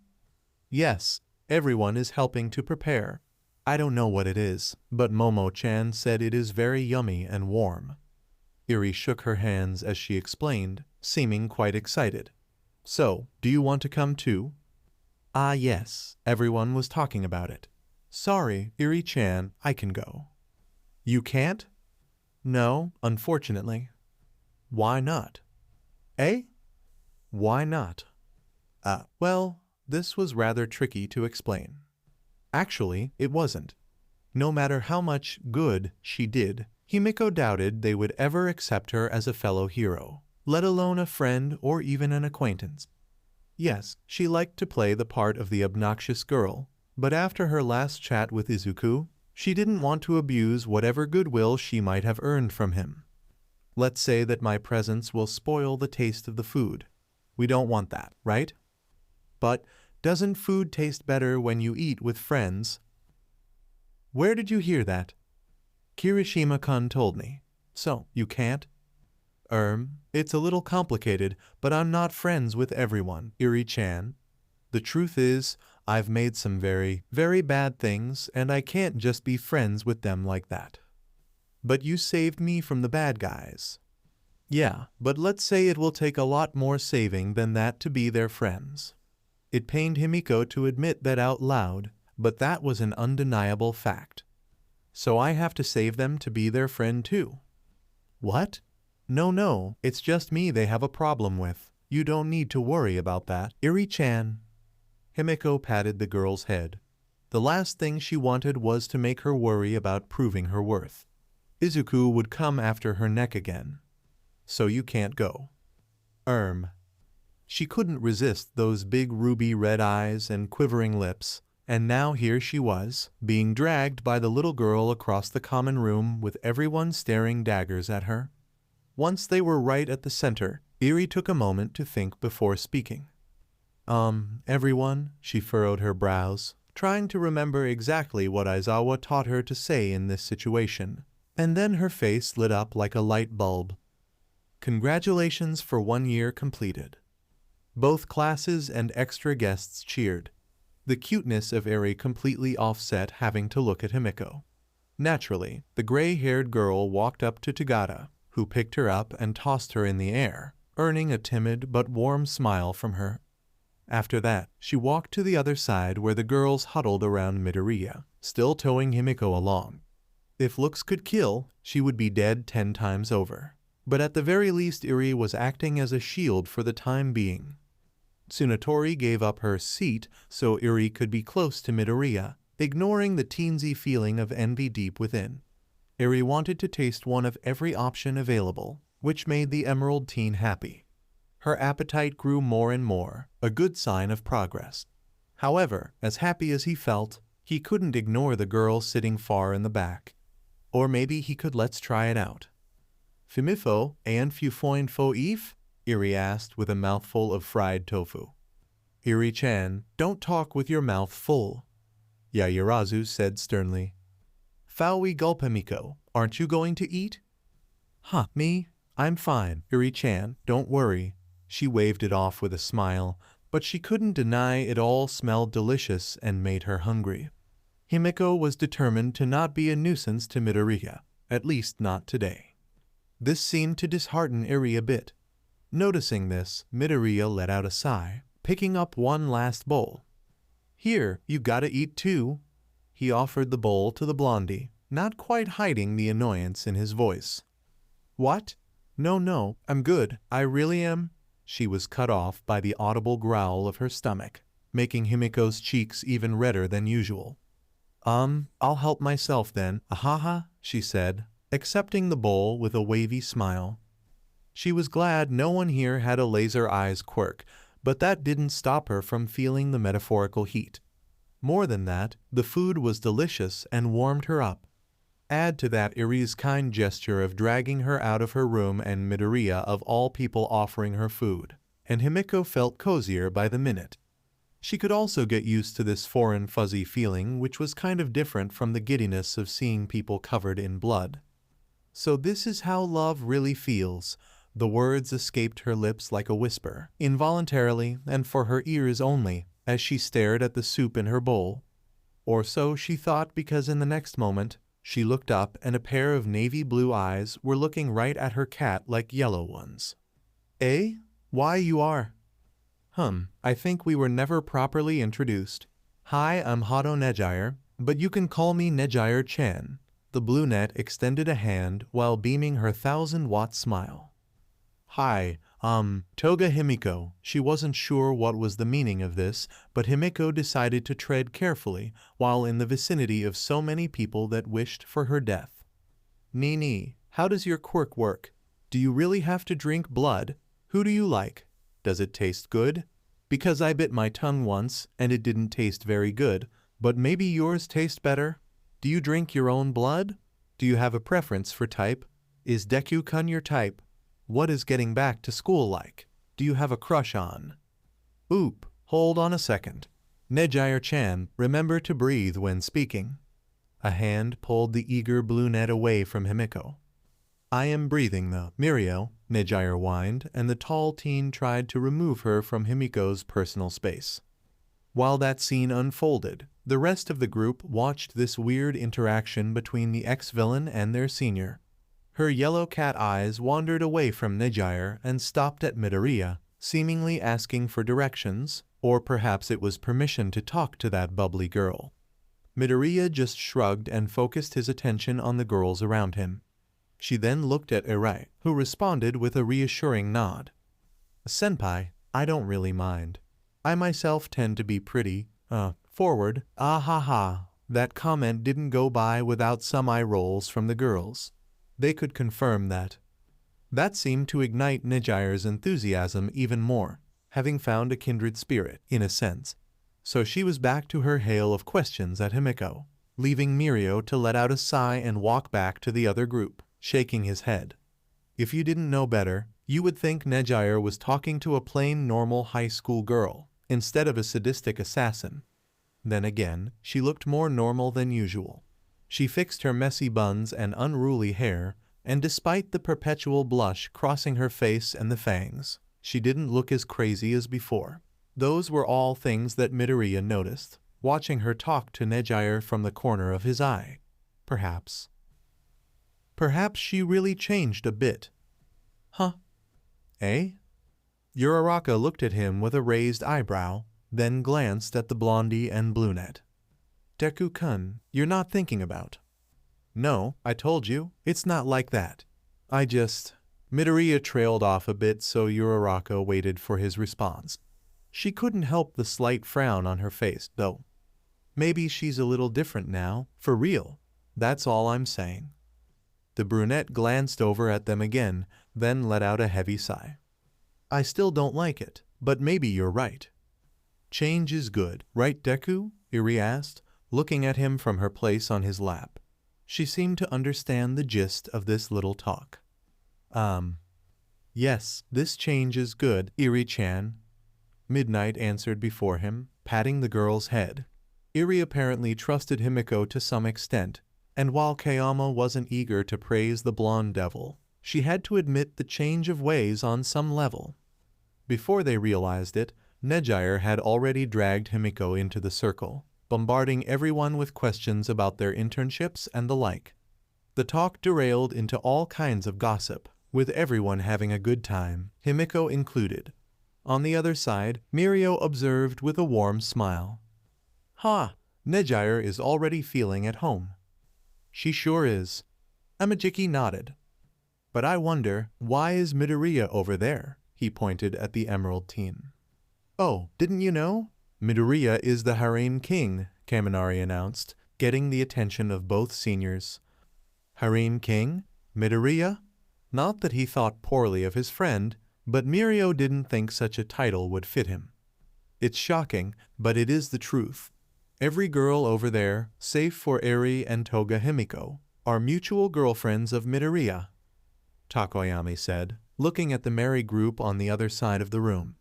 Yes, everyone is helping to prepare. I don't know what it is, but Momo-chan said it is very yummy and warm. Eri shook her hands as she explained, seeming quite excited. So, do you want to come too? Ah yes, everyone was talking about it. Sorry, Eri-chan, I can go. You can't? No, unfortunately. Why not? Eh? Why not? Well, this was rather tricky to explain. Actually, it wasn't. No matter how much good she did, Himiko doubted they would ever accept her as a fellow hero, let alone a friend or even an acquaintance. Yes, she liked to play the part of the obnoxious girl, but after her last chat with Izuku, she didn't want to abuse whatever goodwill she might have earned from him. Let's say that my presence will spoil the taste of the food. We don't want that, right? But doesn't food taste better when you eat with friends? Where did you hear that? Kirishima-kun told me. So, you can't? It's a little complicated, but I'm not friends with everyone, Eri-chan. The truth is, I've made some very, very bad things, and I can't just be friends with them like that. But you saved me from the bad guys. Yeah, but let's say it will take a lot more saving than that to be their friends. It pained Himiko to admit that out loud, but that was an undeniable fact. So I have to save them to be their friend too. What? No, it's just me they have a problem with. You don't need to worry about that, Eri-chan. Himiko patted the girl's head. The last thing she wanted was to make her worry about proving her worth. Izuku would come after her neck again. So you can't go. She couldn't resist those big ruby red eyes and quivering lips, and now here she was, being dragged by the little girl across the common room with everyone staring daggers at her. Once they were right at the center, Eri took a moment to think before speaking. Everyone, she furrowed her brows, trying to remember exactly what Aizawa taught her to say in this situation, and then her face lit up like a light bulb. Congratulations for 1 year completed. Both classes and extra guests cheered. The cuteness of Eri completely offset having to look at Himiko. Naturally, the gray-haired girl walked up to Tagata, who picked her up and tossed her in the air, earning a timid but warm smile from her. After that, she walked to the other side where the girls huddled around Midoriya, still towing Himiko along. If looks could kill, she would be dead 10 times over. But at the very least Eri was acting as a shield for the time being. Tsunatori gave up her seat so Eri could be close to Midoriya, ignoring the teensy feeling of envy deep within. Eri wanted to taste one of every option available, which made the Emerald teen happy. Her appetite grew more and more, a good sign of progress. However, as happy as he felt, he couldn't ignore the girl sitting far in the back. Or maybe he could. Let's try it out. Fumifo and Fufoin fo if? Eri asked with a mouthful of fried tofu. Eri-chan, don't talk with your mouth full, Yaoyorozu said sternly. Faui gulpemiko, aren't you going to eat? Huh, me? I'm fine, Eri-chan, don't worry. She waved it off with a smile, but she couldn't deny it all smelled delicious and made her hungry. Himiko was determined to not be a nuisance to Midoriya, at least not today. This seemed to dishearten Eri a bit. Noticing this, Midoriya let out a sigh, picking up one last bowl. Here, you gotta eat too. He offered the bowl to the blondie, not quite hiding the annoyance in his voice. What? No, I'm good, I really am. She was cut off by the audible growl of her stomach, making Himiko's cheeks even redder than usual. I'll help myself then, ahaha, she said, accepting the bowl with a wavy smile. She was glad no one here had a laser eyes quirk, but that didn't stop her from feeling the metaphorical heat. More than that, the food was delicious and warmed her up. Add to that Eri's kind gesture of dragging her out of her room and Midoriya of all people offering her food, and Himiko felt cozier by the minute. She could also get used to this foreign fuzzy feeling which was kind of different from the giddiness of seeing people covered in blood. So this is how love really feels. The words escaped her lips like a whisper, involuntarily and for her ears only, as she stared at the soup in her bowl. Or so she thought, because in the next moment, she looked up and a pair of navy blue eyes were looking right at her cat like yellow ones. "Eh? Why you are?" I think we were never properly introduced. Hi, I'm Hado Nejire, but you can call me Nejire-chan." The brunette extended a hand while beaming her 1,000-watt smile. "Hi, Toga Himiko." She wasn't sure what was the meaning of this, but Himiko decided to tread carefully while in the vicinity of so many people that wished for her death. "Nee, how does your quirk work? Do you really have to drink blood? Who do you like? Does it taste good? Because I bit my tongue once and it didn't taste very good, but maybe yours tastes better? Do you drink your own blood? Do you have a preference for type? Is Deku-kun your type? What is getting back to school like? Do you have a crush on?" "Oop, hold on a second. Nejire-chan, remember to breathe when speaking." A hand pulled the eager brunette away from Himiko. "I am breathing though, Mirio," Nejire whined, and the tall teen tried to remove her from Himiko's personal space. While that scene unfolded, the rest of the group watched this weird interaction between the ex-villain and their senior. Her yellow cat eyes wandered away from Nejire and stopped at Midoriya, seemingly asking for directions, or perhaps it was permission to talk to that bubbly girl. Midoriya just shrugged and focused his attention on the girls around him. She then looked at Eri, who responded with a reassuring nod. "Senpai, I don't really mind. I myself tend to be pretty, forward." "Ah ha ha." That comment didn't go by without some eye rolls from the girls. They could confirm that. That seemed to ignite Nejire's enthusiasm even more, having found a kindred spirit, in a sense. So she was back to her hail of questions at Himiko, leaving Mirio to let out a sigh and walk back to the other group, shaking his head. If you didn't know better, you would think Nejire was talking to a plain normal high school girl, instead of a sadistic assassin. Then again, she looked more normal than usual. She fixed her messy buns and unruly hair, and despite the perpetual blush crossing her face and the fangs, she didn't look as crazy as before. Those were all things that Midoriya noticed, watching her talk to Nejire from the corner of his eye. Perhaps she really changed a bit. "Huh? Eh?" Uraraka looked at him with a raised eyebrow, then glanced at the blondie and brunette. "Deku-kun, you're not thinking about." "No, I told you, it's not like that. I just..." Midoriya trailed off a bit, so Uraraka waited for his response. She couldn't help the slight frown on her face, though. "Maybe she's a little different now, for real. That's all I'm saying." The brunette glanced over at them again, then let out a heavy sigh. "I still don't like it, but maybe you're right." "Change is good, right Deku?" Eri asked, looking at him from her place on his lap. She seemed to understand the gist of this little talk. Yes, this change is good, Eri-chan," Midnight answered before him, patting the girl's head. Eri apparently trusted Himiko to some extent, and while Kayama wasn't eager to praise the blonde devil, she had to admit the change of ways on some level. Before they realized it, Nejire had already dragged Himiko into the circle, bombarding everyone with questions about their internships and the like. The talk derailed into all kinds of gossip, with everyone having a good time, Himiko included. On the other side, Mirio observed with a warm smile. "Ha! Nejire is already feeling at home." "She sure is." Amajiki nodded. "But I wonder, why is Midoriya over there?" He pointed at the Emerald team. "Oh, didn't you know? Midoriya is the Harem King," Kaminari announced, getting the attention of both seniors. Harem King? Midoriya? Not that he thought poorly of his friend, but Mirio didn't think such a title would fit him. It's shocking, but it is the truth. Every girl over there, save for Eri and Toga Himiko, are mutual girlfriends of Midoriya, Takoyami said, looking at the merry group on the other side of the room.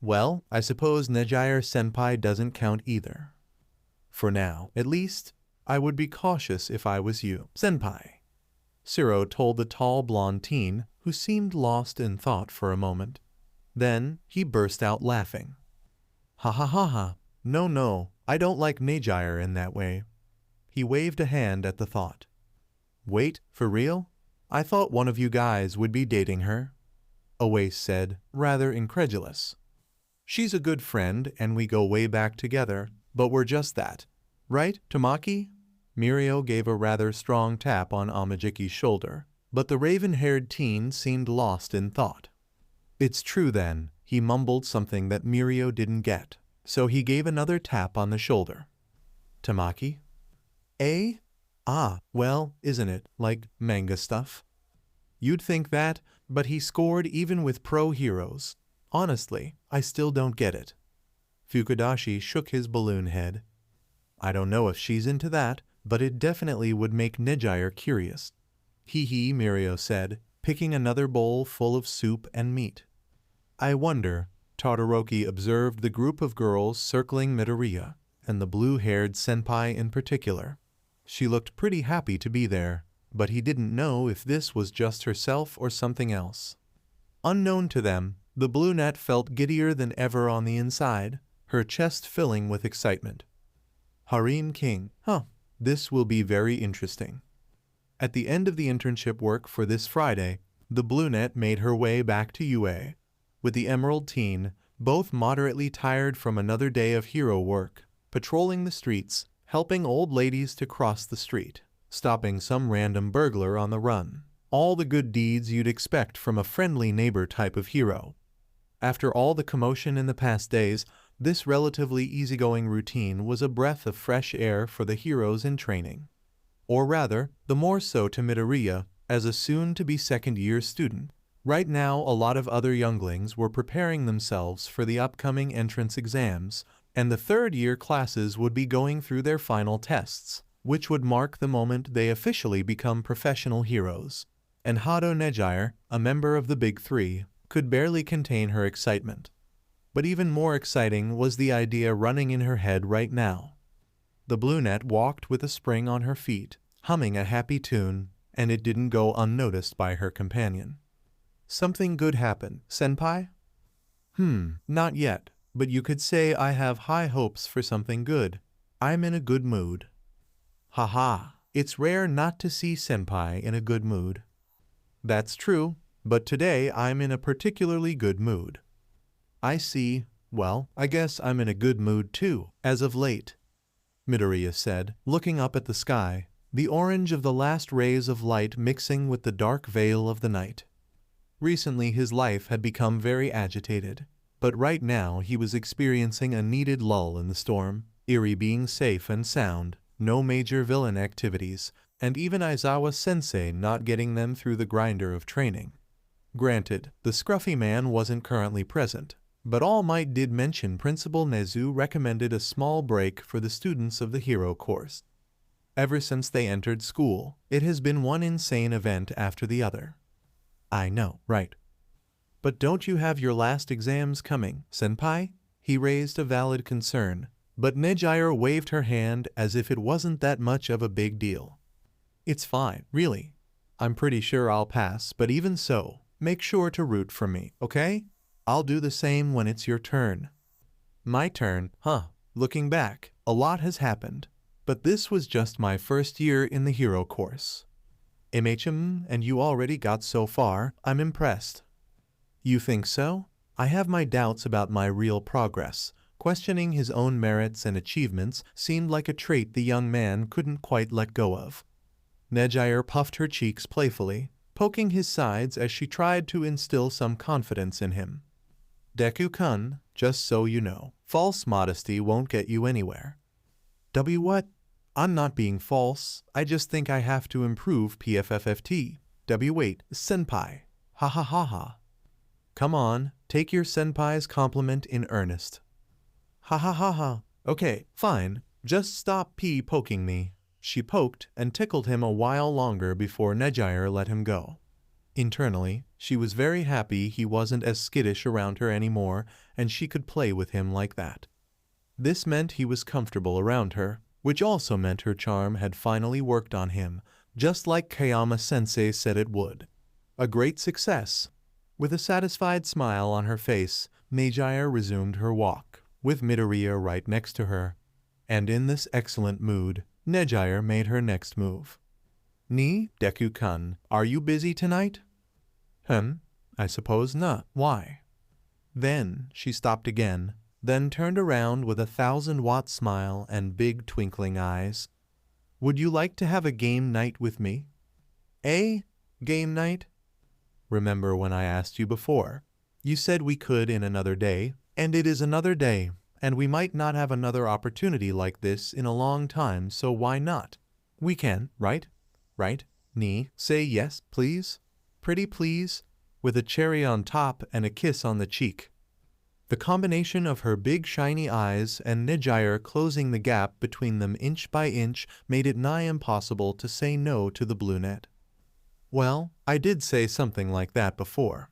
"Well, I suppose Nejire-senpai doesn't count either. For now, at least, I would be cautious if I was you, senpai," Siro told the tall blonde teen, who seemed lost in thought for a moment. Then he burst out laughing. Ha ha ha ha. No no, I don't like Nejire in that way. He waved a hand at the thought. Wait, for real? I thought one of you guys would be dating her. Oase said, rather incredulous. She's a good friend and we go way back together, but we're just that. Right, Tamaki? Mirio gave a rather strong tap on Amajiki's shoulder, but the raven-haired teen seemed lost in thought. It's true then, he mumbled something that Mirio didn't get, so he gave another tap on the shoulder. Tamaki? Eh? Ah, well, isn't it, like manga stuff? You'd think that, but he scored even with pro heroes. Honestly, I still don't get it. Fukudashi shook his balloon head. I don't know if she's into that, but it definitely would make Nejire curious. Hee hee, Mirio said, picking another bowl full of soup and meat. I wonder, Todoroki observed the group of girls circling Midoriya, and the blue-haired senpai in particular. She looked pretty happy to be there, but he didn't know if this was just herself or something else. Unknown to them, the brunette felt giddier than ever on the inside, her chest filling with excitement. Harem King, this will be very interesting. At the end of the internship work for this Friday, the brunette made her way back to UA. With the emerald teen, both moderately tired from another day of hero work, patrolling the streets, helping old ladies to cross the street, stopping some random burglar on the run. All the good deeds you'd expect from a friendly neighbor type of hero. After all the commotion in the past days, this relatively easygoing routine was a breath of fresh air for the heroes in training. Or rather, the more so to Midoriya, as a soon-to-be second-year student. Right now, a lot of other younglings were preparing themselves for the upcoming entrance exams, and the third-year classes would be going through their final tests, which would mark the moment they officially become professional heroes. And Hado Nejire, a member of the Big Three, could barely contain her excitement. But even more exciting was the idea running in her head right now. The brunette walked with a spring on her feet, humming a happy tune, and it didn't go unnoticed by her companion. Something good happened, senpai? Not yet, but you could say I have high hopes for something good. I'm in a good mood. Haha, it's rare not to see senpai in a good mood. That's true, but today I'm in a particularly good mood. I see. Well, I guess I'm in a good mood too, as of late, Midoriya said, looking up at the sky, the orange of the last rays of light mixing with the dark veil of the night. Recently his life had become very agitated, but right now he was experiencing a needed lull in the storm, Eri being safe and sound, no major villain activities, and even Aizawa-sensei not getting them through the grinder of training. Granted, the scruffy man wasn't currently present, but All Might did mention Principal Nezu recommended a small break for the students of the hero course. Ever since they entered school, it has been one insane event after the other. I know, right? But don't you have your last exams coming, senpai? He raised a valid concern, but Nejire waved her hand as if it wasn't that much of a big deal. It's fine, really. I'm pretty sure I'll pass, but even so, make sure to root for me, okay? I'll do the same when it's your turn. My turn, Looking back, a lot has happened, but this was just my first year in the hero course. And you already got so far, I'm impressed. You think so? I have my doubts about my real progress. Questioning his own merits and achievements seemed like a trait the young man couldn't quite let go of. Nejire puffed her cheeks playfully, poking his sides as she tried to instill some confidence in him. Deku-kun, just so you know, false modesty won't get you anywhere. What? I'm not being false, I just think I have to improve PFFFT. Wait, senpai. Ha ha ha ha. Come on, take your senpai's compliment in earnest. Ha ha ha ha. Okay, fine, just stop poking me. She poked and tickled him a while longer before Nejire let him go. Internally, she was very happy he wasn't as skittish around her anymore and she could play with him like that. This meant he was comfortable around her, which also meant her charm had finally worked on him, just like Kayama-sensei said it would. A great success. With a satisfied smile on her face, Nejire resumed her walk. with Midoriya right next to her. And in this excellent mood, Nejire made her next move. Ni, Deku-kun, are you busy tonight? I suppose not. Why? Then she stopped again, then turned around with a 1,000-watt smile and big twinkling eyes. Would you like to have a game night with me? A game night? Remember when I asked you before? You said we could in another day, and it is another day, and we might not have another opportunity like this in a long time, so why not? We can, right? Right? Ni, say yes, please? Pretty please? With a cherry on top and a kiss on the cheek. The combination of her big shiny eyes and Nejire closing the gap between them inch by inch made it nigh impossible to say no to the brunette. Well, I did say something like that before.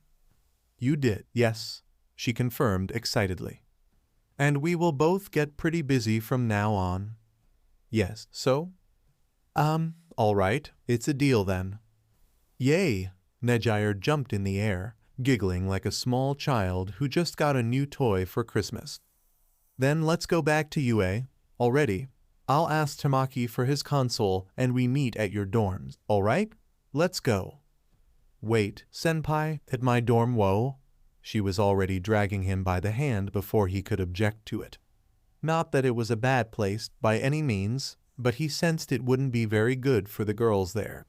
You did, yes, she confirmed excitedly. And we will both get pretty busy from now on. Yes, so? All right, it's a deal then. Yay! Nejire jumped in the air, giggling like a small child who just got a new toy for Christmas. Then let's go back to UA. Already. I'll ask Tamaki for his console and we meet at your dorms, alright? Let's go. Wait, senpai, at my dorm whoa? She was already dragging him by the hand before he could object to it. Not that it was a bad place, by any means, but he sensed it wouldn't be very good for the girls there.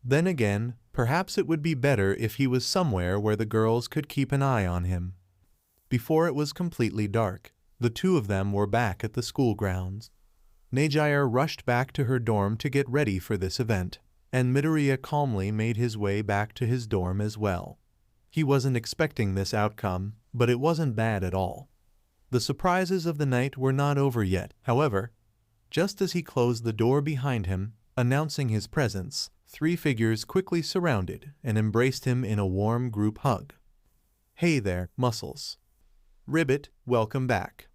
Then again, perhaps it would be better if he was somewhere where the girls could keep an eye on him. Before it was completely dark, the two of them were back at the school grounds. Nejire rushed back to her dorm to get ready for this event, and Midoriya calmly made his way back to his dorm as well. He wasn't expecting this outcome, but it wasn't bad at all. The surprises of the night were not over yet, however. Just as he closed the door behind him, announcing his presence, 3 figures quickly surrounded and embraced him in a warm group hug. Hey there, Muscles. Ribbit, welcome back.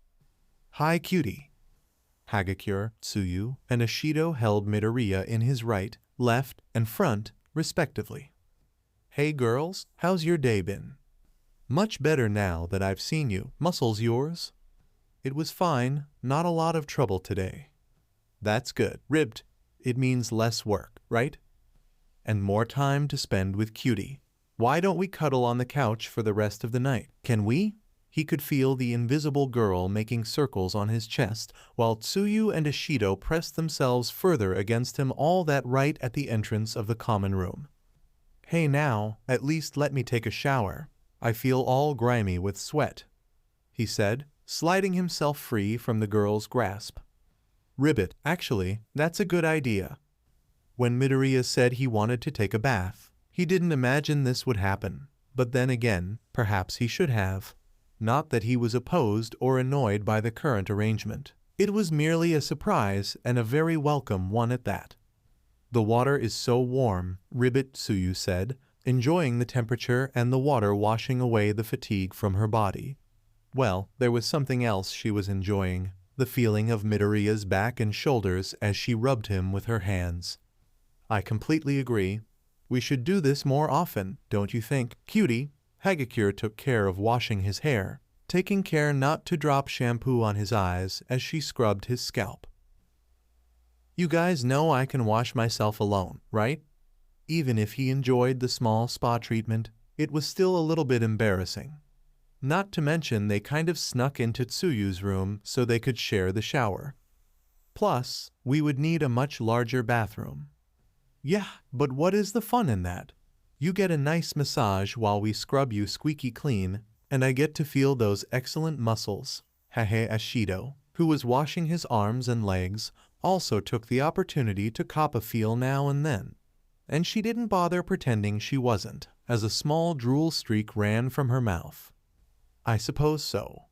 Hi, cutie. Hagakure, Tsuyu, and Ashido held Midoriya in his right, left, and front, respectively. Hey girls, how's your day been? Much better now that I've seen you. Muscles yours? It was fine, not a lot of trouble today. That's good. Ribbed, it means less work, right? And more time to spend with cutie. Why don't we cuddle on the couch for the rest of the night? Can we? He could feel the invisible girl making circles on his chest, while Tsuyu and Ashido pressed themselves further against him, all that right at the entrance of the common room. Hey now, at least let me take a shower. I feel all grimy with sweat, he said, sliding himself free from the girl's grasp. Ribbit, actually, that's a good idea. When Midoriya said he wanted to take a bath, he didn't imagine this would happen, but then again, perhaps he should have. Not that he was opposed or annoyed by the current arrangement. It was merely a surprise and a very welcome one at that. The water is so warm, Ribbit, Tsuyu said, enjoying the temperature and the water washing away the fatigue from her body. Well, there was something else she was enjoying, the feeling of Midoriya's back and shoulders as she rubbed him with her hands. I completely agree. We should do this more often, don't you think, cutie? Hagakure took care of washing his hair, taking care not to drop shampoo on his eyes as she scrubbed his scalp. You guys know I can wash myself alone, right? Even if he enjoyed the small spa treatment, it was still a little bit embarrassing. Not to mention they kind of snuck into Tsuyu's room so they could share the shower. Plus, we would need a much larger bathroom. Yeah, but what is the fun in that? You get a nice massage while we scrub you squeaky clean, and I get to feel those excellent muscles. Hahe. Ashido, who was washing his arms and legs, also took the opportunity to cop a feel now and then. And she didn't bother pretending she wasn't, as a small drool streak ran from her mouth. I suppose so.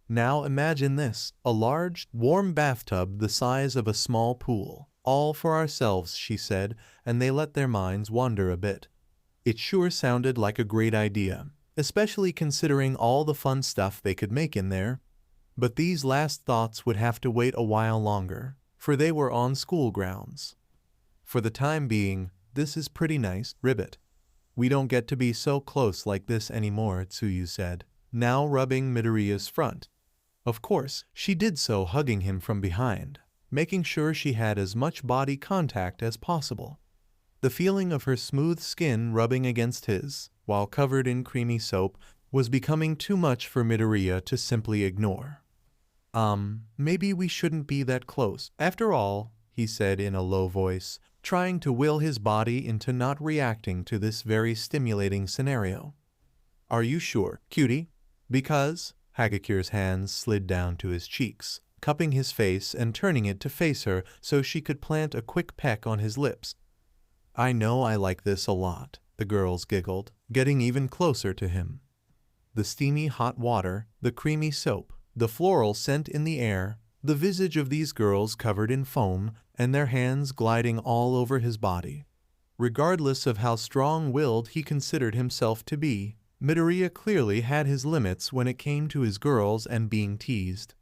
Now imagine this, a large, warm bathtub the size of a small pool. All for ourselves, she said, and they let their minds wander a bit. It sure sounded like a great idea, especially considering all the fun stuff they could make in there. But these last thoughts would have to wait a while longer, for they were on school grounds. For the time being, this is pretty nice, Ribbit. We don't get to be so close like this anymore, Tsuyu said, now rubbing Midoriya's front. Of course, she did so hugging him from behind, making sure she had as much body contact as possible. The feeling of her smooth skin rubbing against his, while covered in creamy soap, was becoming too much for Midoriya to simply ignore. Maybe we shouldn't be that close. After all, he said in a low voice, trying to will his body into not reacting to this very stimulating scenario. Are you sure, cutie? Because Hagakure's hands slid down to his cheeks, cupping his face and turning it to face her so she could plant a quick peck on his lips. I know I like this a lot, the girls giggled, getting even closer to him. The steamy hot water, the creamy soap, the floral scent in the air, the visage of these girls covered in foam, and their hands gliding all over his body. Regardless of how strong-willed he considered himself to be, Midoriya clearly had his limits when it came to his girls and being teased.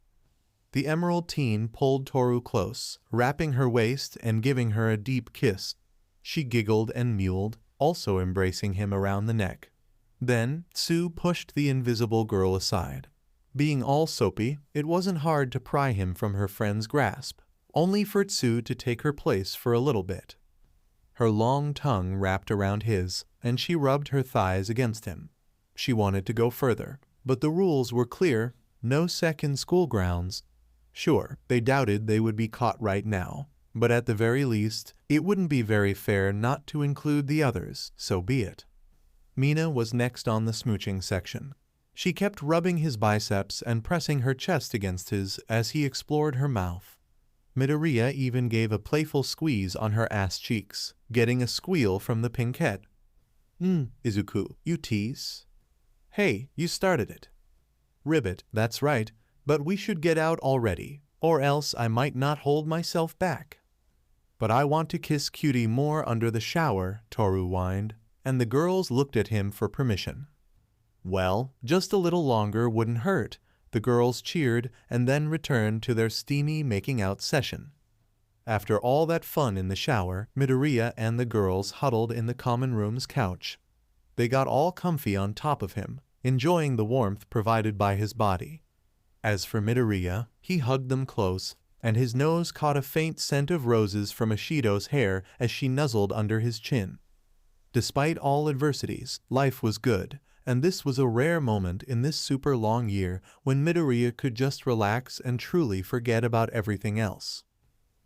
The emerald teen pulled Toru close, wrapping her waist and giving her a deep kiss. She giggled and mewed, also embracing him around the neck. Then, Tsu pushed the invisible girl aside. Being all soapy, it wasn't hard to pry him from her friend's grasp, only for Tsu to take her place for a little bit. Her long tongue wrapped around his, and she rubbed her thighs against him. She wanted to go further, but the rules were clear: no second school grounds. Sure, they doubted they would be caught right now, but at the very least, it wouldn't be very fair not to include the others, so be it. Mina was next on the smooching section. She kept rubbing his biceps and pressing her chest against his as he explored her mouth. Midoriya even gave a playful squeeze on her ass cheeks, getting a squeal from the pinkette. Izuku, you tease. Hey, you started it. Ribbit, that's right, but we should get out already, or else I might not hold myself back. But I want to kiss Cutie more under the shower, Toru whined, and the girls looked at him for permission. Well, just a little longer wouldn't hurt. The girls cheered and then returned to their steamy making-out session. After all that fun in the shower, Midoriya and the girls huddled in the common room's couch. They got all comfy on top of him, enjoying the warmth provided by his body. As for Midoriya, he hugged them close, and his nose caught a faint scent of roses from Ashido's hair as she nuzzled under his chin. Despite all adversities, life was good, and this was a rare moment in this super long year when Midoriya could just relax and truly forget about everything else.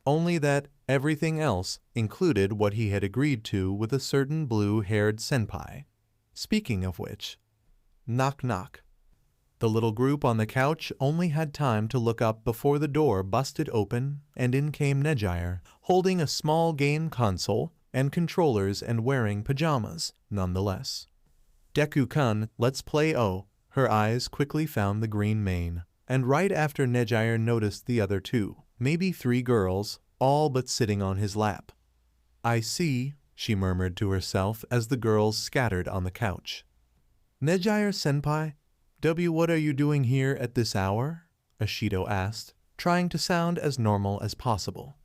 Only that everything else included what he had agreed to with a certain blue-haired senpai. Speaking of which, knock knock. The little group on the couch only had time to look up before the door busted open and in came Nejire, holding a small game console and controllers and wearing pajamas, nonetheless. Deku-kun, let's play oh. Her eyes quickly found the green mane, and right after Nejire noticed the other two, maybe 3 girls, all but sitting on his lap. I see, she murmured to herself as the girls scattered on the couch. Nejire-senpai, what are you doing here at this hour? Ashido asked, trying to sound as normal as possible.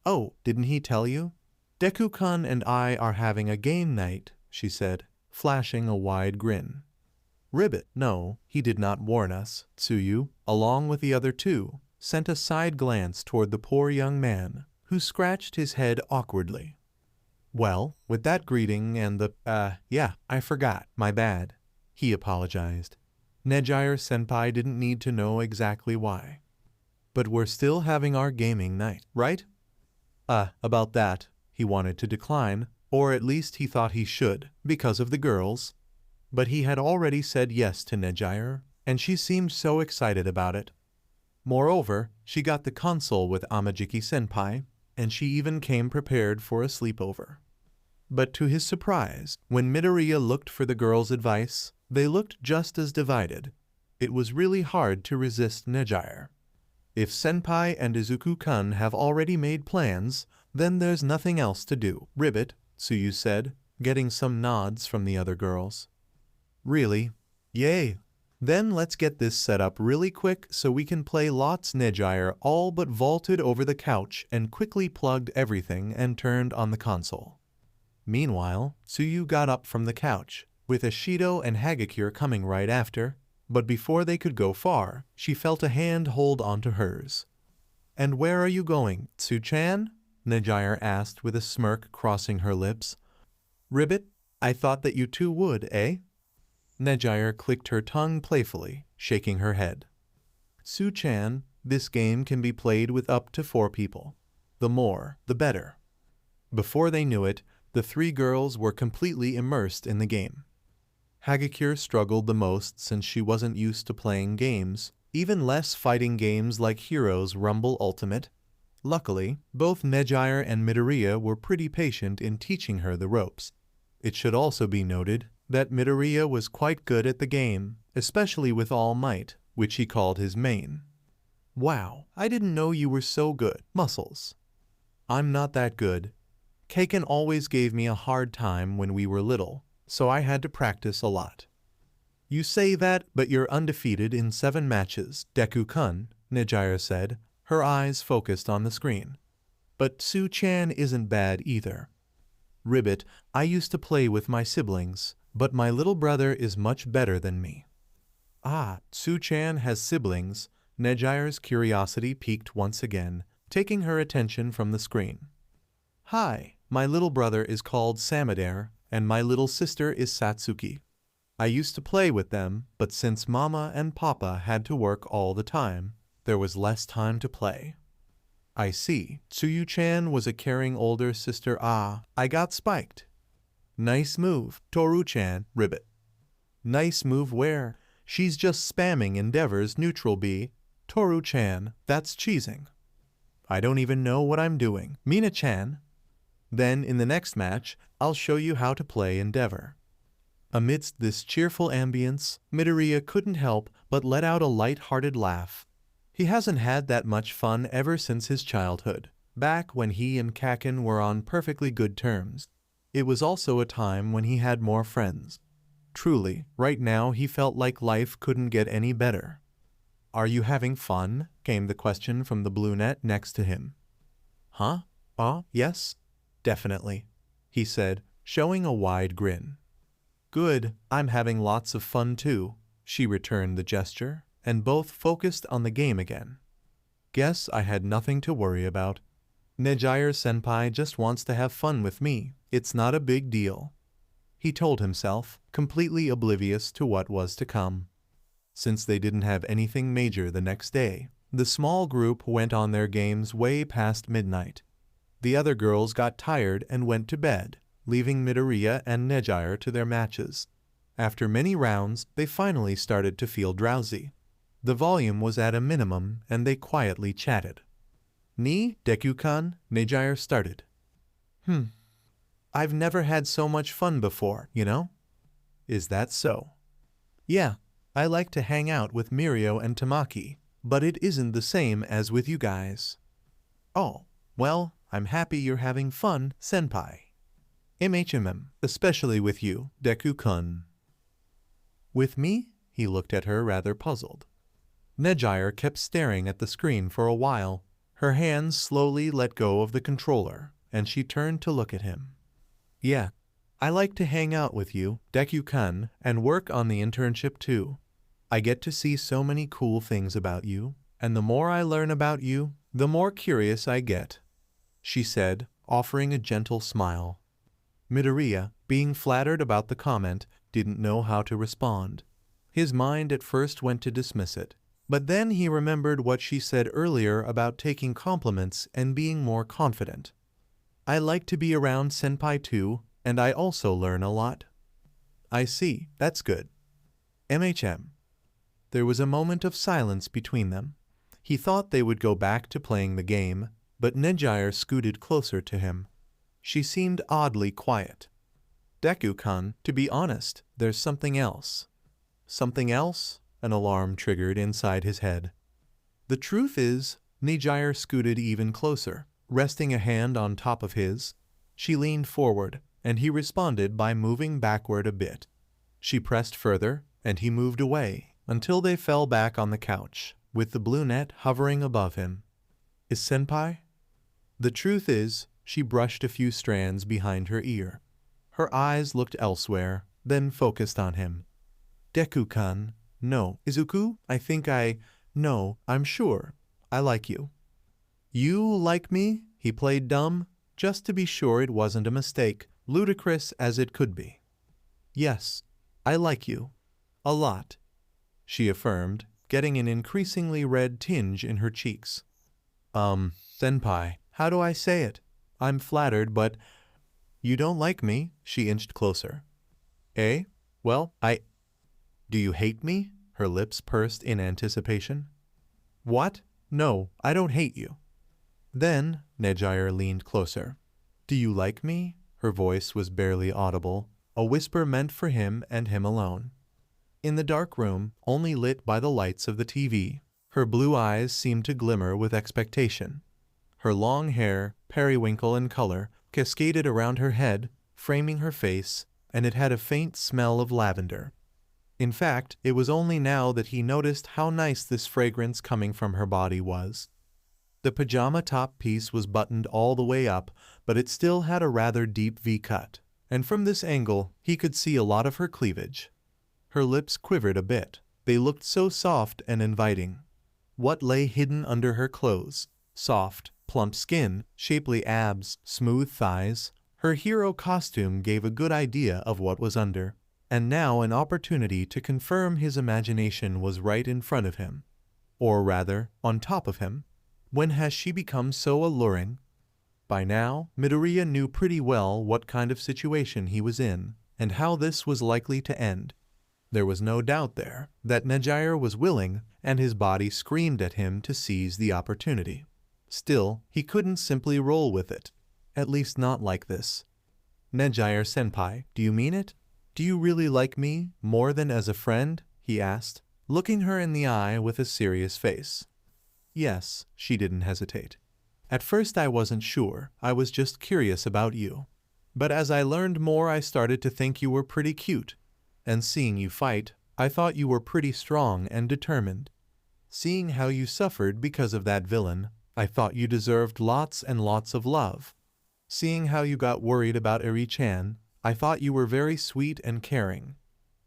Oh, didn't he tell you? Deku-kun and I are having a game night, she said, flashing a wide grin. Ribbit, no, he did not warn us. Tsuyu, along with the other 2, sent a side glance toward the poor young man, who scratched his head awkwardly. Well, with that greeting and the, yeah, I forgot, my bad, he apologized. Nejire-senpai didn't need to know exactly why. But we're still having our gaming night, right? About that, he wanted to decline, or at least he thought he should, because of the girls. But he had already said yes to Nejire, and she seemed so excited about it. Moreover, she got the console with Amajiki-senpai, and she even came prepared for a sleepover. But to his surprise, when Midoriya looked for the girls' advice, they looked just as divided. It was really hard to resist Nejire. If Senpai and Izuku-kun have already made plans, then there's nothing else to do. Ribbit, Tsuyu said, getting some nods from the other girls. Really? Yay! Then let's get this set up really quick so we can play lots. Nejire all but vaulted over the couch and quickly plugged everything and turned on the console. Meanwhile, Tsuyu got up from the couch, with Ashido and Hagakure coming right after, But before they could go far, she felt a hand hold onto hers. "And where are you going, Tsu-chan?" Nejire asked with a smirk crossing her lips. "Ribbit, I thought that you two would, eh?" Nejire clicked her tongue playfully, shaking her head. "Tsu-chan, this game can be played with up to 4 people. The more, the better." Before they knew it, the 3 girls were completely immersed in the game. Hagakure struggled the most since she wasn't used to playing games, even less fighting games like Heroes Rumble Ultimate. Luckily, both Nejire and Midoriya were pretty patient in teaching her the ropes. It should also be noted that Midoriya was quite good at the game, especially with All Might, which he called his main. "Wow, I didn't know you were so good, Muscles." "I'm not that good. Kaken always gave me a hard time when we were little, so I had to practice a lot." "You say that, but you're undefeated in 7 matches, Deku-kun," Nejire said, her eyes focused on the screen. "But Tsu-chan isn't bad either. Ribbit, I used to play with my siblings, but my little brother is much better than me." "Ah, Tsu-chan has siblings." Nejire's curiosity piqued once again, taking her attention from the screen. "Hi, my little brother is called Samadare, and my little sister is Satsuki. I used to play with them, but since Mama and Papa had to work all the time, there was less time to play." "I see. Tsuyu-chan was a caring older sister. Ah, I got spiked." "Nice move, Toru-chan, Ribbit." "Nice move where? She's just spamming Endeavor's neutral B. Toru-chan, that's cheesing." "I don't even know what I'm doing, Mina-chan." "Then in the next match, I'll show you how to play Endeavor." Amidst this cheerful ambience, Midoriya couldn't help but let out a light-hearted laugh. He hasn't had that much fun ever since his childhood, back when he and Kaken were on perfectly good terms. It was also a time when he had more friends. Truly, right now he felt like life couldn't get any better. "Are you having fun?" came the question from the blue net next to him. "Huh? Yes, definitely," he said, showing a wide grin. "Good, I'm having lots of fun too," she returned the gesture, and both focused on the game again. "Guess I had nothing to worry about. Nejire-senpai just wants to have fun with me. It's not a big deal," he told himself, completely oblivious to what was to come. Since they didn't have anything major the next day, the small group went on their games way past midnight. The other girls got tired and went to bed, leaving Midoriya and Nejire to their matches. After many rounds, they finally started to feel drowsy. The volume was at a minimum and they quietly chatted. "Ni, Deku-kun," Nejire started. "I've never had so much fun before, you know?" "Is that so?" "Yeah, I like to hang out with Mirio and Tamaki, but it isn't the same as with you guys." "Oh, well, I'm happy you're having fun, senpai." Especially with you, Deku-kun." "With me?" He looked at her rather puzzled. Nejire kept staring at the screen for a while. Her hands slowly let go of the controller, and she turned to look at him. "Yeah, I like to hang out with you, Deku-kun, and work on the internship too. I get to see so many cool things about you, and the more I learn about you, the more curious I get," she said, offering a gentle smile. Midoriya, being flattered about the comment, didn't know how to respond. His mind at first went to dismiss it, but then he remembered what she said earlier about taking compliments and being more confident. "I like to be around senpai too, and I also learn a lot." "I see, that's good." There was a moment of silence between them. He thought they would go back to playing the game, but Nejire scooted closer to him. She seemed oddly quiet. "Deku-kun, to be honest, there's something else." "Something else?" An alarm triggered inside his head. "The truth is," Nejire scooted even closer, resting a hand on top of his. She leaned forward, and he responded by moving backward a bit. She pressed further, and he moved away, until they fell back on the couch, with the blue net hovering above him. "Is senpai?" "The truth is," she brushed a few strands behind her ear. Her eyes looked elsewhere, then focused on him. "Deku-kun," No, Izuku, no, I'm sure. I like you. You like me? He played dumb, just to be sure it wasn't a mistake, ludicrous as it could be. Yes, I like you. A lot, she affirmed, getting an increasingly red tinge in her cheeks. Senpai, how do I say it? I'm flattered, but you don't like me, she inched closer. Eh? Well, do you hate me? Her lips pursed in anticipation. What? No, I don't hate you. Then, Nejire leaned closer. Do you like me? Her voice was barely audible, a whisper meant for him and him alone. In the dark room, only lit by the lights of the TV, her blue eyes seemed to glimmer with expectation. Her long hair, periwinkle in color, cascaded around her head, framing her face, and it had a faint smell of lavender. In fact, it was only now that he noticed how nice this fragrance coming from her body was. The pajama top piece was buttoned all the way up, but it still had a rather deep V-cut, and from this angle he could see a lot of her cleavage. Her lips quivered a bit. They looked so soft and inviting. What lay hidden under her clothes? Soft, plump skin, shapely abs, smooth thighs. Her hero costume gave a good idea of what was under. And now an opportunity to confirm his imagination was right in front of him. Or rather, on top of him. When has she become so alluring? By now, Midoriya knew pretty well what kind of situation he was in, and how this was likely to end. There was no doubt there that Nejire was willing, and his body screamed at him to seize the opportunity. Still, he couldn't simply roll with it. At least not like this. Nejire-senpai, do you mean it? Do you really like me, more than as a friend? He asked, looking her in the eye with a serious face. Yes, she didn't hesitate. At first I wasn't sure, I was just curious about you. But as I learned more I started to think you were pretty cute. And seeing you fight, I thought you were pretty strong and determined. Seeing how you suffered because of that villain, I thought you deserved lots and lots of love. Seeing how you got worried about Eri-chan, I thought you were very sweet and caring.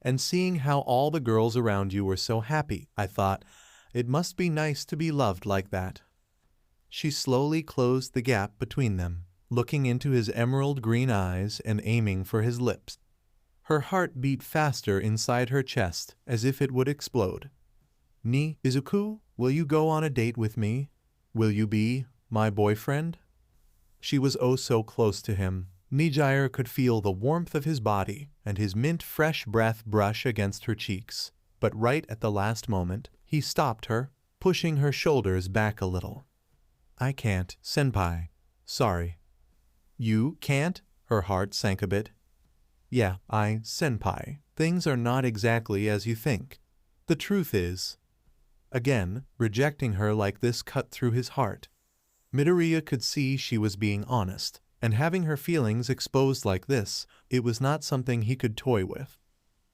And seeing how all the girls around you were so happy, I thought, it must be nice to be loved like that. She slowly closed the gap between them, looking into his emerald green eyes and aiming for his lips. Her heart beat faster inside her chest, as if it would explode. Ni, Izuku, will you go on a date with me? Will you be my boyfriend? She was oh so close to him. Nejire could feel the warmth of his body and his mint-fresh breath brush against her cheeks. But right at the last moment, he stopped her, pushing her shoulders back a little. I can't, senpai. Sorry. You can't? Her heart sank a bit. Yeah, senpai. Things are not exactly as you think. The truth is... Again, rejecting her like this cut through his heart. Midoriya could see she was being honest, and having her feelings exposed like this, it was not something he could toy with.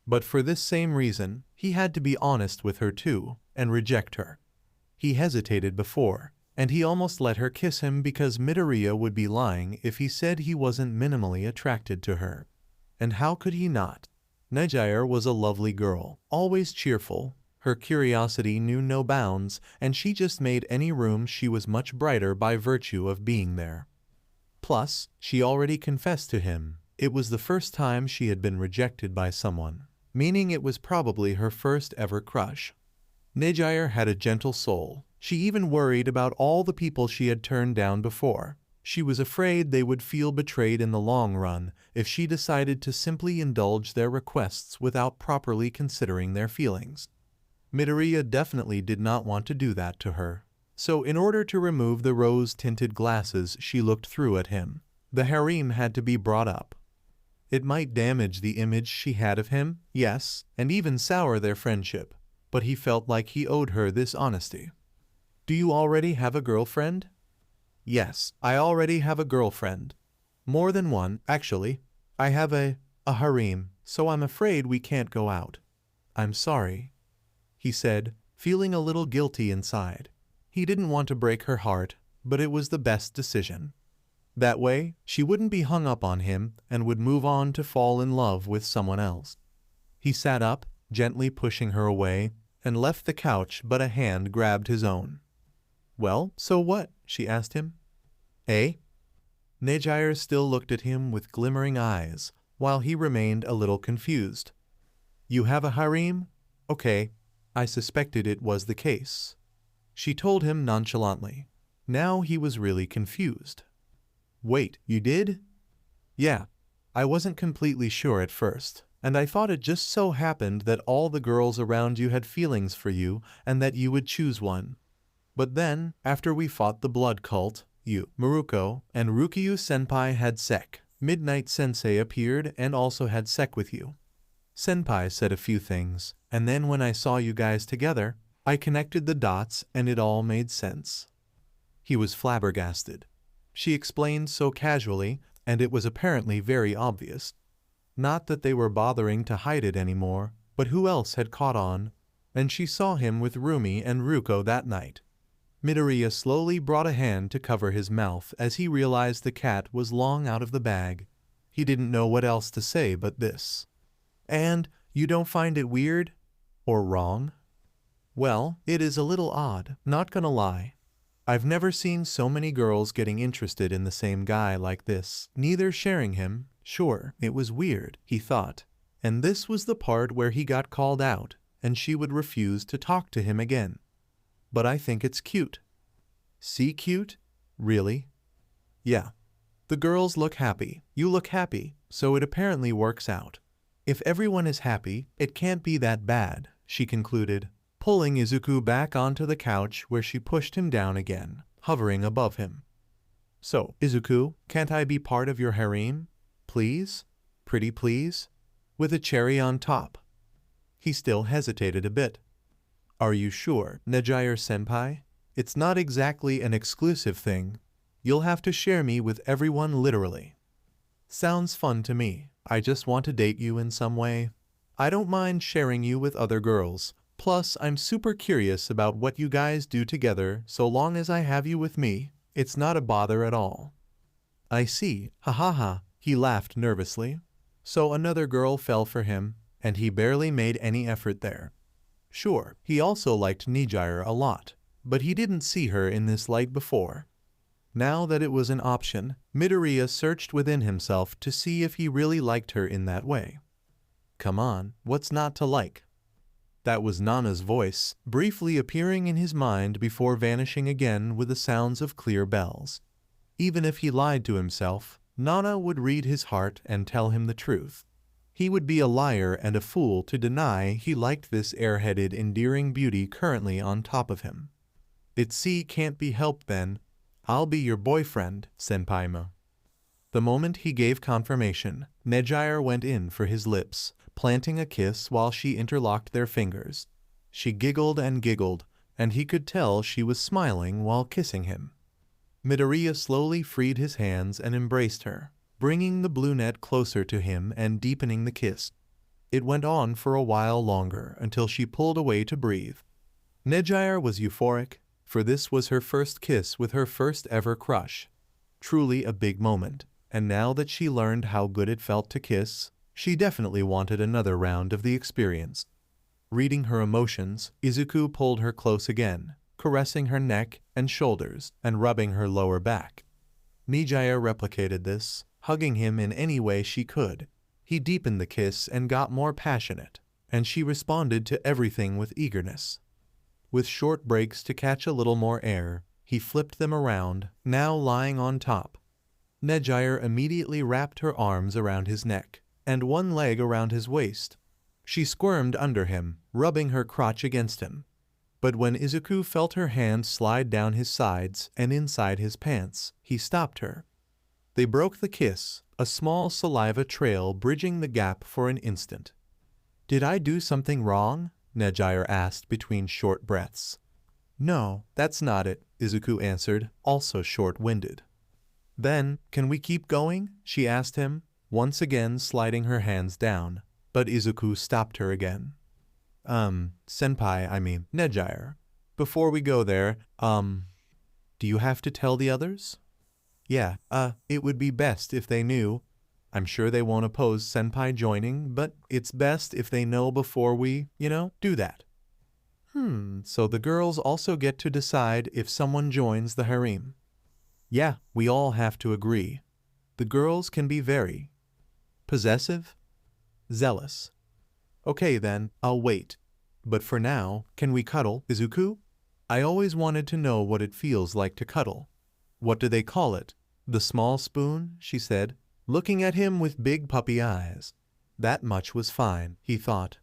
But for this same reason, he had to be honest with her too, and reject her. He hesitated before, and he almost let her kiss him because Midoriya would be lying if he said he wasn't minimally attracted to her. And how could he not? Nejire was a lovely girl, always cheerful. Her curiosity knew no bounds, and she just made any room she was much brighter by virtue of being there. Plus, she already confessed to him. It was the first time she had been rejected by someone, meaning it was probably her first ever crush. Nejire had a gentle soul. She even worried about all the people she had turned down before. She was afraid they would feel betrayed in the long run if she decided to simply indulge their requests without properly considering their feelings. Midoriya definitely did not want to do that to her. So in order to remove the rose-tinted glasses she looked through at him, the harem had to be brought up. It might damage the image she had of him, yes, and even sour their friendship, but he felt like he owed her this honesty. Do you already have a girlfriend? Yes, I already have a girlfriend. More than one, actually. I have a harem, so I'm afraid we can't go out. I'm sorry, he said, feeling a little guilty inside. He didn't want to break her heart, but it was the best decision. That way, she wouldn't be hung up on him and would move on to fall in love with someone else. He sat up, gently pushing her away, and left the couch but a hand grabbed his own. "Well, so what?" she asked him. "Eh?" Nejire still looked at him with glimmering eyes, while he remained a little confused. "You have a harem? Okay, I suspected it was the case," she told him nonchalantly. Now he was really confused. "Wait, you did?" "Yeah, I wasn't completely sure at first, and I thought it just so happened that all the girls around you had feelings for you and that you would choose one. But then, after we fought the blood cult, you, Maruko, and Rukyu-senpai had sec. Midnight Sensei appeared and also had sec with you. Senpai said a few things, and then when I saw you guys together, I connected the dots and it all made sense." He was flabbergasted. She explained so casually, and it was apparently very obvious. Not that they were bothering to hide it anymore, but who else had caught on? And she saw him with Rumi and Ruko that night. Midoriya slowly brought a hand to cover his mouth as he realized the cat was long out of the bag. He didn't know what else to say but this. "And you don't find it weird? Or wrong?" "Well, it is a little odd, not gonna lie. I've never seen so many girls getting interested in the same guy like this, neither sharing him. Sure, it was weird," he thought. And this was the part where he got called out, and she would refuse to talk to him again. "But I think it's cute." "See cute? Really?" "Yeah. The girls look happy, you look happy, so it apparently works out. If everyone is happy, it can't be that bad," she concluded, pulling Izuku back onto the couch where she pushed him down again, hovering above him. "So, Izuku, can't I be part of your harem? Please? Pretty please? With a cherry on top." He still hesitated a bit. "Are you sure, Nejire-senpai? It's not exactly an exclusive thing. You'll have to share me with everyone literally." "Sounds fun to me. I just want to date you in some way. I don't mind sharing you with other girls. Plus, I'm super curious about what you guys do together, so long as I have you with me, it's not a bother at all." "I see, ha ha ha," he laughed nervously. So another girl fell for him, and he barely made any effort there. Sure, he also liked Nejire a lot, but he didn't see her in this light before. Now that it was an option, Midoriya searched within himself to see if he really liked her in that way. Come on, what's not to like? That was Nana's voice, briefly appearing in his mind before vanishing again with the sounds of clear bells. Even if he lied to himself, Nana would read his heart and tell him the truth. He would be a liar and a fool to deny he liked this airheaded, endearing beauty currently on top of him. "It can't be helped then. I'll be your boyfriend, senpaima." The moment he gave confirmation, Nejire went in for his lips, planting a kiss while she interlocked their fingers. She giggled, and he could tell she was smiling while kissing him. Midoriya slowly freed his hands and embraced her, bringing the blue net closer to him and deepening the kiss. It went on for a while longer until she pulled away to breathe. Nejire was euphoric, for this was her first kiss with her first ever crush. Truly a big moment, and now that she learned how good it felt to kiss, she definitely wanted another round of the experience. Reading her emotions, Izuku pulled her close again, caressing her neck and shoulders and rubbing her lower back. Nejire replicated this, hugging him in any way she could. He deepened the kiss and got more passionate, and she responded to everything with eagerness. With short breaks to catch a little more air, he flipped them around, now lying on top. Nejire immediately wrapped her arms around his neck, and one leg around his waist. She squirmed under him, rubbing her crotch against him. But when Izuku felt her hand slide down his sides and inside his pants, he stopped her. They broke the kiss, a small saliva trail bridging the gap for an instant. "Did I do something wrong?" Nejire asked between short breaths. "No, that's not it," Izuku answered, also short-winded. "Then, can we keep going?" she asked him, once again sliding her hands down, but Izuku stopped her again. Nejire, before we go there, do you have to tell the others?" "Yeah, it would be best if they knew." I'm sure they won't oppose senpai joining, but it's best if they know before we, do that. So the girls also get to decide if someone joins the harem. Yeah, we all have to agree. The girls can be very possessive, zealous. Okay then, I'll wait. But for now, can we cuddle, Izuku? I always wanted to know what it feels like to cuddle. What do they call it? The small spoon, she said, looking at him with big puppy eyes. That much was fine, he thought.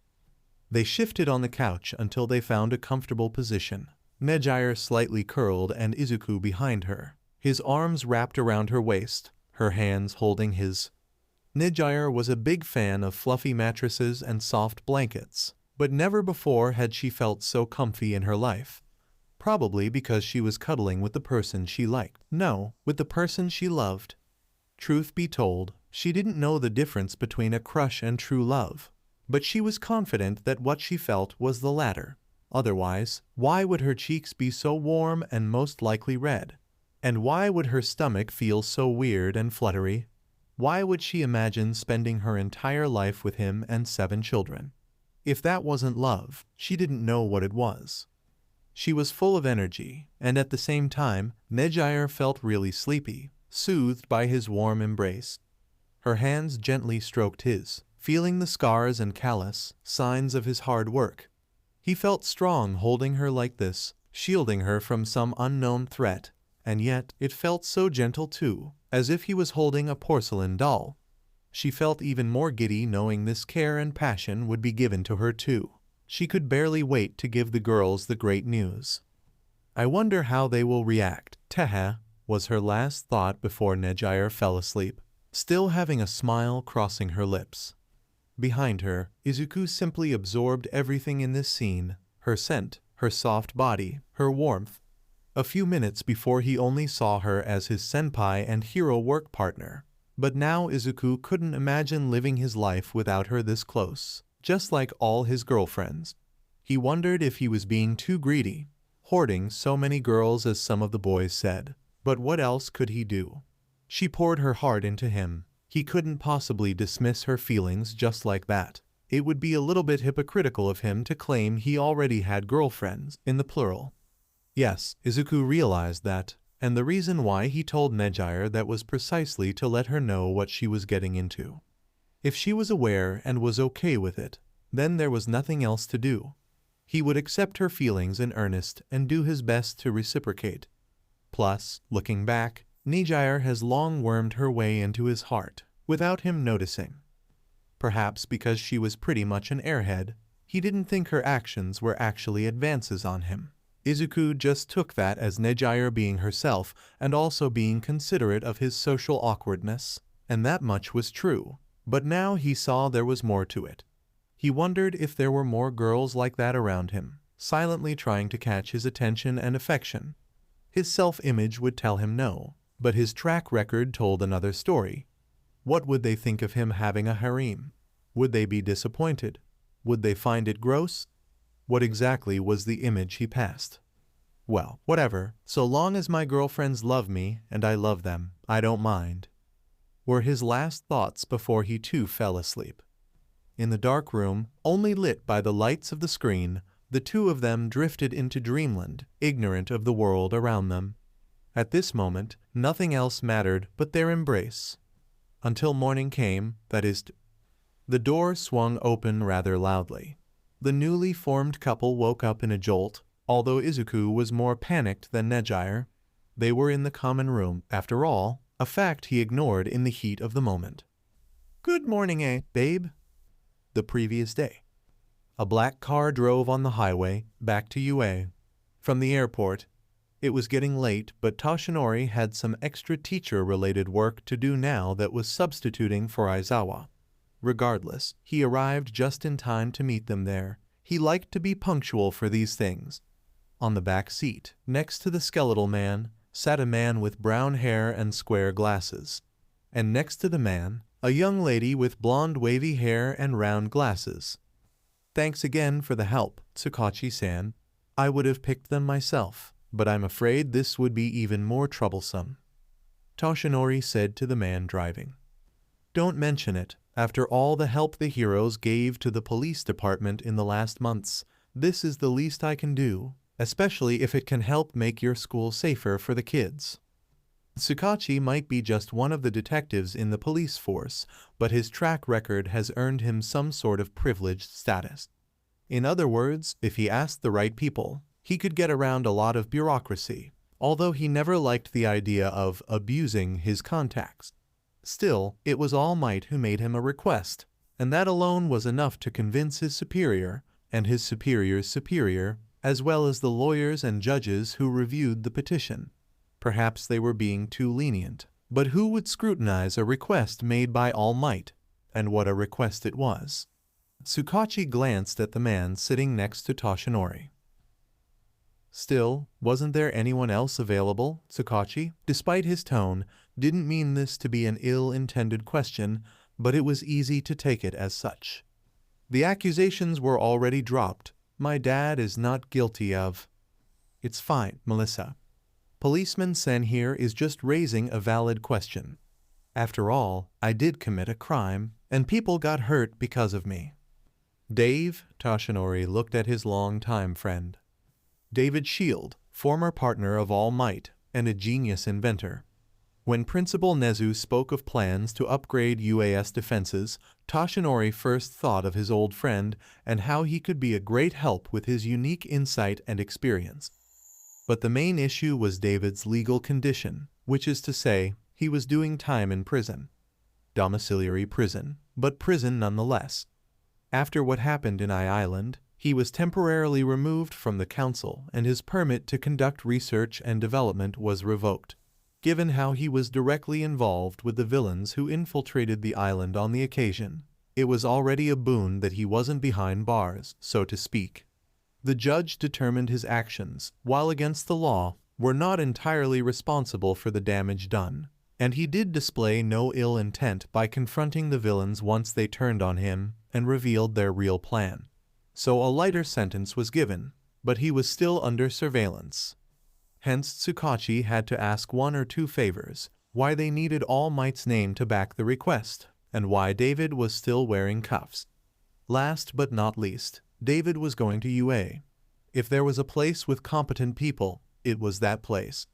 They shifted on the couch until they found a comfortable position. Nejire slightly curled and Izuku behind her, his arms wrapped around her waist, her hands holding his. Nejire was a big fan of fluffy mattresses and soft blankets, but never before had she felt so comfy in her life. Probably because she was cuddling with the person she liked. No, with the person she loved. Truth be told, she didn't know the difference between a crush and true love, but she was confident that what she felt was the latter. Otherwise, why would her cheeks be so warm and most likely red? And why would her stomach feel so weird and fluttery? Why would she imagine spending her entire life with him and 7 children? If that wasn't love, she didn't know what it was. She was full of energy, and at the same time, Nejire felt really sleepy, soothed by his warm embrace. Her hands gently stroked his, feeling the scars and callous, signs of his hard work. He felt strong holding her like this, shielding her from some unknown threat, and yet it felt so gentle too, as if he was holding a porcelain doll. She felt even more giddy knowing this care and passion would be given to her too. She could barely wait to give the girls the great news. I wonder how they will react, Tehe, was her last thought before Nejire fell asleep, still having a smile crossing her lips. Behind her, Izuku simply absorbed everything in this scene, her scent, her soft body, her warmth. A few minutes before he only saw her as his senpai and hero work partner, but now Izuku couldn't imagine living his life without her this close, just like all his girlfriends. He wondered if he was being too greedy, hoarding so many girls as some of the boys said, but what else could he do? She poured her heart into him. He couldn't possibly dismiss her feelings just like that. It would be a little bit hypocritical of him to claim he already had girlfriends, in the plural. Yes, Izuku realized that, and the reason why he told Nejire that was precisely to let her know what she was getting into. If she was aware and was okay with it, then there was nothing else to do. He would accept her feelings in earnest and do his best to reciprocate. Plus, looking back, Nejire has long wormed her way into his heart, without him noticing. Perhaps because she was pretty much an airhead, he didn't think her actions were actually advances on him. Izuku just took that as Nejire being herself and also being considerate of his social awkwardness, and that much was true. But now he saw there was more to it. He wondered if there were more girls like that around him, silently trying to catch his attention and affection. His self-image would tell him no, but his track record told another story. What would they think of him having a harem? Would they be disappointed? Would they find it gross? What exactly was the image he passed? Well, whatever, so long as my girlfriends love me and I love them, I don't mind, were his last thoughts before he too fell asleep. In the dark room, only lit by the lights of the screen, the two of them drifted into dreamland, ignorant of the world around them. At this moment, nothing else mattered but their embrace. Until morning came, that is, the door swung open rather loudly. The newly formed couple woke up in a jolt, although Izuku was more panicked than Nejire. They were in the common room, after all, a fact he ignored in the heat of the moment. Good morning, babe. The previous day. A black car drove on the highway, back to UA. From the airport, it was getting late, but Toshinori had some extra teacher-related work to do now that was substituting for Aizawa. Regardless, he arrived just in time to meet them there. He liked to be punctual for these things. On the back seat, next to the skeletal man, sat a man with brown hair and square glasses. And next to the man, a young lady with blonde wavy hair and round glasses. Thanks again for the help, Tsukachi-san. I would have picked them myself, but I'm afraid this would be even more troublesome, Toshinori said to the man driving. Don't mention it. After all the help the heroes gave to the police department in the last months, this is the least I can do, especially if it can help make your school safer for the kids. Tsukachi might be just one of the detectives in the police force, but his track record has earned him some sort of privileged status. In other words, if he asked the right people, he could get around a lot of bureaucracy, although he never liked the idea of abusing his contacts. Still, it was All Might who made him a request, and that alone was enough to convince his superior, and his superior's superior, as well as the lawyers and judges who reviewed the petition. Perhaps they were being too lenient, but who would scrutinize a request made by All Might? And what a request it was. Tsukachi glanced at the man sitting next to Toshinori. Still, wasn't there anyone else available? Tsukachi, despite his tone, didn't mean this to be an ill-intended question, but it was easy to take it as such. The accusations were already dropped. My dad is not guilty of... It's fine, Melissa. Policeman Sen here is just raising a valid question. After all, I did commit a crime, and people got hurt because of me. Dave, Toshinori looked at his long-time friend. David Shield, former partner of All Might, and a genius inventor. When Principal Nezu spoke of plans to upgrade UAS defenses, Toshinori first thought of his old friend and how he could be a great help with his unique insight and experience. But the main issue was David's legal condition, which is to say, he was doing time in prison. Domiciliary prison, but prison nonetheless. After what happened in Island, he was temporarily removed from the council and his permit to conduct research and development was revoked. Given how he was directly involved with the villains who infiltrated the island on the occasion, it was already a boon that he wasn't behind bars, so to speak. The judge determined his actions, while against the law, were not entirely responsible for the damage done, and he did display no ill intent by confronting the villains once they turned on him and revealed their real plan. So a lighter sentence was given, but he was still under surveillance. Hence Tsukachi had to ask one or two favors, why they needed All Might's name to back the request, and why David was still wearing cuffs. Last but not least, David was going to UA. If there was a place with competent people, it was that place.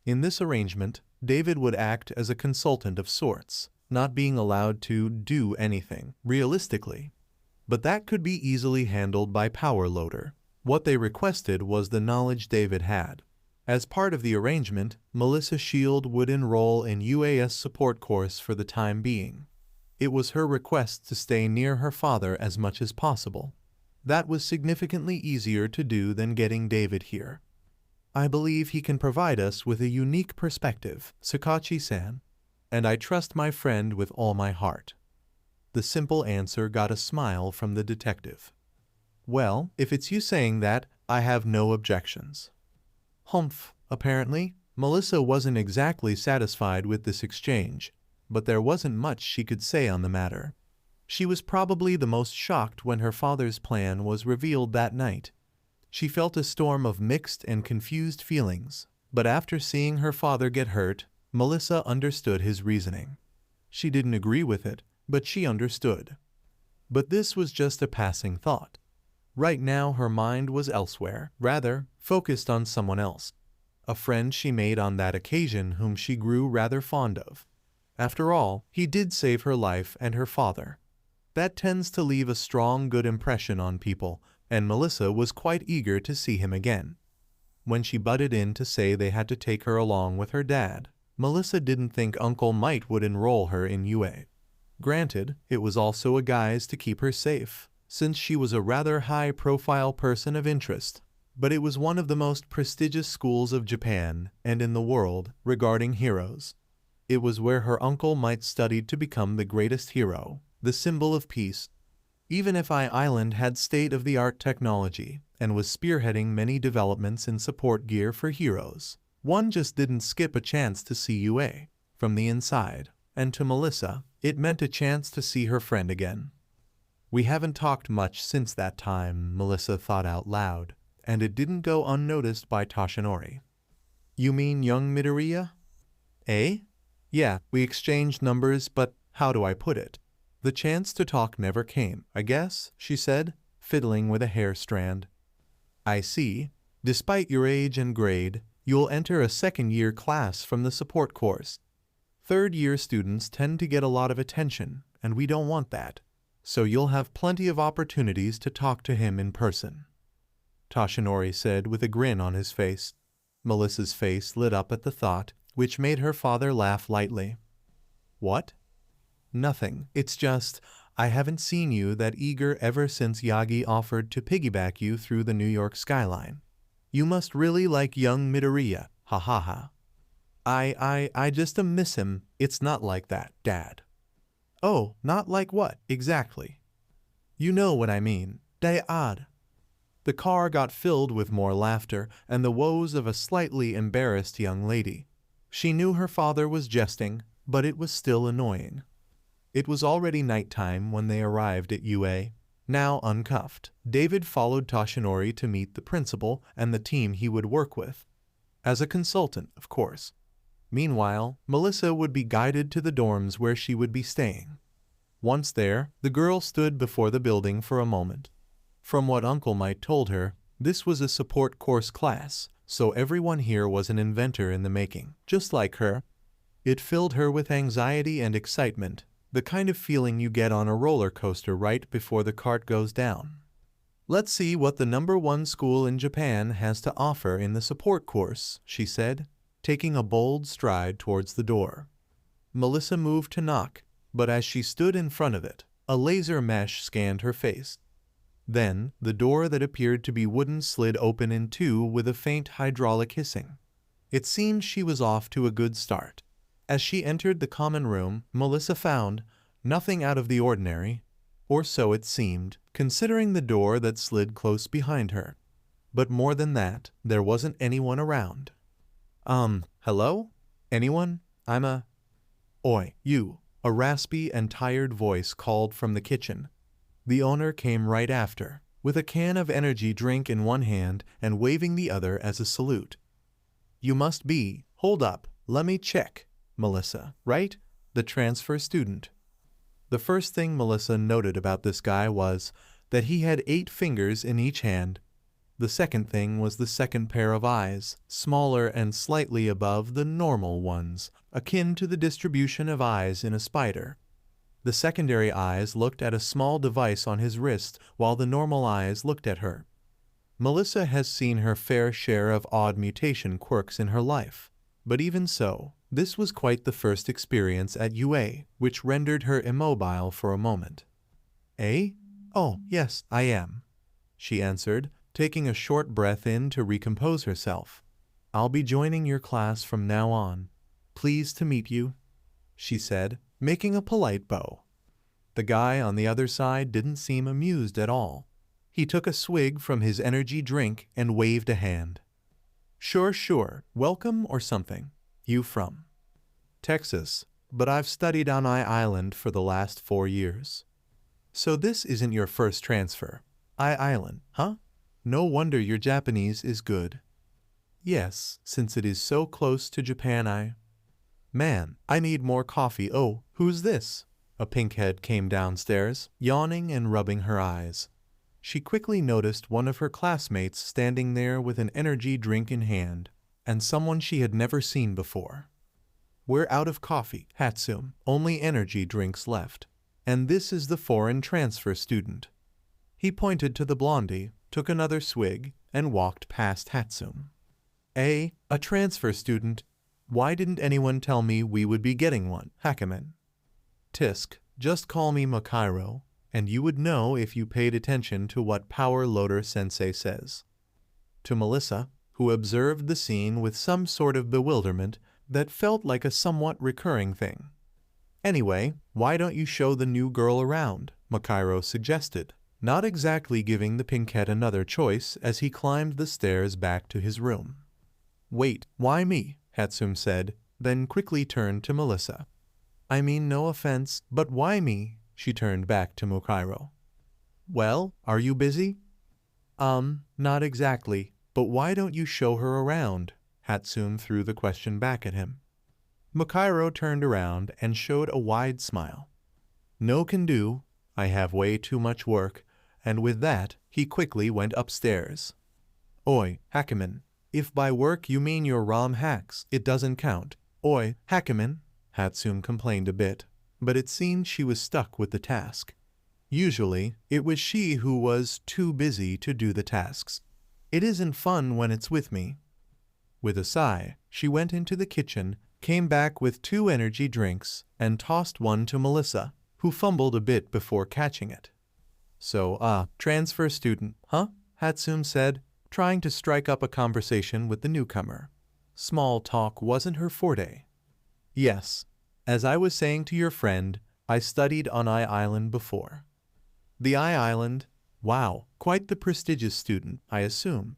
In this arrangement, David would act as a consultant of sorts, not being allowed to do anything, realistically. But that could be easily handled by Power Loader. What they requested was the knowledge David had. As part of the arrangement, Melissa Shield would enroll in UAS support course for the time being. It was her request to stay near her father as much as possible. That was significantly easier to do than getting David here. I believe he can provide us with a unique perspective, Tsukachi-san, and I trust my friend with all my heart. The simple answer got a smile from the detective. Well, if it's you saying that, I have no objections. Humph, apparently, Melissa wasn't exactly satisfied with this exchange, but there wasn't much she could say on the matter. She was probably the most shocked when her father's plan was revealed that night. She felt a storm of mixed and confused feelings, but after seeing her father get hurt, Melissa understood his reasoning. She didn't agree with it, but she understood. But this was just a passing thought. Right now her mind was elsewhere, rather, focused on someone else. A friend she made on that occasion whom she grew rather fond of. After all, he did save her life and her father. That tends to leave a strong, good impression on people, and Melissa was quite eager to see him again. When she butted in to say they had to take her along with her dad, Melissa didn't think Uncle Might would enroll her in UA. Granted, it was also a guise to keep her safe, since she was a rather high-profile person of interest, but it was one of the most prestigious schools of Japan and in the world regarding heroes. It was where her Uncle Might studied to become the greatest hero, the symbol of peace. Even if Island had state-of-the-art technology and was spearheading many developments in support gear for heroes, one just didn't skip a chance to see UA from the inside, and to Melissa, it meant a chance to see her friend again. We haven't talked much since that time, Melissa thought out loud, and it didn't go unnoticed by Toshinori. You mean young Midoriya? Eh? Yeah, we exchanged numbers, but how do I put it? The chance to talk never came, I guess, she said, fiddling with a hair strand. I see. Despite your age and grade, you'll enter a second-year class from the support course. Third-year students tend to get a lot of attention, and we don't want that. So you'll have plenty of opportunities to talk to him in person, Toshinori said with a grin on his face. Melissa's face lit up at the thought, which made her father laugh lightly. What? Nothing. It's just, I haven't seen you that eager ever since Yagi offered to piggyback you through the New York skyline. You must really like young Midoriya, ha ha ha. I just miss him. It's not like that, Dad. Oh, not like what, exactly? You know what I mean, Dad. The car got filled with more laughter and the woes of a slightly embarrassed young lady. She knew her father was jesting, but it was still annoying. It was already nighttime when they arrived at UA. Now uncuffed, David followed Toshinori to meet the principal and the team he would work with. As a consultant, of course. Meanwhile, Melissa would be guided to the dorms where she would be staying. Once there, the girl stood before the building for a moment. From what Uncle Mike told her, this was a support course class, so everyone here was an inventor in the making, just like her. It filled her with anxiety and excitement, the kind of feeling you get on a roller coaster right before the cart goes down. Let's see what the #1 school in Japan has to offer in the support course, she said, taking a bold stride towards the door. Melissa moved to knock, but as she stood in front of it, a laser mesh scanned her face. Then, the door that appeared to be wooden slid open in two with a faint hydraulic hissing. It seemed she was off to a good start. As she entered the common room, Melissa found nothing out of the ordinary, or so it seemed, considering the door that slid close behind her. But more than that, there wasn't anyone around. Hello? Anyone? Oi, you, a raspy and tired voice called from the kitchen. The owner came right after, with a can of energy drink in one hand and waving the other as a salute. You must be, hold up, let me check, Melissa, right? The transfer student. The first thing Melissa noted about this guy was that he had 8 fingers in each hand. The second thing was the second pair of eyes, smaller and slightly above the normal ones, akin to the distribution of eyes in a spider. The secondary eyes looked at a small device on his wrist, while the normal eyes looked at her. Melissa has seen her fair share of odd mutation quirks in her life, but even so, this was quite the first experience at UA, which rendered her immobile for a moment. Eh? Oh, yes, I am, she answered, taking a short breath in to recompose herself. I'll be joining your class from now on. Pleased to meet you, she said, making a polite bow. The guy on the other side didn't seem amused at all. He took a swig from his energy drink and waved a hand. Sure, welcome or something. You from? Texas, but I've studied on Island for the last 4 years. So this isn't your first transfer. Island, huh? No wonder your Japanese is good. Yes, since it is so close to Japan. Man, I need more coffee. Oh, who's this? A pinkhead came downstairs, yawning and rubbing her eyes. She quickly noticed one of her classmates standing there with an energy drink in hand, and someone she had never seen before. We're out of coffee, Hatsume. Only energy drinks left. And this is the foreign transfer student. He pointed to the blondie, took another swig, and walked past Hatsume. A transfer student? Why didn't anyone tell me we would be getting one, Hakumen? Tisk, just call me Makairo, and you would know if you paid attention to what Power Loader Sensei says. To Melissa, who observed the scene with some sort of bewilderment that felt like a somewhat recurring thing. Anyway, why don't you show the new girl around? Makairo suggested, not exactly giving the pinkhead another choice as he climbed the stairs back to his room. Wait, why me? Hatsume said, then quickly turned to Melissa. I mean no offense, but why me? She turned back to Makairo. Well, are you busy? Not exactly, but why don't you show her around? Hatsume threw the question back at him. Mikiro turned around and showed a wide smile. No can do, I have way too much work, and with that, he quickly went upstairs. Oi, Hakumen, if by work you mean your ROM hacks, it doesn't count. Oi, Hakumen, Hatsume complained a bit, but it seemed she was stuck with the task. Usually, it was she who was too busy to do the tasks. It isn't fun when it's with me. With a sigh, she went into the kitchen, came back with 2 energy drinks, and tossed one to Melissa, who fumbled a bit before catching it. So, transfer student, huh? Hatsume said, trying to strike up a conversation with the newcomer. Small talk wasn't her forte. Yes, as I was saying to your friend, I studied on Island before. The Island? Wow, quite the prestigious student, I assume.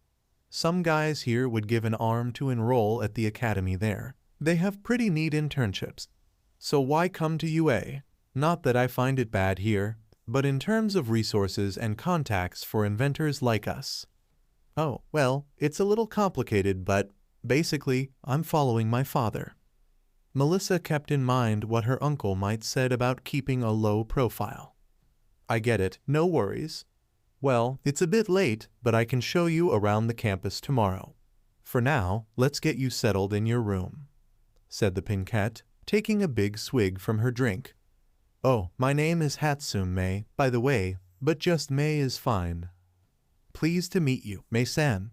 Some guys here would give an arm to enroll at the academy there. They have pretty neat internships. So why come to UA? Not that I find it bad here, but in terms of resources and contacts for inventors like us. Oh, well, it's a little complicated, but basically, I'm following my father. Melissa kept in mind what her uncle might said about keeping a low profile. I get it, no worries. Well, it's a bit late, but I can show you around the campus tomorrow. For now, let's get you settled in your room, said the Pinkette, taking a big swig from her drink. Oh, my name is Hatsume, May, by the way, but just May is fine. Pleased to meet you, May-san.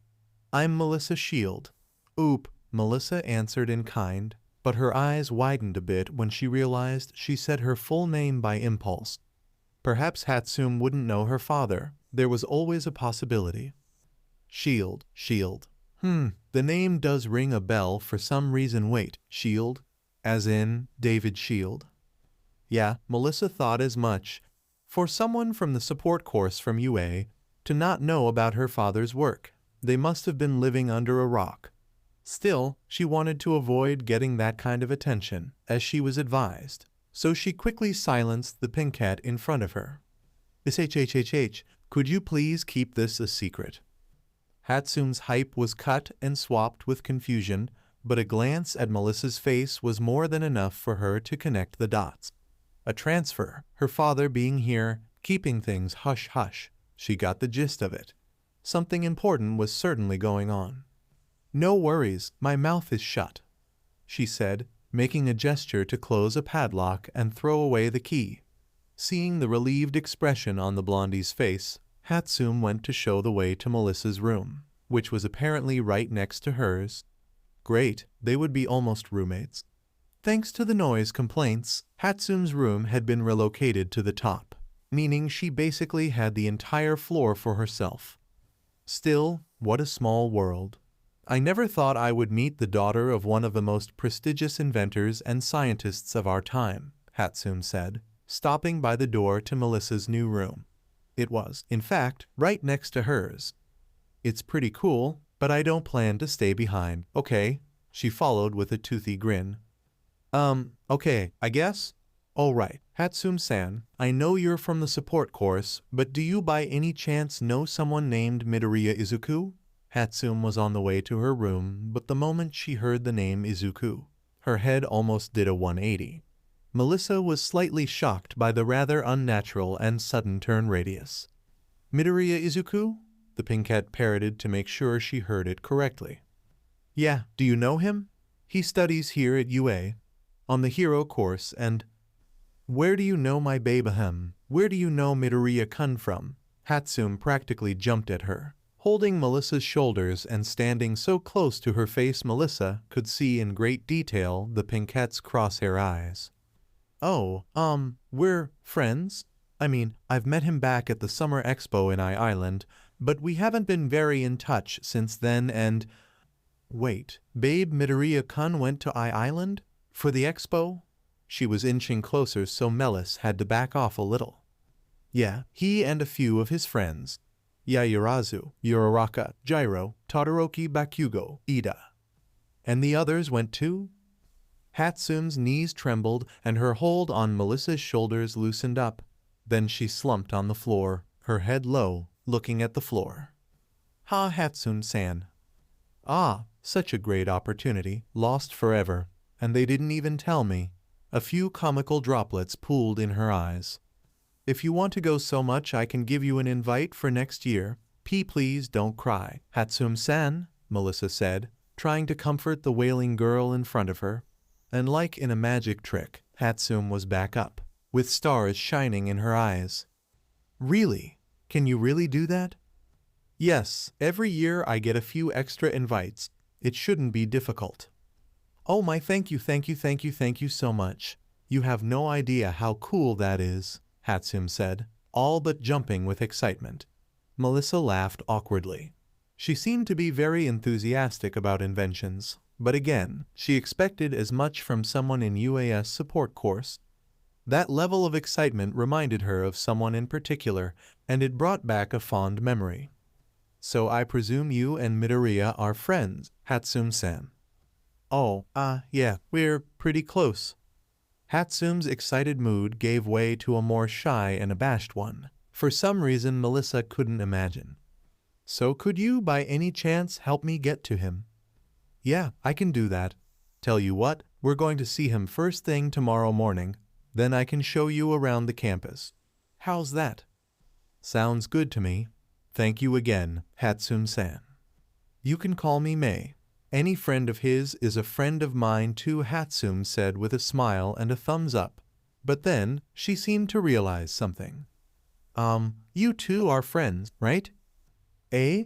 I'm Melissa Shield. Oop, Melissa answered in kind, but her eyes widened a bit when she realized she said her full name by impulse. Perhaps Hatsume wouldn't know her father. There was always a possibility. Shield. The name does ring a bell for some reason. Wait, Shield? As in David Shield? Yeah, Melissa thought as much. For someone from the support course from UA to not know about her father's work, they must have been living under a rock. Still, she wanted to avoid getting that kind of attention, as she was advised, so she quickly silenced the Pinkette in front of her. Could you please keep this a secret? Hatsume's hype was cut and swapped with confusion, but a glance at Melissa's face was more than enough for her to connect the dots. A transfer, her father being here, keeping things hush-hush. She got the gist of it. Something important was certainly going on. No worries, my mouth is shut, she said, making a gesture to close a padlock and throw away the key. Seeing the relieved expression on the blondie's face, Hatsume went to show the way to Melissa's room, which was apparently right next to hers. Great, they would be almost roommates. Thanks to the noise complaints, Hatsume's room had been relocated to the top, meaning she basically had the entire floor for herself. Still, what a small world. I never thought I would meet the daughter of one of the most prestigious inventors and scientists of our time, Hatsume said, stopping by the door to Melissa's new room. It was, in fact, right next to hers. It's pretty cool, but I don't plan to stay behind, okay? She followed with a toothy grin. Okay, I guess? Alright, Hatsume-san, I know you're from the support course, but do you by any chance know someone named Midoriya Izuku? Hatsume was on the way to her room, but the moment she heard the name Izuku, her head almost did a 180. Melissa was slightly shocked by the rather unnatural and sudden turn radius. Midoriya Izuku? The Pinkette parroted to make sure she heard it correctly. Yeah, do you know him? He studies here at UA, on the hero course, and... Where do you know my babe ahem? Where do you know Midoriya-kun from? Hatsume practically jumped at her, holding Melissa's shoulders and standing so close to her face Melissa could see in great detail the Pinkette's crosshair eyes. Oh, we're friends? I mean, I've met him back at the Summer Expo in Island, but we haven't been very in touch since then and... Wait, babe Midoriya-kun went to Island? For the expo? She was inching closer so Melis had to back off a little. Yeah, he and a few of his friends. Yaoyorozu, Uraraka, Jiro, Todoroki, Bakugo, Ida. And the others went too? Hatsume's knees trembled and her hold on Melissa's shoulders loosened up. Then she slumped on the floor, her head low, looking at the floor. Ha, Hatsume-san. Ah, such a great opportunity, lost forever. and they didn't even tell me. A few comical droplets pooled in her eyes. If you want to go so much, I can give you an invite for next year. Please don't cry, Hatsume-san, Melissa said, trying to comfort the wailing girl in front of her. And like in a magic trick, Hatsume was back up, with stars shining in her eyes. Really? Can you really do that? Yes, every year I get a few extra invites. It shouldn't be difficult. Oh my, thank you so much. You have no idea how cool that is, Hatsume said, all but jumping with excitement. Melissa laughed awkwardly. She seemed to be very enthusiastic about inventions, but again, she expected as much from someone in UAS support course. That level of excitement reminded her of someone in particular, and it brought back a fond memory. So I presume you and Midoriya are friends, Hatsume-san. Oh, yeah, we're pretty close. Hatsume's excited mood gave way to a more shy and abashed one. For some reason Melissa couldn't imagine. So could you by any chance help me get to him? Yeah, I can do that. Tell you what, we're going to see him first thing tomorrow morning. Then I can show you around the campus. How's that? Sounds good to me. Thank you again, Hatsume-san. You can call me May. Any friend of his is a friend of mine too, Hatsume said with a smile and a thumbs up. But then, she seemed to realize something. You two are friends, right? Eh?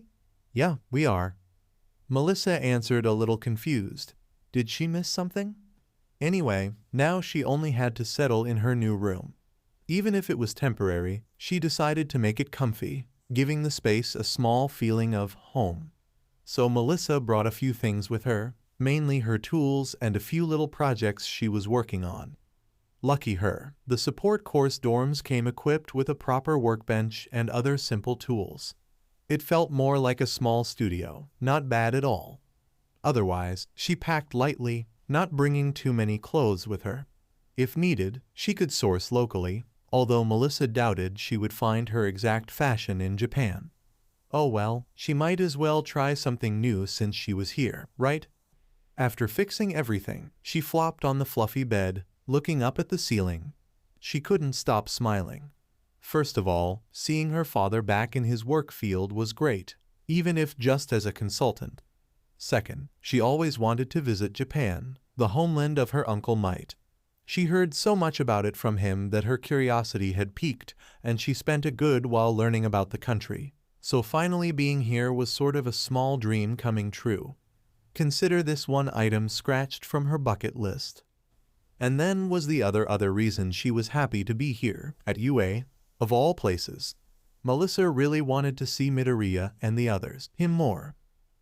Yeah, we are. Melissa answered a little confused. Did she miss something? Anyway, now she only had to settle in her new room. Even if it was temporary, she decided to make it comfy, giving the space a small feeling of home. So Melissa brought a few things with her, mainly her tools and a few little projects she was working on. Lucky her, the support course dorms came equipped with a proper workbench and other simple tools. It felt more like a small studio, not bad at all. Otherwise, she packed lightly, not bringing too many clothes with her. If needed, she could source locally, although Melissa doubted she would find her exact fashion in Japan. Oh well, she might as well try something new since she was here, right? After fixing everything, she flopped on the fluffy bed, looking up at the ceiling. She couldn't stop smiling. First of all, seeing her father back in his work field was great, even if just as a consultant. Second, she always wanted to visit Japan, the homeland of her Uncle Might. She heard so much about it from him that her curiosity had piqued, and she spent a good while learning about the country. So finally being here was sort of a small dream coming true. Consider this one item scratched from her bucket list. And then was the other reason she was happy to be here, at UA, of all places. Melissa really wanted to see Midoriya and the others, him more.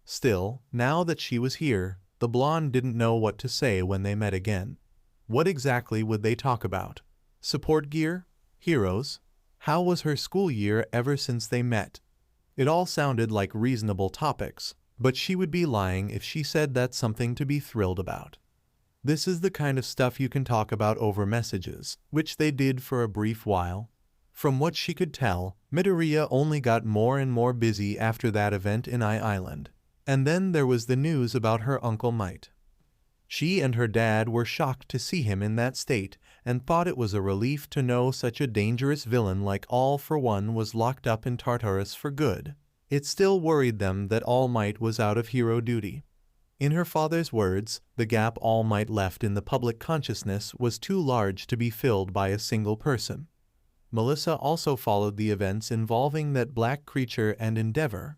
Still, now that she was here, the blonde didn't know what to say when they met again. What exactly would they talk about? Support gear? Heroes? How was her school year ever since they met? It all sounded like reasonable topics, but she would be lying if she said that's something to be thrilled about. This is the kind of stuff you can talk about over messages, which they did for a brief while. From what she could tell, Midoriya only got more and more busy after that event in Island. And then there was the news about her Uncle Might. She and her dad were shocked to see him in that state and thought it was a relief to know such a dangerous villain like All For One was locked up in Tartarus for good. It still worried them that All Might was out of hero duty. In her father's words, the gap All Might left in the public consciousness was too large to be filled by a single person. Melissa also followed the events involving that black creature and Endeavor.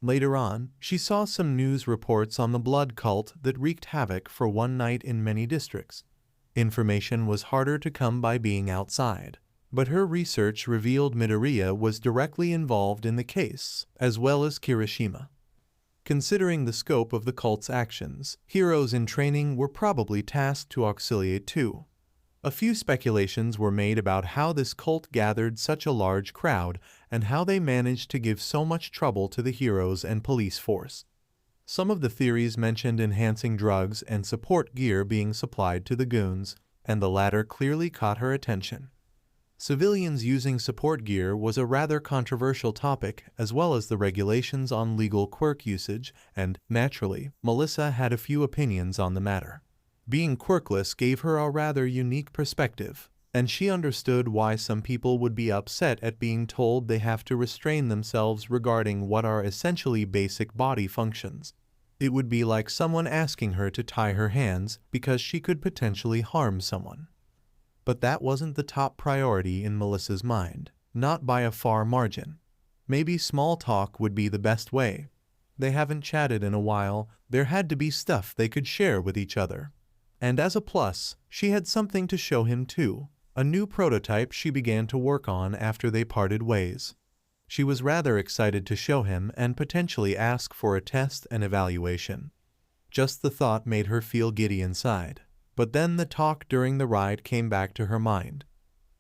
Later on, she saw some news reports on the blood cult that wreaked havoc for one night in many districts. Information was harder to come by being outside, but her research revealed Midoriya was directly involved in the case, as well as Kirishima. Considering the scope of the cult's actions, heroes in training were probably tasked to auxiliate too. A few speculations were made about how this cult gathered such a large crowd and how they managed to give so much trouble to the heroes and police force. Some of the theories mentioned enhancing drugs and support gear being supplied to the goons, and the latter clearly caught her attention. Civilians using support gear was a rather controversial topic, as well as the regulations on legal quirk usage, and, naturally, Melissa had a few opinions on the matter. Being quirkless gave her a rather unique perspective, and she understood why some people would be upset at being told they have to restrain themselves regarding what are essentially basic body functions. It would be like someone asking her to tie her hands because she could potentially harm someone. But that wasn't the top priority in Melissa's mind, not by a far margin. Maybe small talk would be the best way. They haven't chatted in a while, there had to be stuff they could share with each other. And as a plus, she had something to show him too, a new prototype she began to work on after they parted ways. She was rather excited to show him and potentially ask for a test and evaluation. Just the thought made her feel giddy inside. But then the talk during the ride came back to her mind.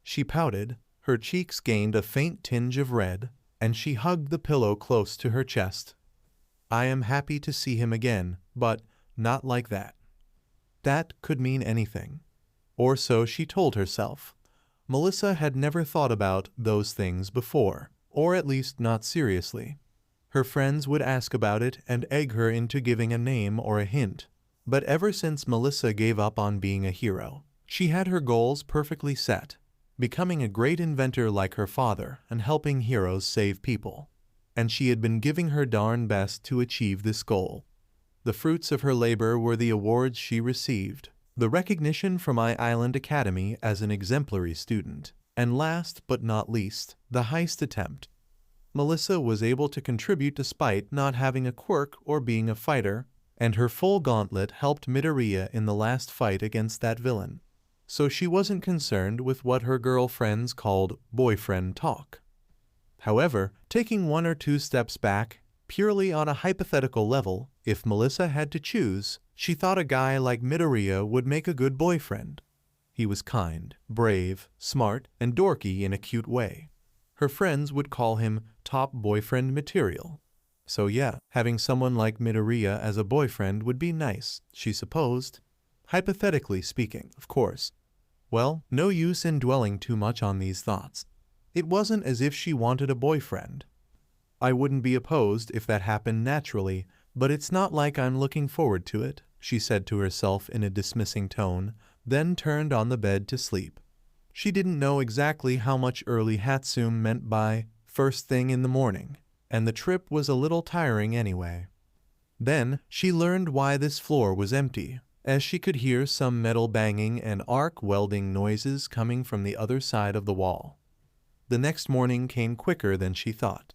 She pouted, her cheeks gained a faint tinge of red, and she hugged the pillow close to her chest. I am happy to see him again, but not like that. That could mean anything. Or so she told herself. Melissa had never thought about those things before, or at least not seriously. Her friends would ask about it and egg her into giving a name or a hint. But ever since Melissa gave up on being a hero, she had her goals perfectly set, becoming a great inventor like her father and helping heroes save people. And she had been giving her darn best to achieve this goal. The fruits of her labor were the awards she received, the recognition from Island Academy as an exemplary student, and last but not least, the heist attempt. Melissa was able to contribute despite not having a quirk or being a fighter, and her full gauntlet helped Midoriya in the last fight against that villain. So she wasn't concerned with what her girlfriends called boyfriend talk. However, taking one or two steps back, purely on a hypothetical level, if Melissa had to choose, she thought a guy like Midoriya would make a good boyfriend. He was kind, brave, smart, and dorky in a cute way. Her friends would call him top boyfriend material. So yeah, having someone like Midoriya as a boyfriend would be nice, she supposed. Hypothetically speaking, of course. Well, no use in dwelling too much on these thoughts. It wasn't as if she wanted a boyfriend. I wouldn't be opposed if that happened naturally, but it's not like I'm looking forward to it, she said to herself in a dismissing tone, then turned on the bed to sleep. She didn't know exactly how much early Hatsume meant by first thing in the morning, and the trip was a little tiring anyway. Then she learned why this floor was empty, as she could hear some metal banging and arc welding noises coming from the other side of the wall. The next morning came quicker than she thought.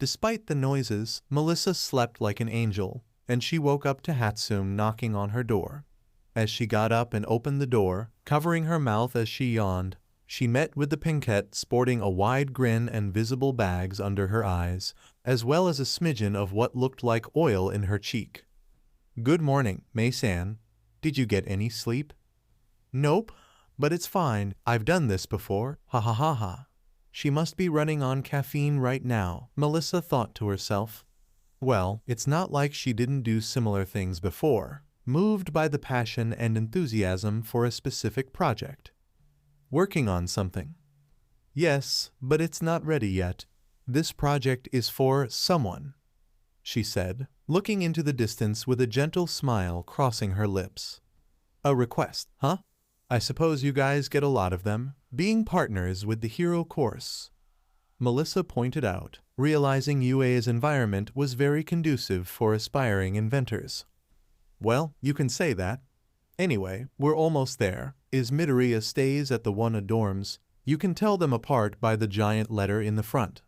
Despite the noises, Melissa slept like an angel, and she woke up to Hatsume knocking on her door. As she got up and opened the door, covering her mouth as she yawned, she met with the Pinkette sporting a wide grin and visible bags under her eyes, as well as a smidgen of what looked like oil in her cheek. "Good morning, Mei-san. Did you get any sleep?" "Nope, but it's fine. I've done this before. Ha ha ha ha." She must be running on caffeine right now, Melissa thought to herself. Well, it's not like she didn't do similar things before, moved by the passion and enthusiasm for a specific project. Working on something. Yes, but it's not ready yet. This project is for someone, she said, looking into the distance with a gentle smile crossing her lips. A request, huh? I suppose you guys get a lot of them, being partners with the hero course. Melissa pointed out, realizing UA's environment was very conducive for aspiring inventors. Well, you can say that. Anyway, we're almost there. Midoriya stays at the One dorms. You can tell them apart by the giant letter in the front.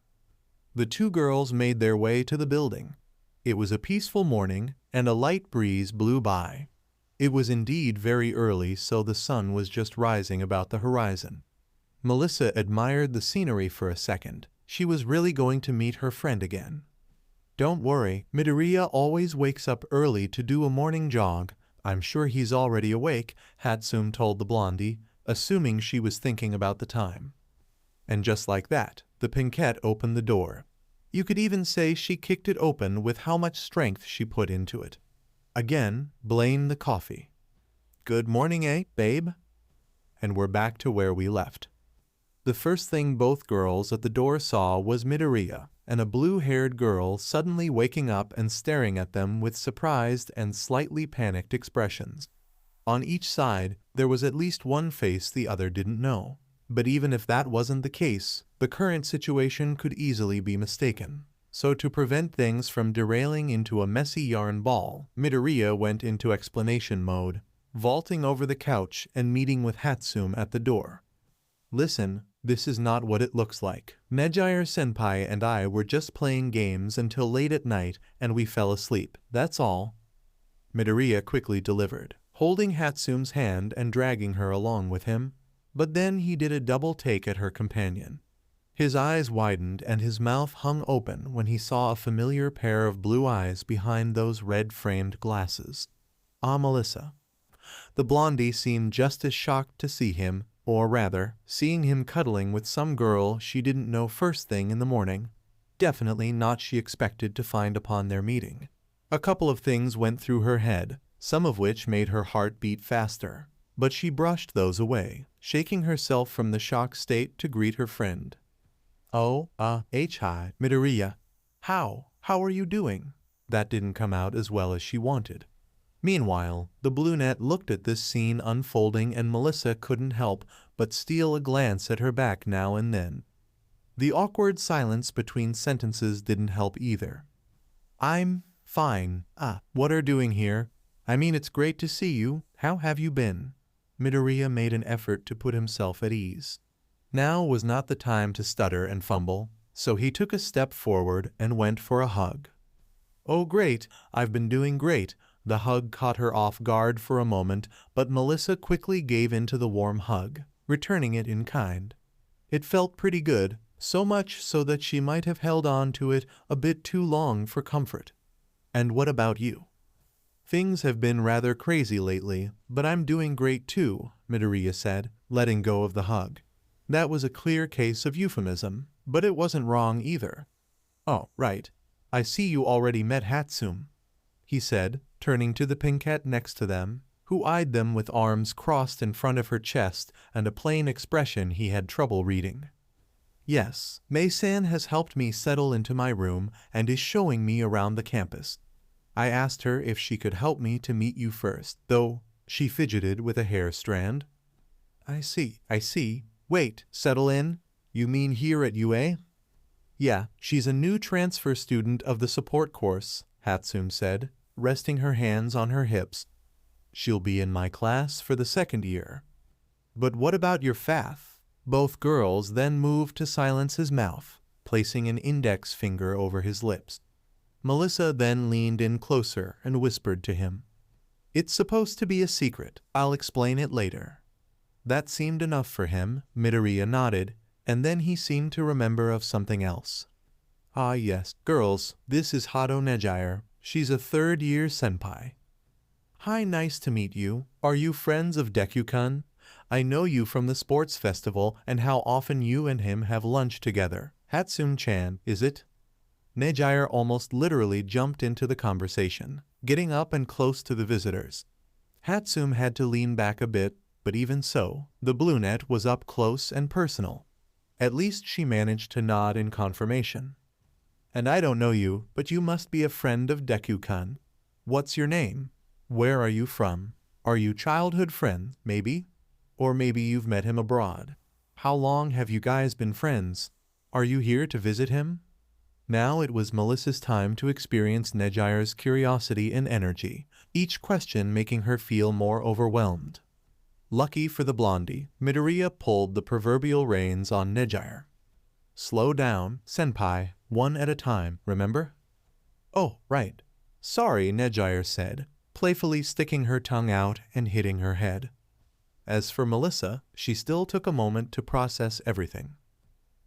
The two girls made their way to the building. It was a peaceful morning, and a light breeze blew by. It was indeed very early, so the sun was just rising about the horizon. Melissa admired the scenery for a second. She was really going to meet her friend again. Don't worry, Midoriya always wakes up early to do a morning jog. I'm sure he's already awake, Hatsume told the blondie, assuming she was thinking about the time. And just like that, the Pinkette opened the door. You could even say she kicked it open with how much strength she put into it. Again, blame the coffee. Good morning, babe? And we're back to where we left. The first thing both girls at the door saw was Midoriya, and a blue-haired girl suddenly waking up and staring at them with surprised and slightly panicked expressions. On each side, there was at least one face the other didn't know. But even if that wasn't the case, the current situation could easily be mistaken. So to prevent things from derailing into a messy yarn ball, Midoriya went into explanation mode, vaulting over the couch and meeting with Hatsume at the door. Listen, this is not what it looks like. Nejire-senpai and I were just playing games until late at night and we fell asleep. That's all. Midoriya quickly delivered, holding Hatsume's hand and dragging her along with him. But then he did a double take at her companion. His eyes widened and his mouth hung open when he saw a familiar pair of blue eyes behind those red-framed glasses. Ah, Melissa. The blondie seemed just as shocked to see him, or rather, seeing him cuddling with some girl she didn't know first thing in the morning. Definitely not she expected to find upon their meeting. A couple of things went through her head, some of which made her heart beat faster. But she brushed those away, shaking herself from the shocked state to greet her friend. Oh, hi, Midoriya. How are you doing? That didn't come out as well as she wanted. Meanwhile, the brunette looked at this scene unfolding and Melissa couldn't help but steal a glance at her back now and then. The awkward silence between sentences didn't help either. I'm fine. What are you doing here? I mean, it's great to see you. How have you been? Midoriya made an effort to put himself at ease. Now was not the time to stutter and fumble, so he took a step forward and went for a hug. Oh great, I've been doing great. The hug caught her off guard for a moment, but Melissa quickly gave in to the warm hug, returning it in kind. It felt pretty good, so much so that she might have held on to it a bit too long for comfort. And what about you? Things have been rather crazy lately, but I'm doing great too, Midoriya said, letting go of the hug. That was a clear case of euphemism, but it wasn't wrong either. Oh, right. I see you already met Hatsume, he said, turning to the pinkette next to them, who eyed them with arms crossed in front of her chest and a plain expression he had trouble reading. Yes, Mei-san has helped me settle into my room and is showing me around the campus. I asked her if she could help me to meet you first, though she fidgeted with a hair strand. I see. Wait, settle in? You mean here at UA? Yeah, she's a new transfer student of the support course, Hatsume said, resting her hands on her hips. She'll be in my class for the second year. But what about your fath? Both girls then moved to silence his mouth, placing an index finger over his lips. Melissa then leaned in closer and whispered to him. It's supposed to be a secret. I'll explain it later. That seemed enough for him. Midoriya nodded, and then he seemed to remember of something else. Ah yes, girls, this is Hado Nejire. She's a third-year senpai. Hi, nice to meet you. Are you friends of Deku-kun? I know you from the sports festival and how often you and him have lunch together. Hatsume-chan, is it? Nejire almost literally jumped into the conversation, getting up and close to the visitors. Hatsume had to lean back a bit, but even so, the brunette was up close and personal. At least she managed to nod in confirmation. And I don't know you, but you must be a friend of Deku-kun. What's your name? Where are you from? Are you childhood friends, maybe? Or maybe you've met him abroad. How long have you guys been friends? Are you here to visit him? Now it was Melissa's time to experience Nejire's curiosity and energy, each question making her feel more overwhelmed. Lucky for the blondie, Midoriya pulled the proverbial reins on Nejire. Slow down, senpai, one at a time, remember? Oh, right. Sorry, Nejire said, playfully sticking her tongue out and hitting her head. As for Melissa, she still took a moment to process everything.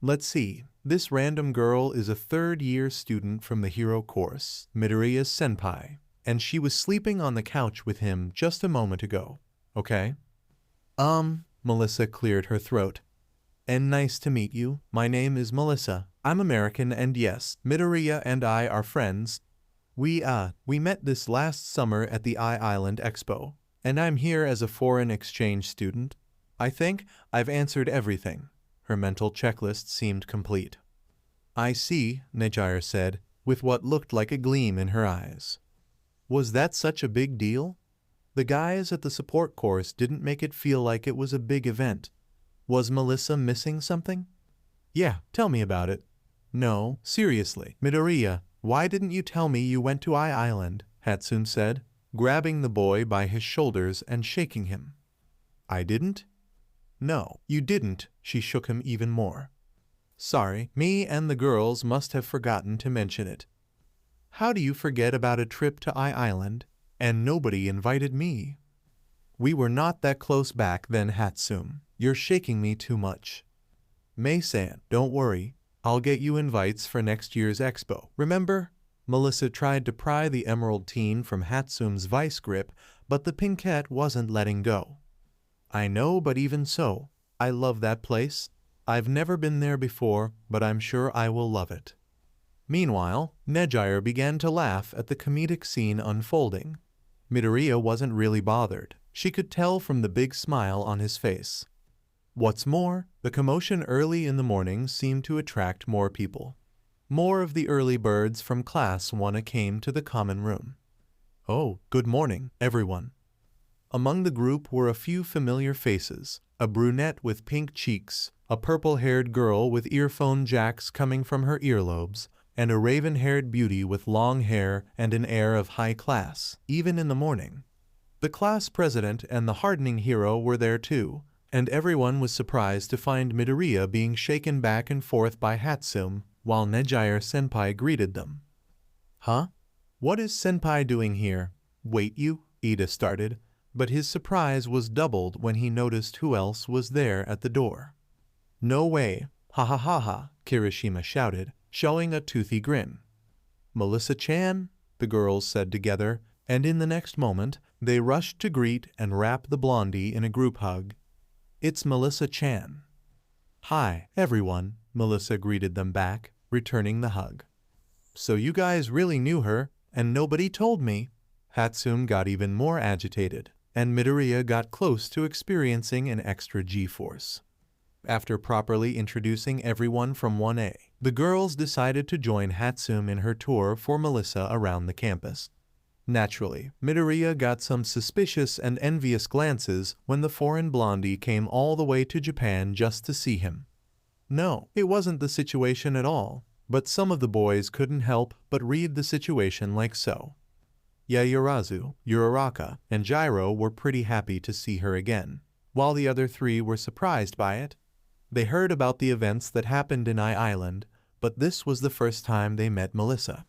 Let's see, this random girl is a third-year student from the hero course, Midoriya's senpai, and she was sleeping on the couch with him just a moment ago, okay? Melissa cleared her throat. And nice to meet you. My name is Melissa. I'm American and yes, Midoriya and I are friends. We met this last summer at the I-Island Expo, and I'm here as a foreign exchange student. I think I've answered everything. Her mental checklist seemed complete. I see, Nejire said, with what looked like a gleam in her eyes. Was that such a big deal? The guys at the support course didn't make it feel like it was a big event. Was Melissa missing something? Yeah, tell me about it. No, seriously. Midoriya, why didn't you tell me you went to Island? Hatsume said, grabbing the boy by his shoulders and shaking him. I didn't? No, you didn't. She shook him even more. Sorry, me and the girls must have forgotten to mention it. How do you forget about a trip to Island? And nobody invited me. We were not that close back then, Hatsume. You're shaking me too much. Mei-san, don't worry. I'll get you invites for next year's expo. Remember? Melissa tried to pry the emerald teen from Hatsume's vice grip, but the pinkette wasn't letting go. I know, but even so, I love that place. I've never been there before, but I'm sure I will love it. Meanwhile, Nejire began to laugh at the comedic scene unfolding. Midoriya wasn't really bothered. She could tell from the big smile on his face. What's more, the commotion early in the morning seemed to attract more people. More of the early birds from Class 1 came to the common room. Oh, good morning, everyone. Among the group were a few familiar faces, a brunette with pink cheeks, a purple-haired girl with earphone jacks coming from her earlobes, and a raven-haired beauty with long hair and an air of high class, even in the morning. The class president and the hardening hero were there too, and everyone was surprised to find Midoriya being shaken back and forth by Hatsume, while Nejire-senpai greeted them. Huh? What is senpai doing here? Wait, you? Ida started, but his surprise was doubled when he noticed who else was there at the door. No way, ha ha ha ha, Kirishima shouted, showing a toothy grin. Melissa-chan, the girls said together, and in the next moment, they rushed to greet and wrap the blondie in a group hug. It's Melissa-chan. Hi, everyone, Melissa greeted them back, returning the hug. So you guys really knew her, and nobody told me. Hatsume got even more agitated, and Midoriya got close to experiencing an extra G-force. After properly introducing everyone from 1A, the girls decided to join Hatsume in her tour for Melissa around the campus. Naturally, Midoriya got some suspicious and envious glances when the foreign blondie came all the way to Japan just to see him. No, it wasn't the situation at all, but some of the boys couldn't help but read the situation like so. Yaoyorozu, Uraraka, and Jiro were pretty happy to see her again, while the other three were surprised by it. They heard about the events that happened in Island, but this was the first time they met Melissa.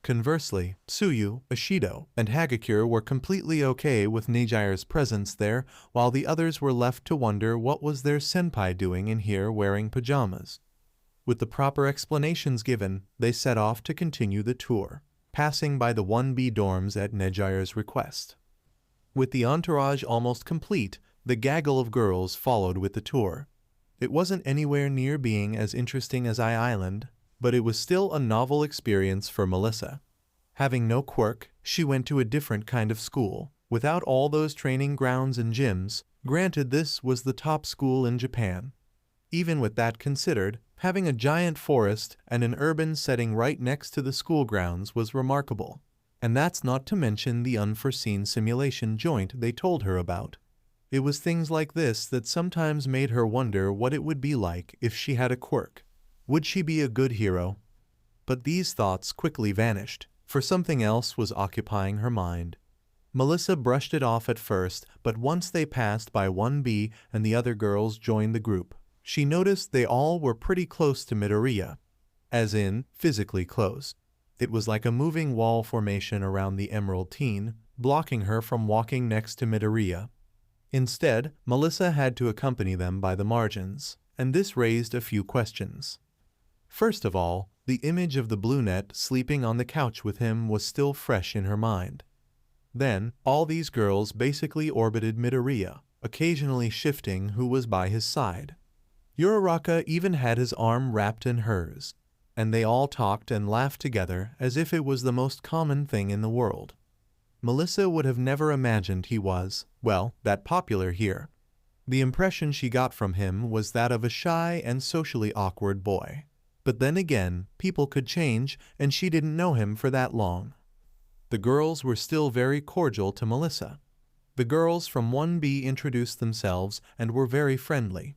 Conversely, Tsuyu, Ishido, and Hagakure were completely okay with Nejire's presence there, while the others were left to wonder what was their senpai doing in here wearing pajamas. With the proper explanations given, they set off to continue the tour, passing by the 1B dorms at Nejire's request. With the entourage almost complete, the gaggle of girls followed with the tour. It wasn't anywhere near being as interesting as Island, but it was still a novel experience for Melissa. Having no quirk, she went to a different kind of school, without all those training grounds and gyms. Granted, this was the top school in Japan. Even with that considered, having a giant forest and an urban setting right next to the school grounds was remarkable. And that's not to mention the unforeseen simulation joint they told her about. It was things like this that sometimes made her wonder what it would be like if she had a quirk. Would she be a good hero? But these thoughts quickly vanished, for something else was occupying her mind. Melissa brushed it off at first, but once they passed by 1B and the other girls joined the group, she noticed they all were pretty close to Midoriya. As in, physically close. It was like a moving wall formation around the emerald teen, blocking her from walking next to Midoriya. Instead, Melissa had to accompany them by the margins, and this raised a few questions. First of all, the image of the brunette sleeping on the couch with him was still fresh in her mind. Then, all these girls basically orbited Midoriya, occasionally shifting who was by his side. Uraraka even had his arm wrapped in hers, and they all talked and laughed together as if it was the most common thing in the world. Melissa would have never imagined he was, well, that popular here. The impression she got from him was that of a shy and socially awkward boy. But then again, people could change, and she didn't know him for that long. The girls were still very cordial to Melissa. The girls from 1B introduced themselves and were very friendly.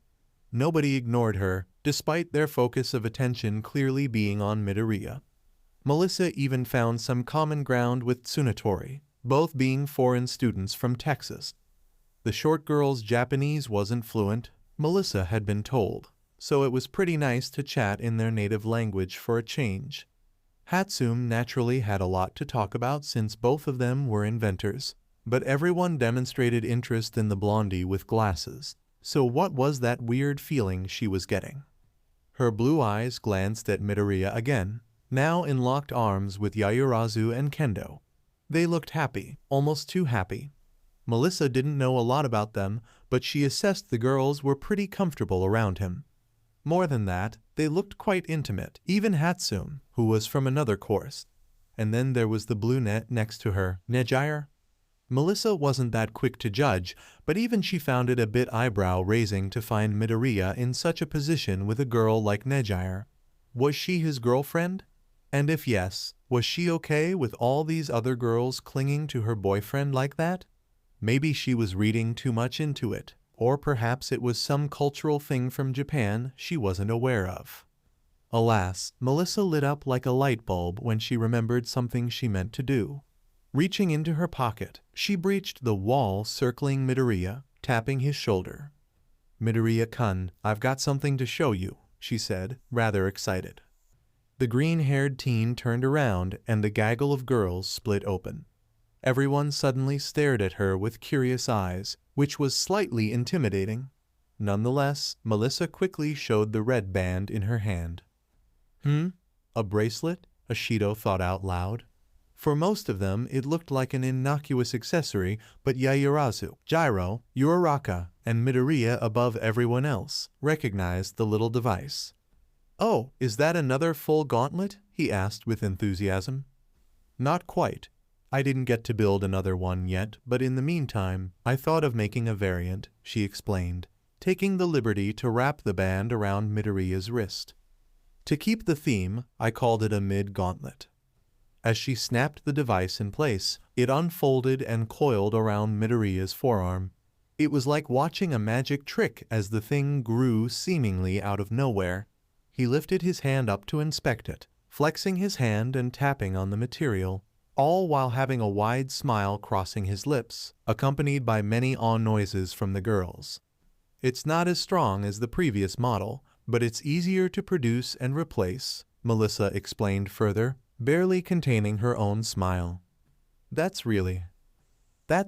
Nobody ignored her, despite their focus of attention clearly being on Midoriya. Melissa even found some common ground with Tsunatori, both being foreign students from Texas. The short girl's Japanese wasn't fluent, Melissa had been told, so it was pretty nice to chat in their native language for a change. Hatsume naturally had a lot to talk about since both of them were inventors, but everyone demonstrated interest in the blondie with glasses. So what was that weird feeling she was getting? Her blue eyes glanced at Midoriya again, now in locked arms with Yaoyorozu and Kendo. They looked happy, almost too happy. Melissa didn't know a lot about them, but she assessed the girls were pretty comfortable around him. More than that, they looked quite intimate, even Hatsume, who was from another course. And then there was the brunette next to her, Nejire. Melissa wasn't that quick to judge, but even she found it a bit eyebrow-raising to find Midoriya in such a position with a girl like Nejire. Was she his girlfriend? And if yes, was she okay with all these other girls clinging to her boyfriend like that? Maybe she was reading too much into it, or perhaps it was some cultural thing from Japan she wasn't aware of. Alas, Melissa lit up like a light bulb when she remembered something she meant to do. Reaching into her pocket, she breached the wall circling Midoriya, tapping his shoulder. "Midoriya-kun, I've got something to show you," she said, rather excited. The green-haired teen turned around and the gaggle of girls split open. Everyone suddenly stared at her with curious eyes, which was slightly intimidating. Nonetheless, Melissa quickly showed the red band in her hand. A bracelet? Ashido thought out loud. For most of them, it looked like an innocuous accessory, but Yaoyorozu, Gyro, Uraraka, and Midoriya above everyone else recognized the little device. "Oh, is that another full gauntlet?" he asked with enthusiasm. "Not quite. I didn't get to build another one yet, but in the meantime, I thought of making a variant," she explained, taking the liberty to wrap the band around Midoriya's wrist. To keep the theme, I called it a mid-gauntlet. As she snapped the device in place, it unfolded and coiled around Midoriya's forearm. It was like watching a magic trick as the thing grew seemingly out of nowhere. He lifted his hand up to inspect it, flexing his hand and tapping on the material, all while having a wide smile crossing his lips, accompanied by many awe noises from the girls. "It's not as strong as the previous model, but it's easier to produce and replace," Melissa explained further, barely containing her own smile. That's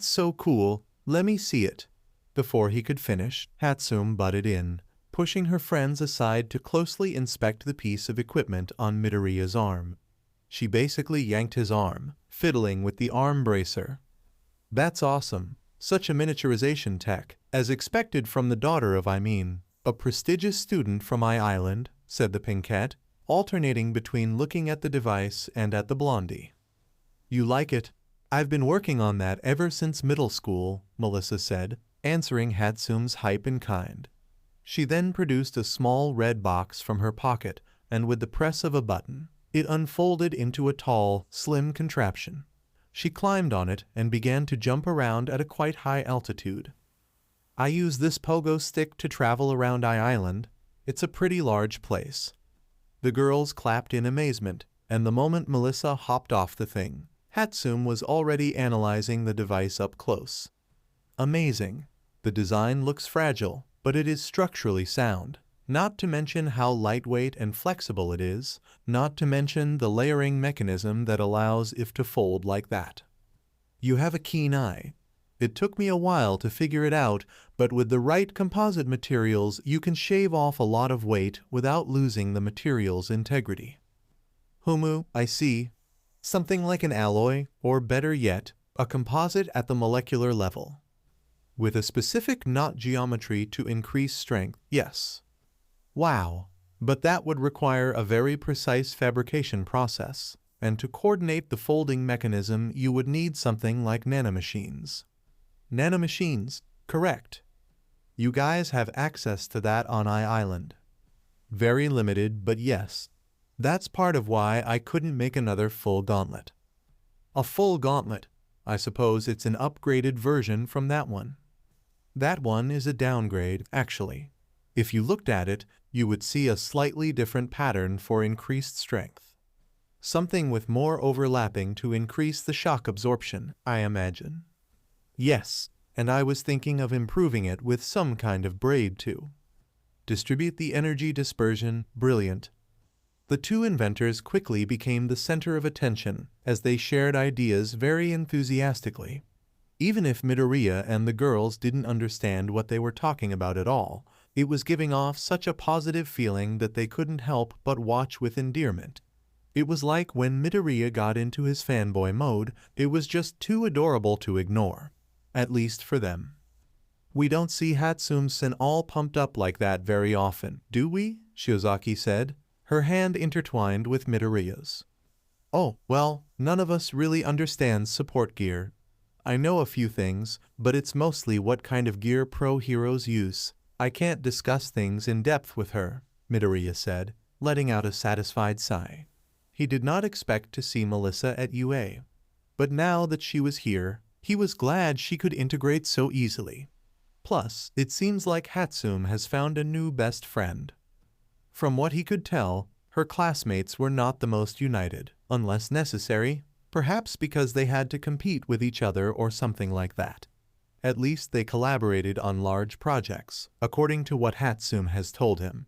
so cool, let me see it." Before he could finish, Hatsume butted in, pushing her friends aside to closely inspect the piece of equipment on Midoriya's arm. She basically yanked his arm, fiddling with the arm bracer. "That's awesome. Such a miniaturization tech, as expected from the daughter of a prestigious student from Island," said the pinkette, alternating between looking at the device and at the blondie. "You like it? I've been working on that ever since middle school," Melissa said, answering Hatsume's hype in kind. She then produced a small red box from her pocket, and with the press of a button, it unfolded into a tall, slim contraption. She climbed on it and began to jump around at a quite high altitude. "I use this pogo stick to travel around Island. It's a pretty large place." The girls clapped in amazement, and the moment Melissa hopped off the thing, Hatsume was already analyzing the device up close. "Amazing. The design looks fragile, but it is structurally sound. Not to mention how lightweight and flexible it is, not to mention the layering mechanism that allows it to fold like that. You have a keen eye. It took me a while to figure it out, but with the right composite materials you can shave off a lot of weight without losing the material's integrity." I see. Something like an alloy, or better yet, a composite at the molecular level. With a specific knot geometry to increase strength, yes. Wow, but that would require a very precise fabrication process, and to coordinate the folding mechanism you would need something like nanomachines. Nanomachines, correct. You guys have access to that on Island. Very limited, but yes. That's part of why I couldn't make another full gauntlet. A full gauntlet? I suppose it's an upgraded version from that one. That one is a downgrade, actually. If you looked at it, you would see a slightly different pattern for increased strength. Something with more overlapping to increase the shock absorption, I imagine. Yes, and I was thinking of improving it with some kind of braid too. Distribute the energy dispersion, brilliant. The two inventors quickly became the center of attention as they shared ideas very enthusiastically. Even if Midoriya and the girls didn't understand what they were talking about at all, it was giving off such a positive feeling that they couldn't help but watch with endearment. It was like when Midoriya got into his fanboy mode, it was just too adorable to ignore. At least for them. We don't see Hatsume-san all pumped up like that very often, do we? Shiozaki said, her hand intertwined with Midoriya's. Oh, well, none of us really understands support gear. I know a few things, but it's mostly what kind of gear pro heroes use. I can't discuss things in depth with her, Midoriya said, letting out a satisfied sigh. He did not expect to see Melissa at UA. But now that she was here, he was glad she could integrate so easily. Plus, it seems like Hatsume has found a new best friend. From what he could tell, her classmates were not the most united, unless necessary, perhaps because they had to compete with each other or something like that. At least they collaborated on large projects, according to what Hatsume has told him.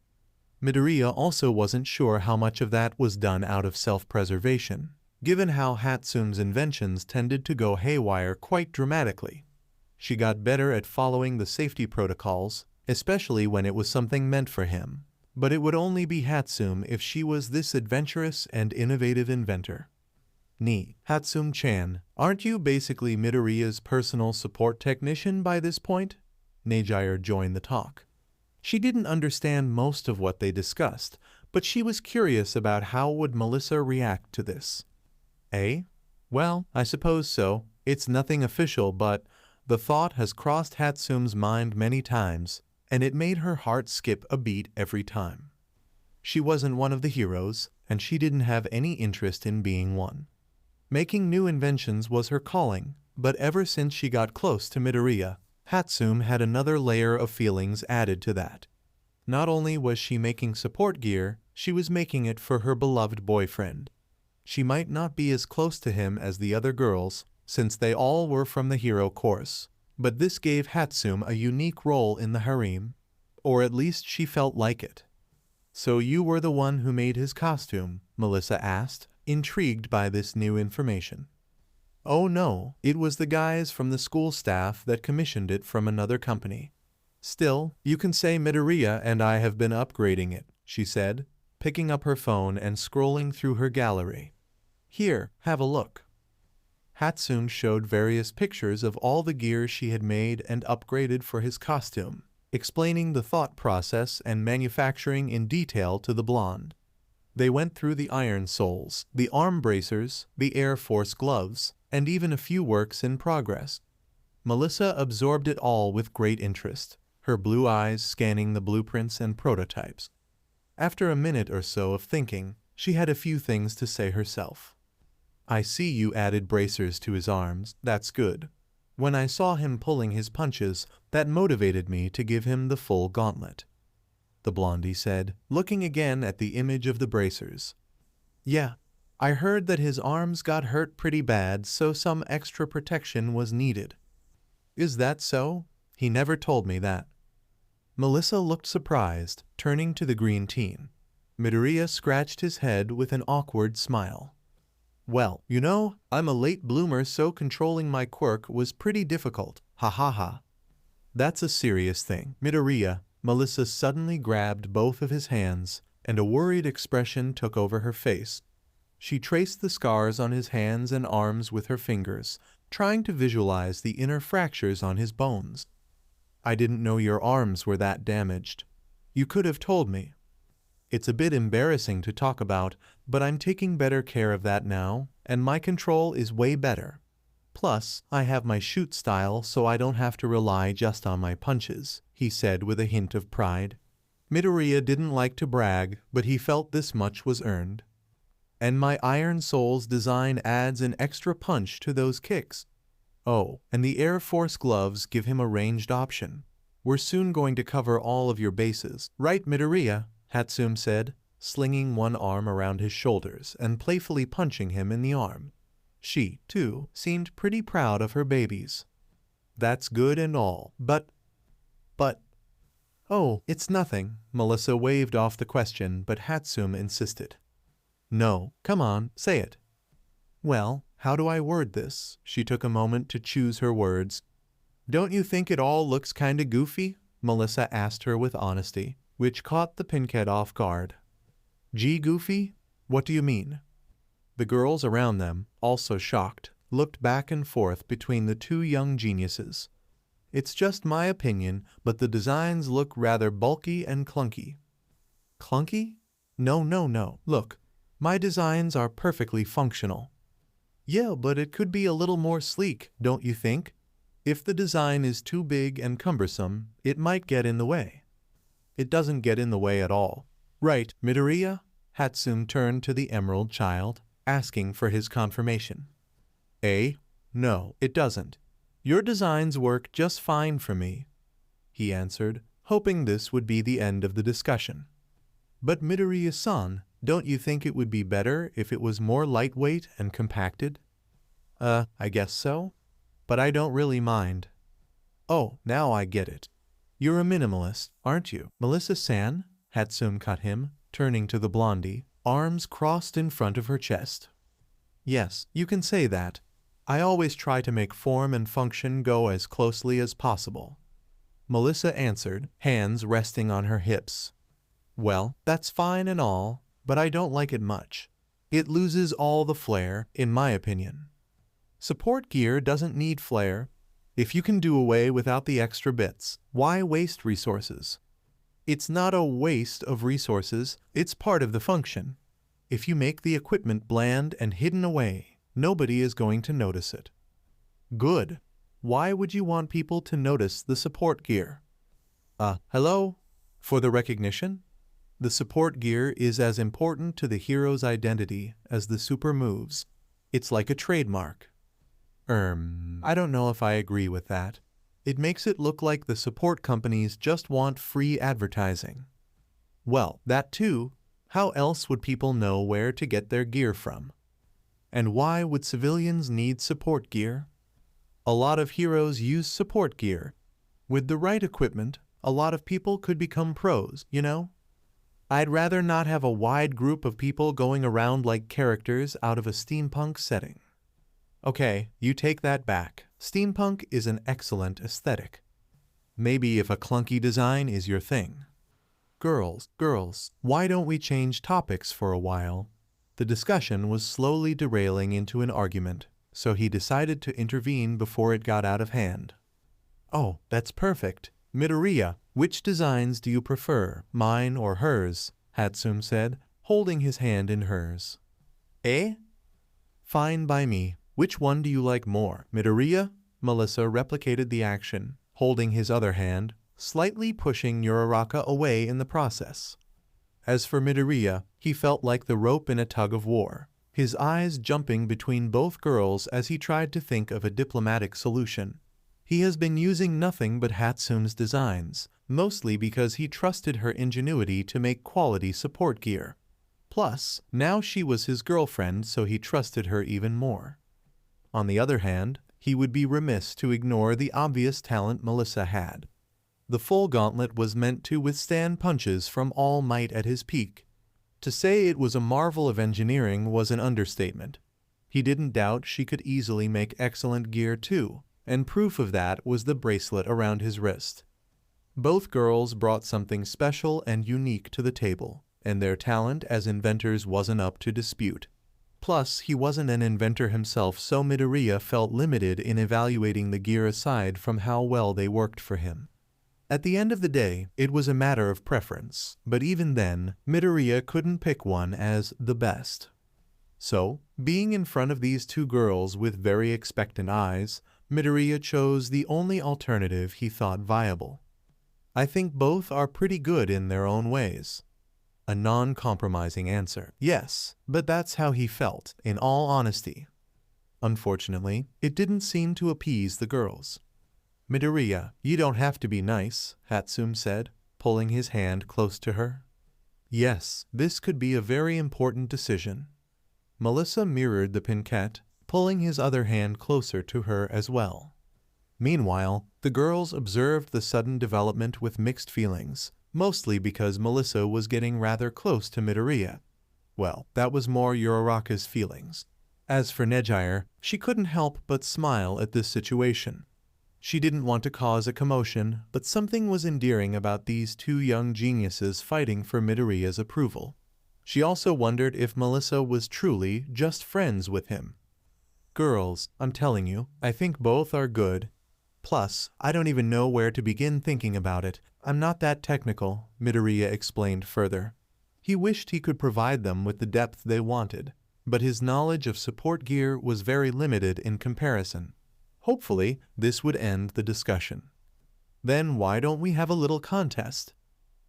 Midoriya also wasn't sure how much of that was done out of self-preservation, given how Hatsume's inventions tended to go haywire quite dramatically. She got better at following the safety protocols, especially when it was something meant for him. But it would only be Hatsume if she was this adventurous and innovative inventor. Hatsume-chan, aren't you basically Midoriya's personal support technician by this point? Nejire joined the talk. She didn't understand most of what they discussed, but she was curious about how would Melissa react to this. Eh? Well, I suppose so. It's nothing official, but the thought has crossed Hatsume's mind many times, and it made her heart skip a beat every time. She wasn't one of the heroes, and she didn't have any interest in being one. Making new inventions was her calling, but ever since she got close to Midoriya, Hatsume had another layer of feelings added to that. Not only was she making support gear, she was making it for her beloved boyfriend. She might not be as close to him as the other girls, since they all were from the hero course, but this gave Hatsume a unique role in the harem, or at least she felt like it. So you were the one who made his costume? Melissa asked, intrigued by this new information. Oh no, it was the guys from the school staff that commissioned it from another company. Still, you can say Midoriya and I have been upgrading it, she said, picking up her phone and scrolling through her gallery. Here, have a look. Hatsume showed various pictures of all the gear she had made and upgraded for his costume, explaining the thought process and manufacturing in detail to the blonde. They went through the iron soles, the arm bracers, the Air Force gloves, and even a few works in progress. Melissa absorbed it all with great interest, her blue eyes scanning the blueprints and prototypes. After a minute or so of thinking, she had a few things to say herself. I see you added bracers to his arms, that's good. When I saw him pulling his punches, that motivated me to give him the full gauntlet. The blondie said, looking again at the image of the bracers. Yeah, I heard that his arms got hurt pretty bad, so some extra protection was needed. Is that so? He never told me that. Melissa looked surprised, turning to the green teen. Midoriya scratched his head with an awkward smile. Well, you know, I'm a late bloomer, so controlling my quirk was pretty difficult. Ha ha ha. That's a serious thing. Midoriya, Melissa suddenly grabbed both of his hands, and a worried expression took over her face. She traced the scars on his hands and arms with her fingers, trying to visualize the inner fractures on his bones. I didn't know your arms were that damaged. You could have told me. It's a bit embarrassing to talk about, but I'm taking better care of that now, and my control is way better. Plus, I have my shoot style, so I don't have to rely just on my punches, he said with a hint of pride. Midoriya didn't like to brag, but he felt this much was earned. And my Iron Soul's design adds an extra punch to those kicks. Oh, and the Air Force gloves give him a ranged option. We're soon going to cover all of your bases, right, Midoriya? Hatsume said, slinging one arm around his shoulders and playfully punching him in the arm. She, too, seemed pretty proud of her babies. That's good and all, but... Oh, it's nothing. Melissa waved off the question, but Hatsume insisted. No, come on, say it. Well, how do I word this? She took a moment to choose her words. Don't you think it all looks kinda goofy? Melissa asked her with honesty, which caught the Pinkhead off guard. Gee, goofy? What do you mean? The girls around them, also shocked, looked back and forth between the two young geniuses. It's just my opinion, but the designs look rather bulky and clunky. Clunky? No. Look, my designs are perfectly functional. Yeah, but it could be a little more sleek, don't you think? If the design is too big and cumbersome, it might get in the way. It doesn't get in the way at all. Right, Midoriya? Hatsume turned to the Emerald Child, asking for his confirmation. No, it doesn't. Your designs work just fine for me, he answered, hoping this would be the end of the discussion. But Midoriya-san, don't you think it would be better if it was more lightweight and compacted? I guess so, but I don't really mind. Oh, now I get it. You're a minimalist, aren't you? Melissa-san? Hatsume cut him, turning to the blondie, arms crossed in front of her chest. Yes, you can say that. I always try to make form and function go as closely as possible. Melissa answered, hands resting on her hips. Well, that's fine and all, but I don't like it much. It loses all the flair, in my opinion. Support gear doesn't need flair. If you can do away without the extra bits, why waste resources? It's not a waste of resources, it's part of the function. If you make the equipment bland and hidden away, nobody is going to notice it. Good. Why would you want people to notice the support gear? Hello? For the recognition? The support gear is as important to the hero's identity as the super moves. It's like a trademark. I don't know if I agree with that. It makes it look like the support companies just want free advertising. Well, that too. How else would people know where to get their gear from? And why would civilians need support gear? A lot of heroes use support gear. With the right equipment, a lot of people could become pros, you know? I'd rather not have a wide group of people going around like characters out of a steampunk setting. Okay, you take that back. Steampunk is an excellent aesthetic. Maybe if a clunky design is your thing. Girls, why don't we change topics for a while? The discussion was slowly derailing into an argument, so he decided to intervene before it got out of hand. Oh, that's perfect. Midoriya, which designs do you prefer, mine or hers? Hatsume said, holding his hand in hers. Fine by me. Which one do you like more, Midoriya? Melissa replicated the action, holding his other hand, slightly pushing Uraraka away in the process. As for Midoriya, he felt like the rope in a tug-of-war, his eyes jumping between both girls as he tried to think of a diplomatic solution. He has been using nothing but Hatsume's designs, mostly because he trusted her ingenuity to make quality support gear. Plus, now she was his girlfriend, so he trusted her even more. On the other hand, he would be remiss to ignore the obvious talent Melissa had. The full gauntlet was meant to withstand punches from All Might at his peak. To say it was a marvel of engineering was an understatement. He didn't doubt she could easily make excellent gear too, and proof of that was the bracelet around his wrist. Both girls brought something special and unique to the table, and their talent as inventors wasn't up to dispute. Plus, he wasn't an inventor himself, so Midoriya felt limited in evaluating the gear aside from how well they worked for him. At the end of the day, it was a matter of preference, but even then, Midoriya couldn't pick one as the best. So, being in front of these two girls with very expectant eyes, Midoriya chose the only alternative he thought viable. I think both are pretty good in their own ways. A non-compromising answer. Yes, but that's how he felt, in all honesty. Unfortunately, it didn't seem to appease the girls. "Midoriya, you don't have to be nice," Hatsume said, pulling his hand close to her. "Yes, this could be a very important decision." Melissa mirrored the pinkette, pulling his other hand closer to her as well. Meanwhile, the girls observed the sudden development with mixed feelings, mostly because Melissa was getting rather close to Midoriya. Well, that was more Uraraka's feelings. As for Nejire, she couldn't help but smile at this situation. She didn't want to cause a commotion, but something was endearing about these two young geniuses fighting for Midoriya's approval. She also wondered if Melissa was truly just friends with him. "Girls, I'm telling you, I think both are good. Plus, I don't even know where to begin thinking about it. I'm not that technical," Midoriya explained further. He wished he could provide them with the depth they wanted, but his knowledge of support gear was very limited in comparison. Hopefully, this would end the discussion. "Then why don't we have a little contest?"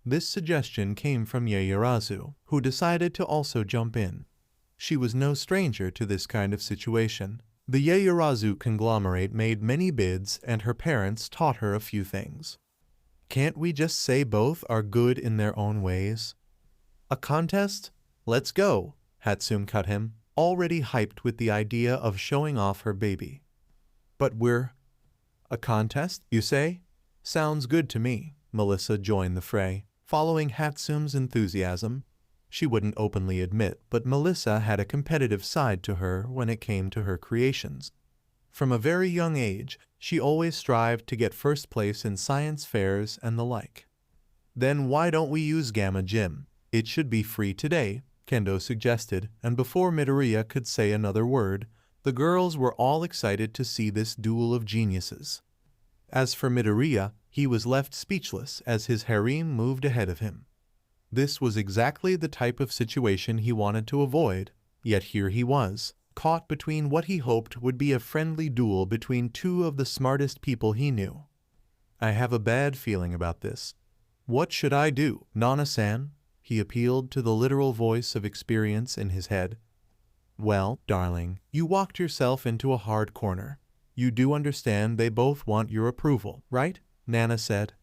This suggestion came from Yaoyorozu, who decided to also jump in. She was no stranger to this kind of situation. The Yaoyorozu conglomerate made many bids and her parents taught her a few things. "Can't we just say both are good in their own ways?" "A contest? Let's go," Hatsume cut him, already hyped with the idea of showing off her baby. "But we're—" "A contest, you say? Sounds good to me." Melissa joined the fray, following Hatsume's enthusiasm. She wouldn't openly admit, but Melissa had a competitive side to her when it came to her creations. From a very young age, she always strived to get first place in science fairs and the like. "Then why don't we use Gamma Gym? It should be free today," Kendo suggested, and before Midoriya could say another word, the girls were all excited to see this duel of geniuses. As for Midoriya, he was left speechless as his harem moved ahead of him. This was exactly the type of situation he wanted to avoid, yet here he was, caught between what he hoped would be a friendly duel between two of the smartest people he knew. "I have a bad feeling about this. What should I do, Nana-san?" He appealed to the literal voice of experience in his head. "Well, darling, you walked yourself into a hard corner. You do understand they both want your approval, right?" Nana said.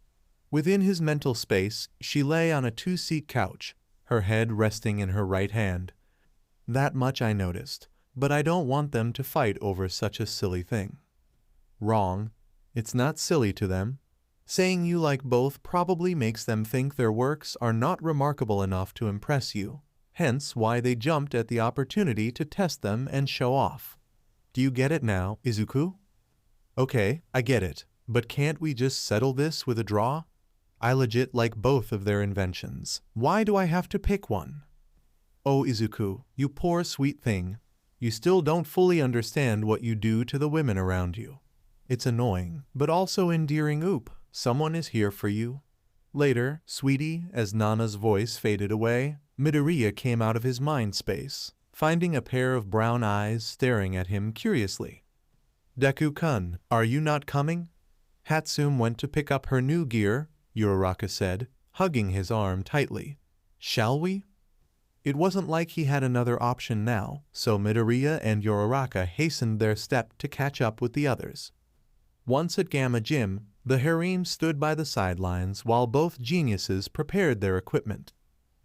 Within his mental space, she lay on a two-seat couch, her head resting in her right hand. "That much I noticed, but I don't want them to fight over such a silly thing." "Wrong. It's not silly to them. Saying you like both probably makes them think their works are not remarkable enough to impress you, hence why they jumped at the opportunity to test them and show off. Do you get it now, Izuku?" "Okay, I get it, but can't we just settle this with a draw? I legit like both of their inventions. Why do I have to pick one?" "Oh, Izuku, you poor sweet thing. You still don't fully understand what you do to the women around you. It's annoying, but also endearing. Oop, someone is here for you." Later, "Sweetie," as Nana's voice faded away, Midoriya came out of his mind space, finding a pair of brown eyes staring at him curiously. "Deku-kun, are you not coming?" Hatsume went to pick up her new gear, Uraraka said, hugging his arm tightly. "Shall we?" It wasn't like he had another option now, so Midoriya and Uraraka hastened their step to catch up with the others. Once at Gamma Gym, the harem stood by the sidelines while both geniuses prepared their equipment.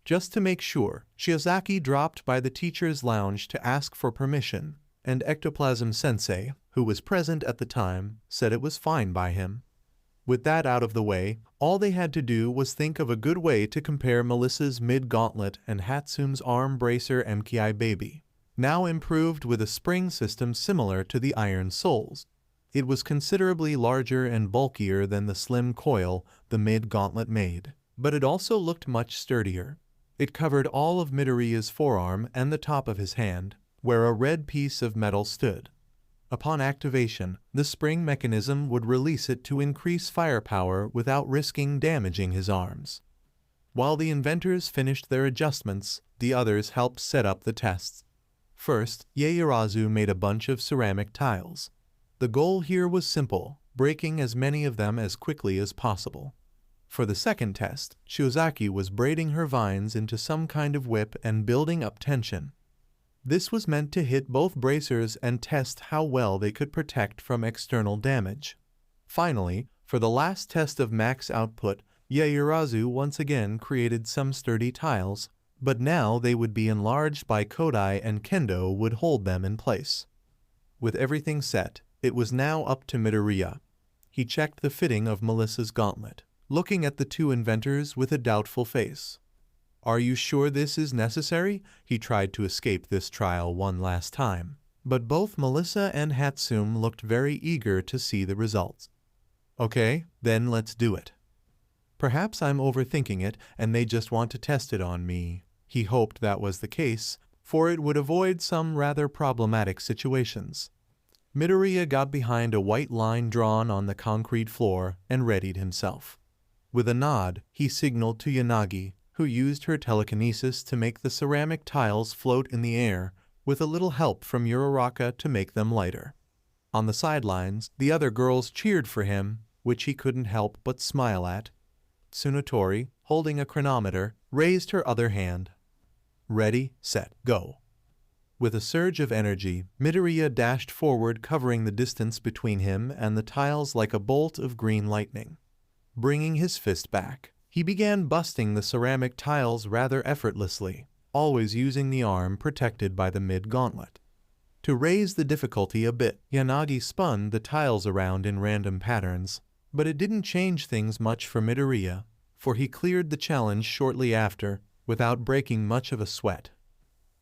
Just to make sure, Shiozaki dropped by the teacher's lounge to ask for permission, and Ectoplasm Sensei, who was present at the time, said it was fine by him. With that out of the way, all they had to do was think of a good way to compare Melissa's mid-gauntlet and Hatsume's arm bracer MKI baby, now improved with a spring system similar to the Iron Soul's. It was considerably larger and bulkier than the slim coil the mid-gauntlet made, but it also looked much sturdier. It covered all of Midoriya's forearm and the top of his hand, where a red piece of metal stood. Upon activation, the spring mechanism would release it to increase firepower without risking damaging his arms. While the inventors finished their adjustments, the others helped set up the tests. First, Yaoyorozu made a bunch of ceramic tiles. The goal here was simple, breaking as many of them as quickly as possible. For the second test, Shiozaki was braiding her vines into some kind of whip and building up tension. This was meant to hit both bracers and test how well they could protect from external damage. Finally, for the last test of max output, Yaoyorozu once again created some sturdy tiles, but now they would be enlarged by Kodai and Kendo would hold them in place. With everything set, it was now up to Midoriya. He checked the fitting of Melissa's gauntlet, looking at the two inventors with a doubtful face. "Are you sure this is necessary?" He tried to escape this trial one last time, but both Melissa and Hatsume looked very eager to see the results. "Okay, then let's do it." Perhaps I'm overthinking it and they just want to test it on me. He hoped that was the case, for it would avoid some rather problematic situations. Midoriya got behind a white line drawn on the concrete floor and readied himself. With a nod, he signaled to Yanagi, who used her telekinesis to make the ceramic tiles float in the air, with a little help from Uraraka to make them lighter. On the sidelines, the other girls cheered for him, which he couldn't help but smile at. Tsunotori, holding a chronometer, raised her other hand. "Ready, set, go." With a surge of energy, Midoriya dashed forward, covering the distance between him and the tiles like a bolt of green lightning. Bringing his fist back, he began busting the ceramic tiles rather effortlessly, always using the arm protected by the mid-gauntlet. To raise the difficulty a bit, Yanagi spun the tiles around in random patterns, but it didn't change things much for Midoriya, for he cleared the challenge shortly after, without breaking much of a sweat.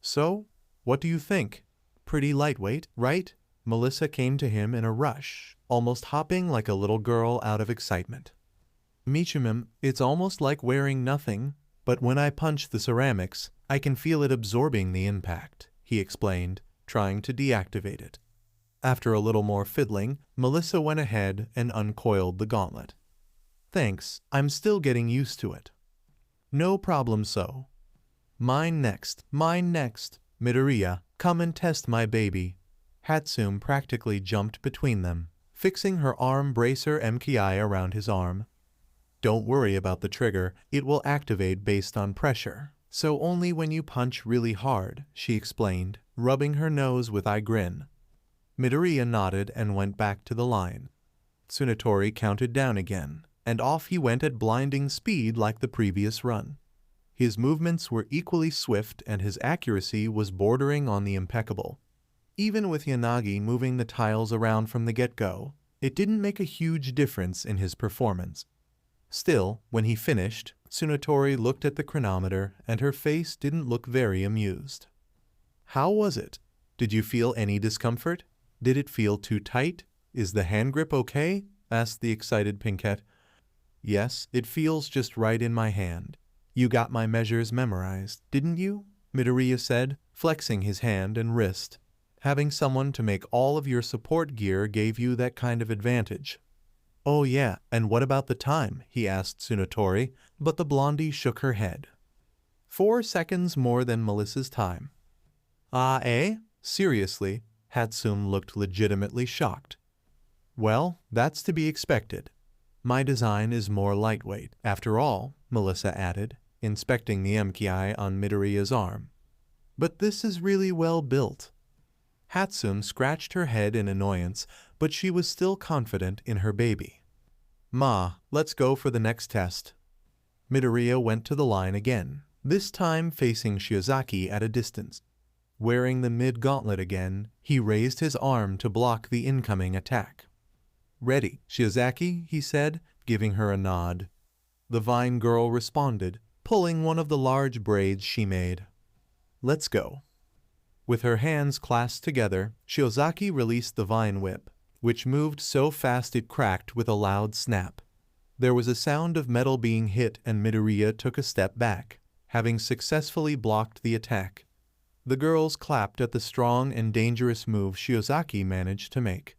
"So, what do you think? Pretty lightweight, right?" Melissa came to him in a rush, almost hopping like a little girl out of excitement. "Michimim, it's almost like wearing nothing, but when I punch the ceramics, I can feel it absorbing the impact," he explained, trying to deactivate it. After a little more fiddling, Melissa went ahead and uncoiled the gauntlet. "Thanks, I'm still getting used to it." "No problem so." Mine next, Midoriya, come and test my baby." Hatsume practically jumped between them, fixing her arm bracer MKI around his arm. "Don't worry about the trigger, it will activate based on pressure, so only when you punch really hard," she explained, rubbing her nose with a grin. Midoriya nodded and went back to the line. Tsunotori counted down again, and off he went at blinding speed like the previous run. His movements were equally swift and his accuracy was bordering on the impeccable. Even with Yanagi moving the tiles around from the get-go, it didn't make a huge difference in his performance. Still, when he finished, Tsunotori looked at the chronometer and her face didn't look very amused. "How was it? Did you feel any discomfort? Did it feel too tight? Is the hand grip okay?" asked the excited Pinkette. "Yes, it feels just right in my hand. You got my measures memorized, didn't you?" Midoriya said, flexing his hand and wrist. "Having someone to make all of your support gear gave you that kind of advantage." "Oh yeah, and what about the time?" he asked Tsunotori, but the blondie shook her head. 4 seconds more than Melissa's time." "Ah, eh? Seriously?" Hatsume looked legitimately shocked. "Well, that's to be expected. My design is more lightweight, after all," Melissa added, inspecting the MKI on Midoriya's arm. "But this is really well built." Hatsume scratched her head in annoyance, but she was still confident in her baby. "Ma, let's go for the next test." Midoriya went to the line again, this time facing Shiozaki at a distance. Wearing the mid-gauntlet again, he raised his arm to block the incoming attack. "Ready, Shiozaki," he said, giving her a nod. The vine girl responded, pulling one of the large braids she made. "Let's go." With her hands clasped together, Shiozaki released the vine whip, which moved so fast it cracked with a loud snap. There was a sound of metal being hit and Midoriya took a step back, having successfully blocked the attack. The girls clapped at the strong and dangerous move Shiozaki managed to make.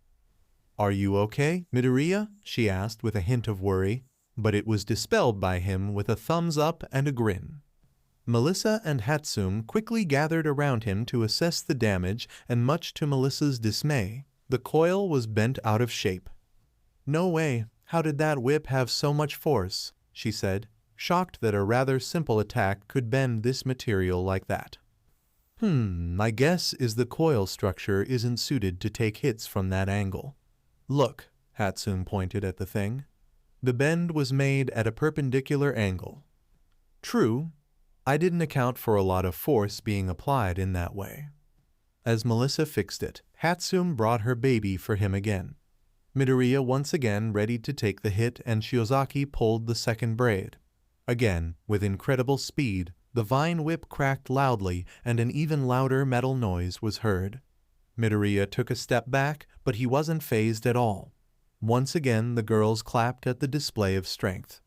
"Are you okay, Midoriya?" she asked with a hint of worry, but it was dispelled by him with a thumbs up and a grin. Melissa and Hatsume quickly gathered around him to assess the damage, and much to Melissa's dismay, the coil was bent out of shape. "No way, how did that whip have so much force?" she said, shocked that a rather simple attack could bend this material like that. My guess is the coil structure isn't suited to take hits from that angle. Look, Hatsume pointed at the thing. The bend was made at a perpendicular angle. True, I didn't account for a lot of force being applied in that way. As Melissa fixed it, Hatsume brought her baby for him again. Midoriya once again readied to take the hit, and Shiozaki pulled the second braid. Again, with incredible speed, the vine whip cracked loudly and an even louder metal noise was heard. Midoriya took a step back, but he wasn't fazed at all. Once again the girls clapped at the display of strength.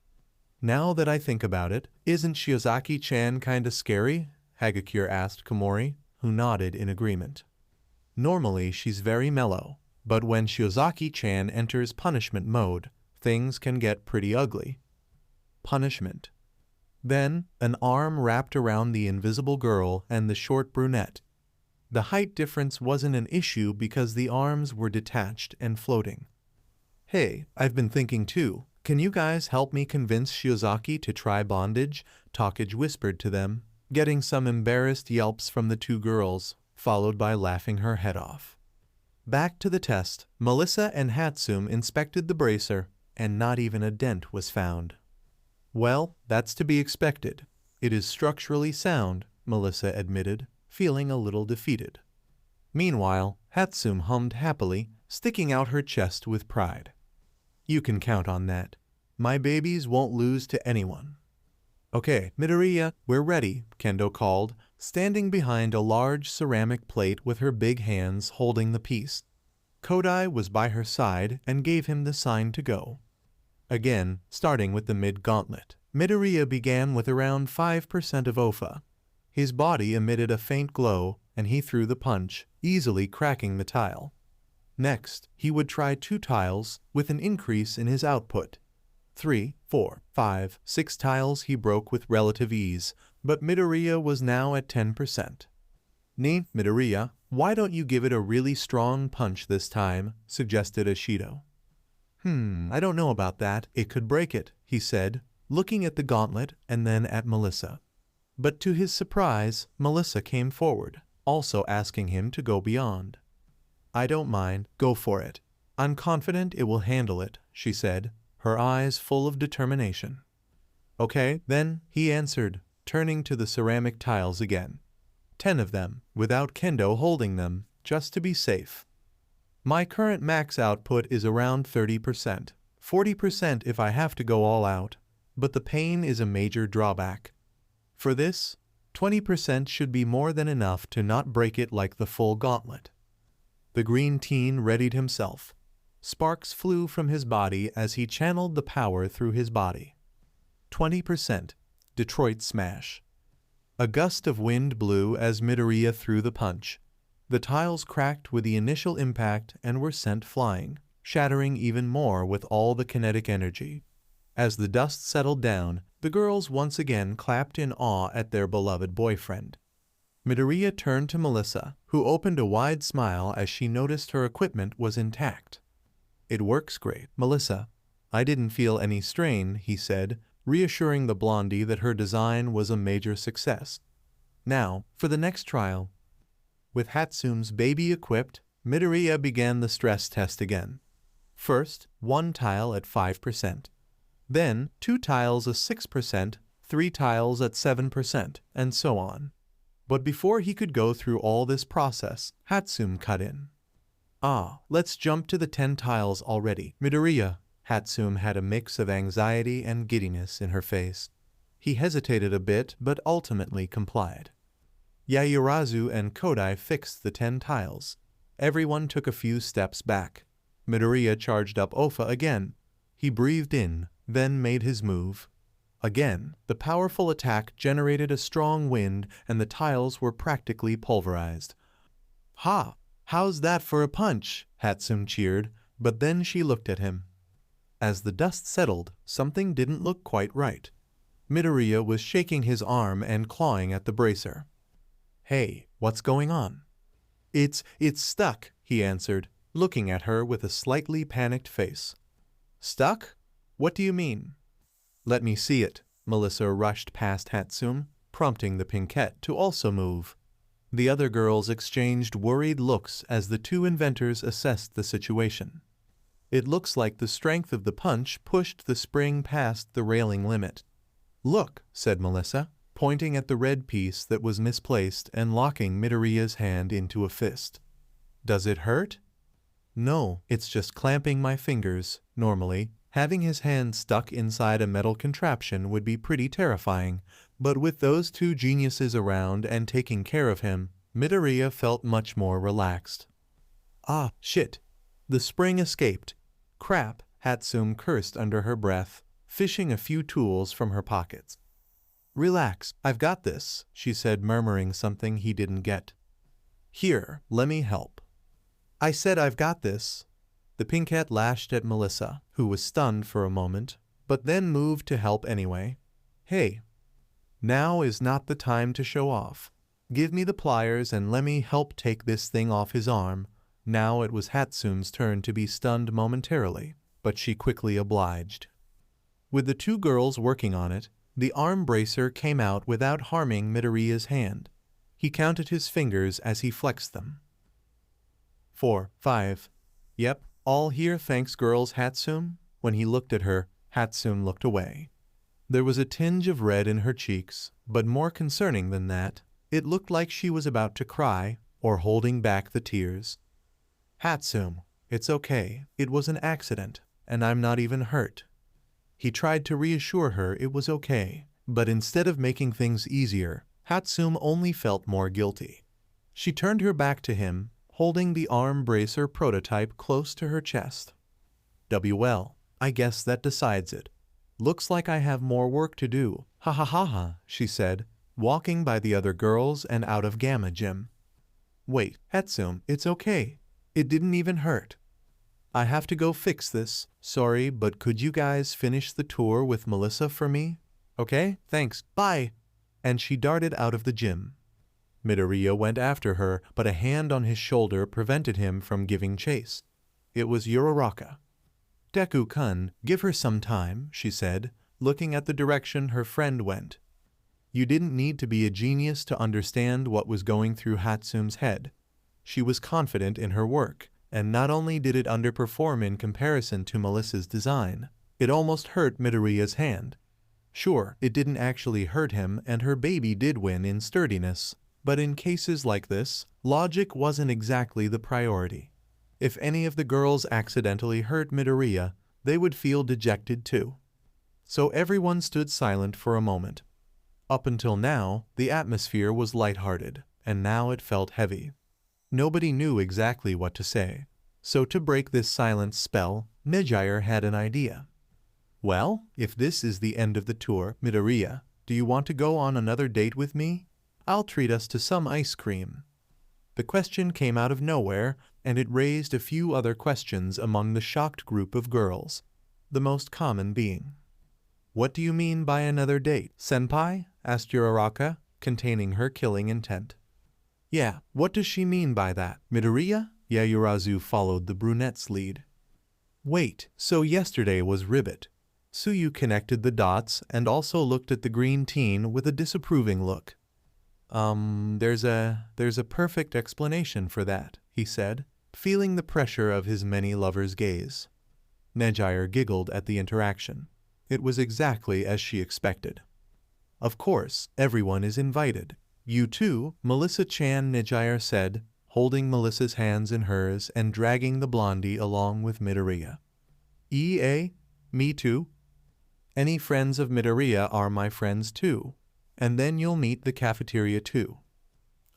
Now that I think about it, isn't Shiozaki-chan kinda scary? Hagakure asked Komori, who nodded in agreement. Normally she's very mellow, but when Shiozaki-chan enters punishment mode, things can get pretty ugly. Punishment. Then, an arm wrapped around the invisible girl and the short brunette. The height difference wasn't an issue because the arms were detached and floating. Hey, I've been thinking too. Can you guys help me convince Shiozaki to try bondage? Takage whispered to them, getting some embarrassed yelps from the two girls, followed by laughing her head off. Back to the test, Melissa and Hatsume inspected the bracer, and not even a dent was found. Well, that's to be expected. It is structurally sound, Melissa admitted, feeling a little defeated. Meanwhile, Hatsume hummed happily, sticking out her chest with pride. You can count on that. My babies won't lose to anyone. Okay, Midoriya, we're ready, Kendo called, standing behind a large ceramic plate with her big hands holding the piece. Kodai was by her side and gave him the sign to go. Again, starting with the mid-gauntlet, Midoriya began with around 5% of Ofa. His body emitted a faint glow, and he threw the punch, easily cracking the tile. Next, he would try 2 tiles, with an increase in his output. 3, 4, 5, 6 tiles he broke with relative ease, but Midoriya was now at 10%. Midoriya, why don't you give it a really strong punch this time, suggested Ashido. I don't know about that, it could break it, he said, looking at the gauntlet and then at Melissa. But to his surprise, Melissa came forward, also asking him to go beyond. I don't mind, go for it. I'm confident it will handle it, she said, her eyes full of determination. Okay, then, he answered, turning to the ceramic tiles again. 10 of them, without Kendo holding them, just to be safe. My current max output is around 30%, 40% if I have to go all out, but the pain is a major drawback. For this, 20% should be more than enough to not break it like the full gauntlet. The green teen readied himself. Sparks flew from his body as he channeled the power through his body. 20%. Detroit Smash. A gust of wind blew as Midoriya threw the punch. The tiles cracked with the initial impact and were sent flying, shattering even more with all the kinetic energy. As the dust settled down, the girls once again clapped in awe at their beloved boyfriend. Midoriya turned to Melissa, who opened a wide smile as she noticed her equipment was intact. It works great, Melissa. I didn't feel any strain, he said, reassuring the blondie that her design was a major success. Now, for the next trial. With Hatsume's baby equipped, Midoriya began the stress test again. First, 1 tile at 5%. Then, 2 tiles at 6%, 3 tiles at 7%, and so on. But before he could go through all this process, Hatsume cut in. Let's jump to the 10 tiles already. Midoriya. Hatsume had a mix of anxiety and giddiness in her face. He hesitated a bit, but ultimately complied. Yaoyorozu and Kodai fixed the 10 tiles. Everyone took a few steps back. Midoriya charged up Ofa again. He breathed in, then made his move. Again, the powerful attack generated a strong wind and the tiles were practically pulverized. Ha! How's that for a punch? Hatsume cheered, but then she looked at him. As the dust settled, something didn't look quite right. Midoriya was shaking his arm and clawing at the bracer. Hey, what's going on? It's stuck, he answered, looking at her with a slightly panicked face. Stuck? What do you mean? Let me see it. Melissa rushed past Hatsume, prompting the pinkette to also move. The other girls exchanged worried looks as the two inventors assessed the situation. It looks like the strength of the punch pushed the spring past the railing limit. "Look," said Melissa, pointing at the red piece that was misplaced and locking Midoriya's hand into a fist. "Does it hurt?" "No, it's just clamping my fingers. Normally, having his hand stuck inside a metal contraption would be pretty terrifying, but with those two geniuses around and taking care of him, Midoriya felt much more relaxed." "Ah, shit." The spring escaped. "Crap," Hatsume cursed under her breath, fishing a few tools from her pockets. "Relax, I've got this," she said, murmuring something he didn't get. "Here, let me help." "I said I've got this." The pinkette lashed at Melissa, who was stunned for a moment, but then moved to help anyway. "Hey, now is not the time to show off. Give me the pliers and let me help take this thing off his arm." Now it was Hatsume's turn to be stunned momentarily, but she quickly obliged. With the two girls working on it, the arm bracer came out without harming Midoriya's hand. He counted his fingers as he flexed them. 4, 5. "Yep, all here, thanks girls, Hatsume." When he looked at her, Hatsume looked away. There was a tinge of red in her cheeks, but more concerning than that, it looked like she was about to cry or holding back the tears. "Hatsume, it's okay. It was an accident, and I'm not even hurt." He tried to reassure her it was okay, but instead of making things easier, Hatsume only felt more guilty. She turned her back to him, holding the arm bracer prototype close to her chest. "Well, I guess that decides it. Looks like I have more work to do. Ha ha ha ha," she said, walking by the other girls and out of Gamma Gym. "Wait, Hatsume, it's okay. It didn't even hurt. I have to go fix this. Sorry, but could you guys finish the tour with Melissa for me? Okay, thanks, bye." And she darted out of the gym. Midoriya went after her, but a hand on his shoulder prevented him from giving chase. It was Uraraka. "Deku-kun, give her some time," she said, looking at the direction her friend went. You didn't need to be a genius to understand what was going through Hatsume's head. She was confident in her work, and not only did it underperform in comparison to Melissa's design, it almost hurt Midoriya's hand. Sure, it didn't actually hurt him and her baby did win in sturdiness, but in cases like this, logic wasn't exactly the priority. If any of the girls accidentally hurt Midoriya, they would feel dejected too. So everyone stood silent for a moment. Up until now, the atmosphere was lighthearted, and now it felt heavy. Nobody knew exactly what to say. So to break this silent spell, Nejire had an idea. "Well, if this is the end of the tour, Midoriya, do you want to go on another date with me? I'll treat us to some ice cream." The question came out of nowhere, and it raised a few other questions among the shocked group of girls, the most common being, "What do you mean by another date, senpai?" asked Uraraka, containing her killing intent. "Yeah, what does she mean by that, Midoriya?" Yayurazu followed the brunette's lead. "Wait, so yesterday was Ribbit." Suyu connected the dots and also looked at the green teen with a disapproving look. There's a perfect explanation for that," he said, feeling the pressure of his many lovers' gaze. Nejire giggled at the interaction. It was exactly as she expected. "Of course, everyone is invited. You too, Melissa-chan," Nejire said, holding Melissa's hands in hers and dragging the blondie along with Midoriya. Me too. Any friends of Midoriya are my friends too. And then you'll meet the cafeteria too."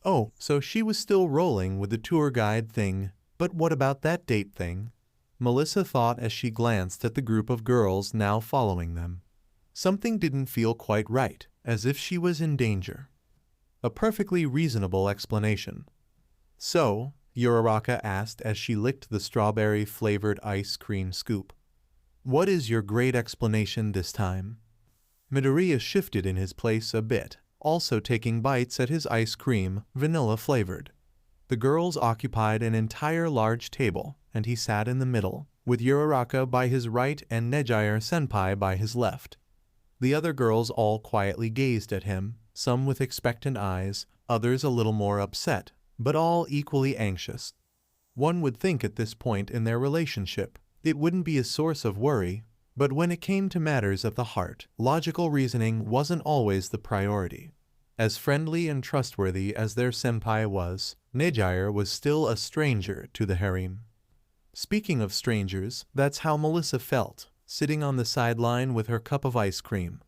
Oh, so she was still rolling with the tour guide thing, but what about that date thing? Melissa thought as she glanced at the group of girls now following them. Something didn't feel quite right, as if she was in danger. A perfectly reasonable explanation. "So," Uraraka asked as she licked the strawberry-flavored ice cream scoop, "what is your great explanation this time?" Midoriya shifted in his place a bit, also taking bites at his ice cream, vanilla-flavored. The girls occupied an entire large table, and he sat in the middle, with Uraraka by his right and Nejire-senpai by his left. The other girls all quietly gazed at him, some with expectant eyes, others a little more upset, but all equally anxious. One would think at this point in their relationship, it wouldn't be a source of worry, but when it came to matters of the heart, logical reasoning wasn't always the priority. As friendly and trustworthy as their senpai was, Nejire was still a stranger to the harem. Speaking of strangers, that's how Melissa felt, sitting on the sideline with her cup of ice cream.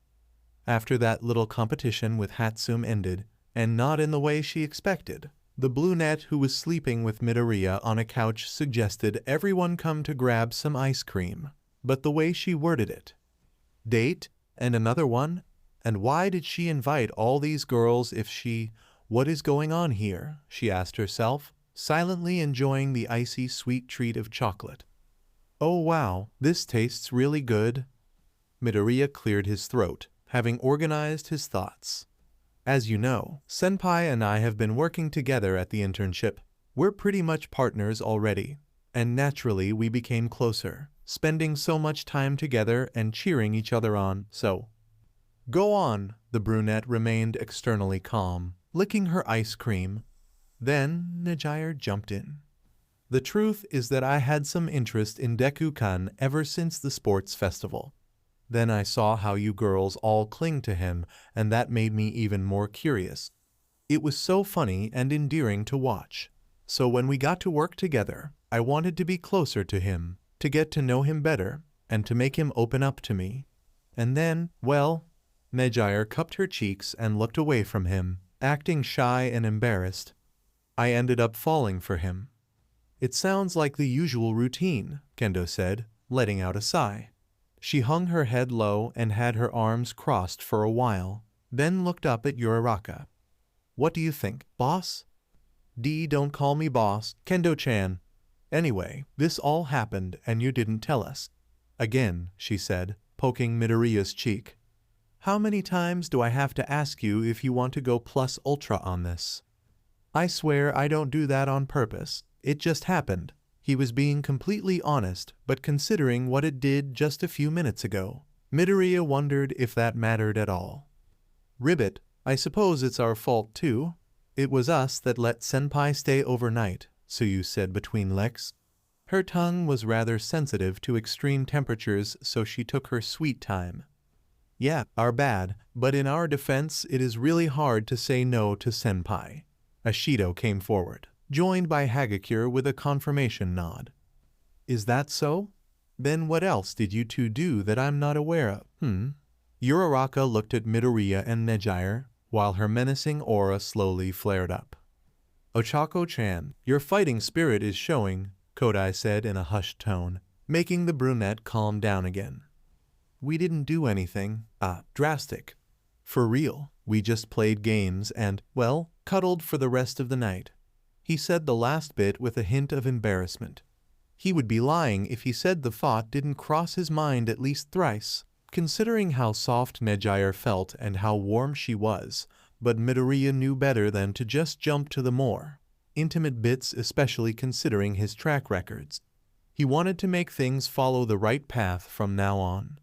After that little competition with Hatsume ended, and not in the way she expected, the brunette who was sleeping with Midoriya on a couch suggested everyone come to grab some ice cream. But the way she worded it, date, and another one? And why did she invite all these girls if she... What is going on here? She asked herself, silently enjoying the icy sweet treat of chocolate. Oh wow, this tastes really good. Midoriya cleared his throat, having organized his thoughts. As you know, Senpai and I have been working together at the internship. We're pretty much partners already, and naturally we became closer, spending so much time together and cheering each other on, so... Go on, the brunette remained externally calm, licking her ice cream. Then Nejire jumped in. The truth is that I had some interest in Deku-kun ever since the sports festival. Then I saw how you girls all cling to him, and that made me even more curious. It was so funny and endearing to watch. So when we got to work together, I wanted to be closer to him, to get to know him better, and to make him open up to me. And then, well, Nejire cupped her cheeks and looked away from him, acting shy and embarrassed. I ended up falling for him. It sounds like the usual routine, Kendo said, letting out a sigh. She hung her head low and had her arms crossed for a while, then looked up at Uraraka. What do you think, boss? Don't call me boss, Kendo-chan. Anyway, this all happened and you didn't tell us. Again, she said, poking Midoriya's cheek. How many times do I have to ask you if you want to go plus ultra on this? I swear I don't do that on purpose. It just happened. He was being completely honest, but considering what it did just a few minutes ago, Midoriya wondered if that mattered at all. Ribbit, I suppose it's our fault too. It was us that let Senpai stay overnight, Tsuyu said between licks. Her tongue was rather sensitive to extreme temperatures, so she took her sweet time. Yeah, our bad, but in our defense it is really hard to say no to Senpai. Ashido came forward, joined by Hagakure with a confirmation nod. Is that so? Then what else did you two do that I'm not aware of? Uraraka looked at Midoriya and Nejire, while her menacing aura slowly flared up. Ochako-chan, your fighting spirit is showing, Kodai said in a hushed tone, making the brunette calm down again. We didn't do anything, drastic. For real, we just played games and, well, cuddled for the rest of the night. He said the last bit with a hint of embarrassment. He would be lying if he said the thought didn't cross his mind at least thrice, considering how soft Nejire felt and how warm she was, but Midoriya knew better than to just jump to the more intimate bits, especially considering his track records. He wanted to make things follow the right path from now on.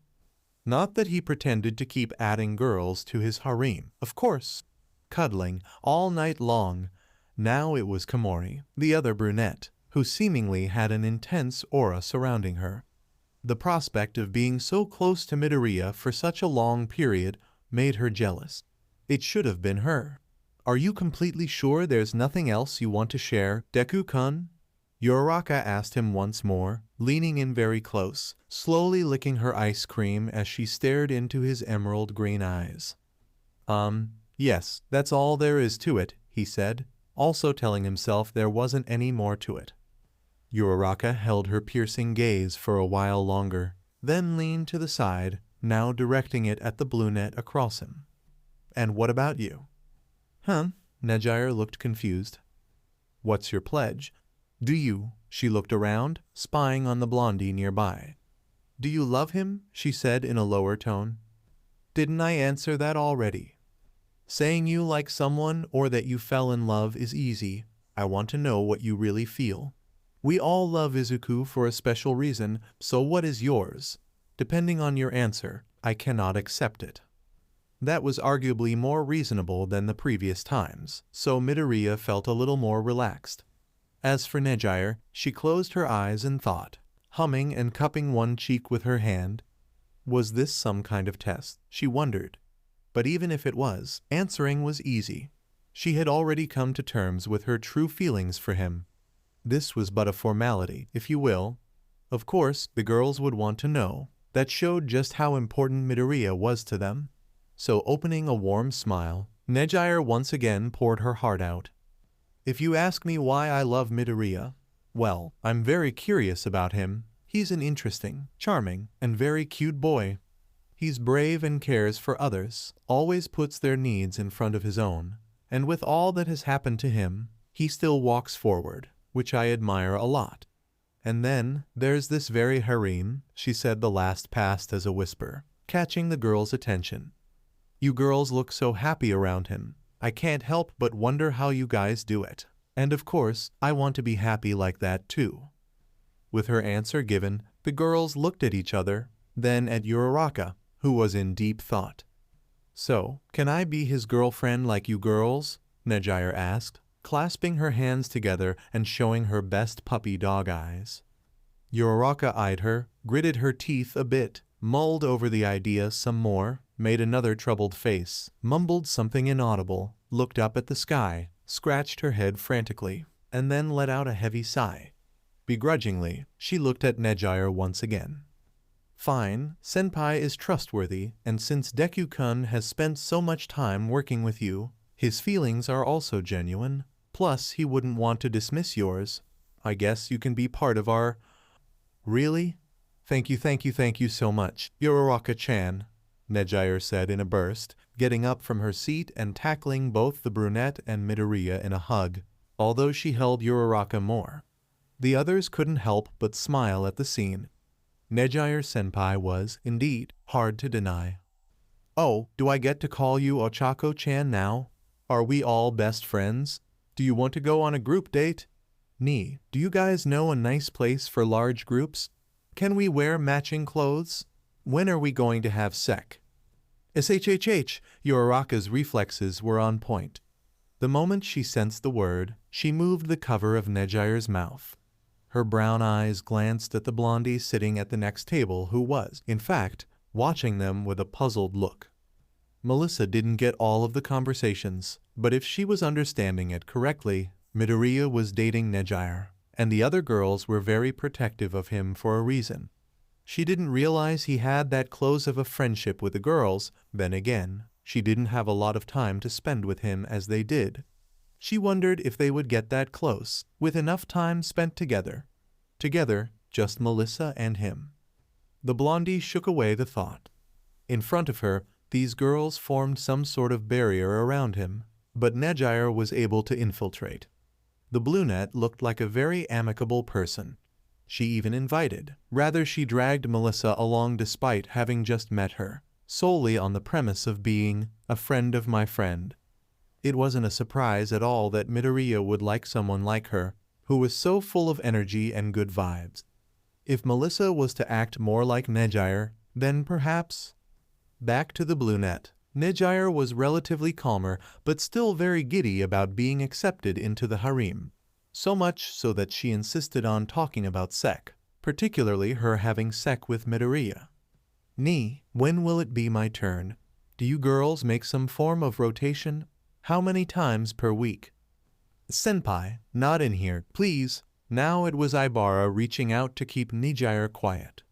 Not that he pretended to keep adding girls to his harem, of course. Cuddling, all night long. Now it was Komori, the other brunette, who seemingly had an intense aura surrounding her. The prospect of being so close to Midoriya for such a long period made her jealous. It should have been her. Are you completely sure there's nothing else you want to share, Deku-kun? Uraraka asked him once more, leaning in very close, slowly licking her ice cream as she stared into his emerald green eyes. Yes, that's all there is to it, he said, also telling himself there wasn't any more to it. Uraraka held her piercing gaze for a while longer, then leaned to the side, now directing it at the brunette across him. And what about you? Nejire looked confused. What's your pledge? Do you? She looked around, spying on the blondie nearby. Do you love him? She said in a lower tone. Didn't I answer that already? Saying you like someone or that you fell in love is easy. I want to know what you really feel. We all love Izuku for a special reason, so what is yours? Depending on your answer, I cannot accept it. That was arguably more reasonable than the previous times, so Midoriya felt a little more relaxed. As for Nejire, she closed her eyes and thought, humming and cupping one cheek with her hand. Was this some kind of test? She wondered. But even if it was, answering was easy. She had already come to terms with her true feelings for him. This was but a formality, if you will. Of course, the girls would want to know. That showed just how important Midoriya was to them. So opening a warm smile, Nejire once again poured her heart out. If you ask me why I love Midoriya, well, I'm very curious about him. He's an interesting, charming, and very cute boy. He's brave and cares for others, always puts their needs in front of his own. And with all that has happened to him, he still walks forward, which I admire a lot. And then, there's this very Harim, she said the last passed as a whisper, catching the girls' attention. You girls look so happy around him. I can't help but wonder how you guys do it. And of course, I want to be happy like that too. With her answer given, the girls looked at each other, then at Uraraka, who was in deep thought. So, can I be his girlfriend like you girls? Nejire asked, clasping her hands together and showing her best puppy dog eyes. Uraraka eyed her, gritted her teeth a bit, mulled over the idea some more, made another troubled face, mumbled something inaudible, looked up at the sky, scratched her head frantically, and then let out a heavy sigh. Begrudgingly, she looked at Nejire once again. Fine, Senpai is trustworthy, and since Deku-kun has spent so much time working with you, his feelings are also genuine. Plus, he wouldn't want to dismiss yours. I guess you can be part of our... Really? Thank you so much, Uraraka-chan, Nejire said in a burst, getting up from her seat and tackling both the brunette and Midoriya in a hug, although she held Uraraka more. The others couldn't help but smile at the scene. Nejire-senpai was, indeed, hard to deny. Oh, do I get to call you Ochako-chan now? Are we all best friends? Do you want to go on a group date? Nee, do you guys know a nice place for large groups? Can we wear matching clothes? When are we going to have sec? SHHH, Uraraka's reflexes were on point. The moment she sensed the word, she moved the cover of Nejire's mouth. Her brown eyes glanced at the blondie sitting at the next table who was, in fact, watching them with a puzzled look. Melissa didn't get all of the conversations, but if she was understanding it correctly, Midoriya was dating Nejire, and the other girls were very protective of him for a reason. She didn't realize he had that close of a friendship with the girls, then again, she didn't have a lot of time to spend with him as they did. She wondered if they would get that close, with enough time spent together. Together, just Melissa and him. The blondie shook away the thought. In front of her, these girls formed some sort of barrier around him, but Nejire was able to infiltrate. The brunette looked like a very amicable person. She even invited. Rather, she dragged Melissa along despite having just met her, solely on the premise of being a friend of my friend. It wasn't a surprise at all that Midoriya would like someone like her, who was so full of energy and good vibes. If Melissa was to act more like Nejire, then perhaps... Back to the brunette. Nejire was relatively calmer, but still very giddy about being accepted into the harem. So much so that she insisted on talking about sec, particularly her having sec with Midoriya. Nee, when will it be my turn? Do you girls make some form of rotation? How many times per week? Senpai, not in here, please. Now it was Ibara reaching out to keep Nejire quiet.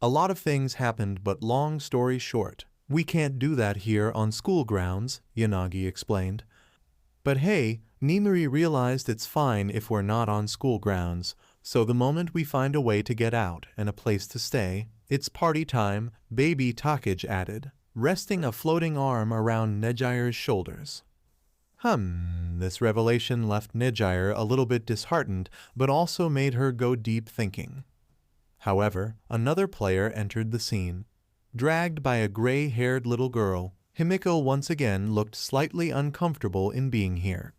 A lot of things happened, but long story short, we can't do that here on school grounds, Yanagi explained. But hey, Nimiri realized it's fine if we're not on school grounds, so the moment we find a way to get out and a place to stay, it's party time, baby Takage added, resting a floating arm around Nejire's shoulders. This revelation left Nejire a little bit disheartened, but also made her go deep thinking. However, another player entered the scene. Dragged by a gray-haired little girl, Himiko once again looked slightly uncomfortable in being here.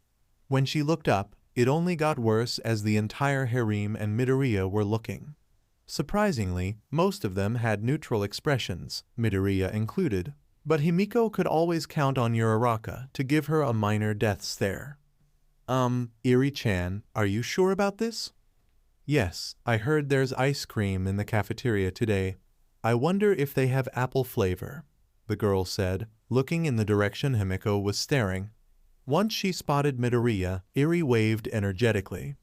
When she looked up, it only got worse as the entire harem and Midoriya were looking. Surprisingly, most of them had neutral expressions, Midoriya included. But Himiko could always count on Uraraka to give her a minor death stare. Eri-chan, are you sure about this? Yes, I heard there's ice cream in the cafeteria today. I wonder if they have apple flavor, the girl said, looking in the direction Himiko was staring. Once she spotted Midoriya, Eri waved energetically.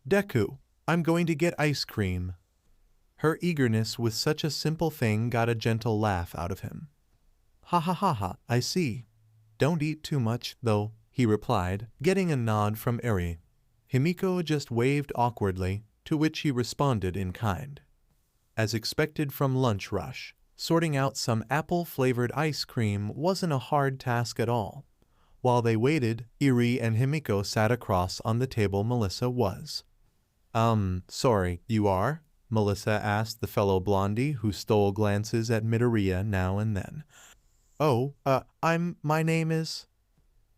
Deku, I'm going to get ice cream. Her eagerness with such a simple thing got a gentle laugh out of him. Ha ha ha ha, I see. Don't eat too much, though, he replied, getting a nod from Eri. Himiko just waved awkwardly, to which he responded in kind. As expected from Lunch Rush, sorting out some apple-flavored ice cream wasn't a hard task at all. While they waited, Eri and Himiko sat across on the table Melissa was. Sorry, you are? Melissa asked the fellow blondie who stole glances at Midoriya now and then. Oh, my name is...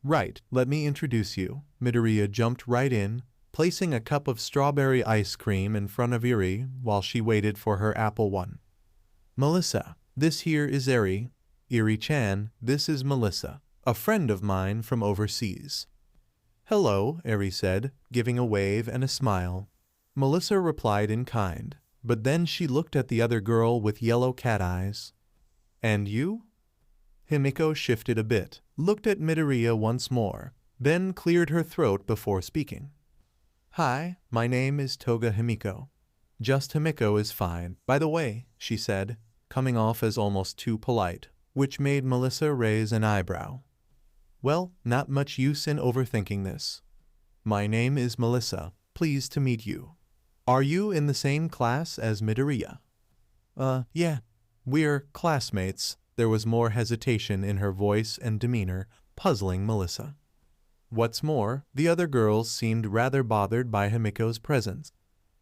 Right, let me introduce you. Midoriya jumped right in, placing a cup of strawberry ice cream in front of Eri while she waited for her apple one. Melissa, this here is Eri. Eri-chan, this is Melissa, a friend of mine from overseas. Hello, Eri said, giving a wave and a smile. Melissa replied in kind, but then she looked at the other girl with yellow cat eyes. And you? Himiko shifted a bit, looked at Midoriya once more, then cleared her throat before speaking. Hi, my name is Toga Himiko. Just Himiko is fine, by the way, she said, coming off as almost too polite, which made Melissa raise an eyebrow. Well, not much use in overthinking this. My name is Melissa, pleased to meet you. Are you in the same class as Midoriya? Yeah, we're classmates. There was more hesitation in her voice and demeanor, puzzling Melissa. What's more, the other girls seemed rather bothered by Himiko's presence.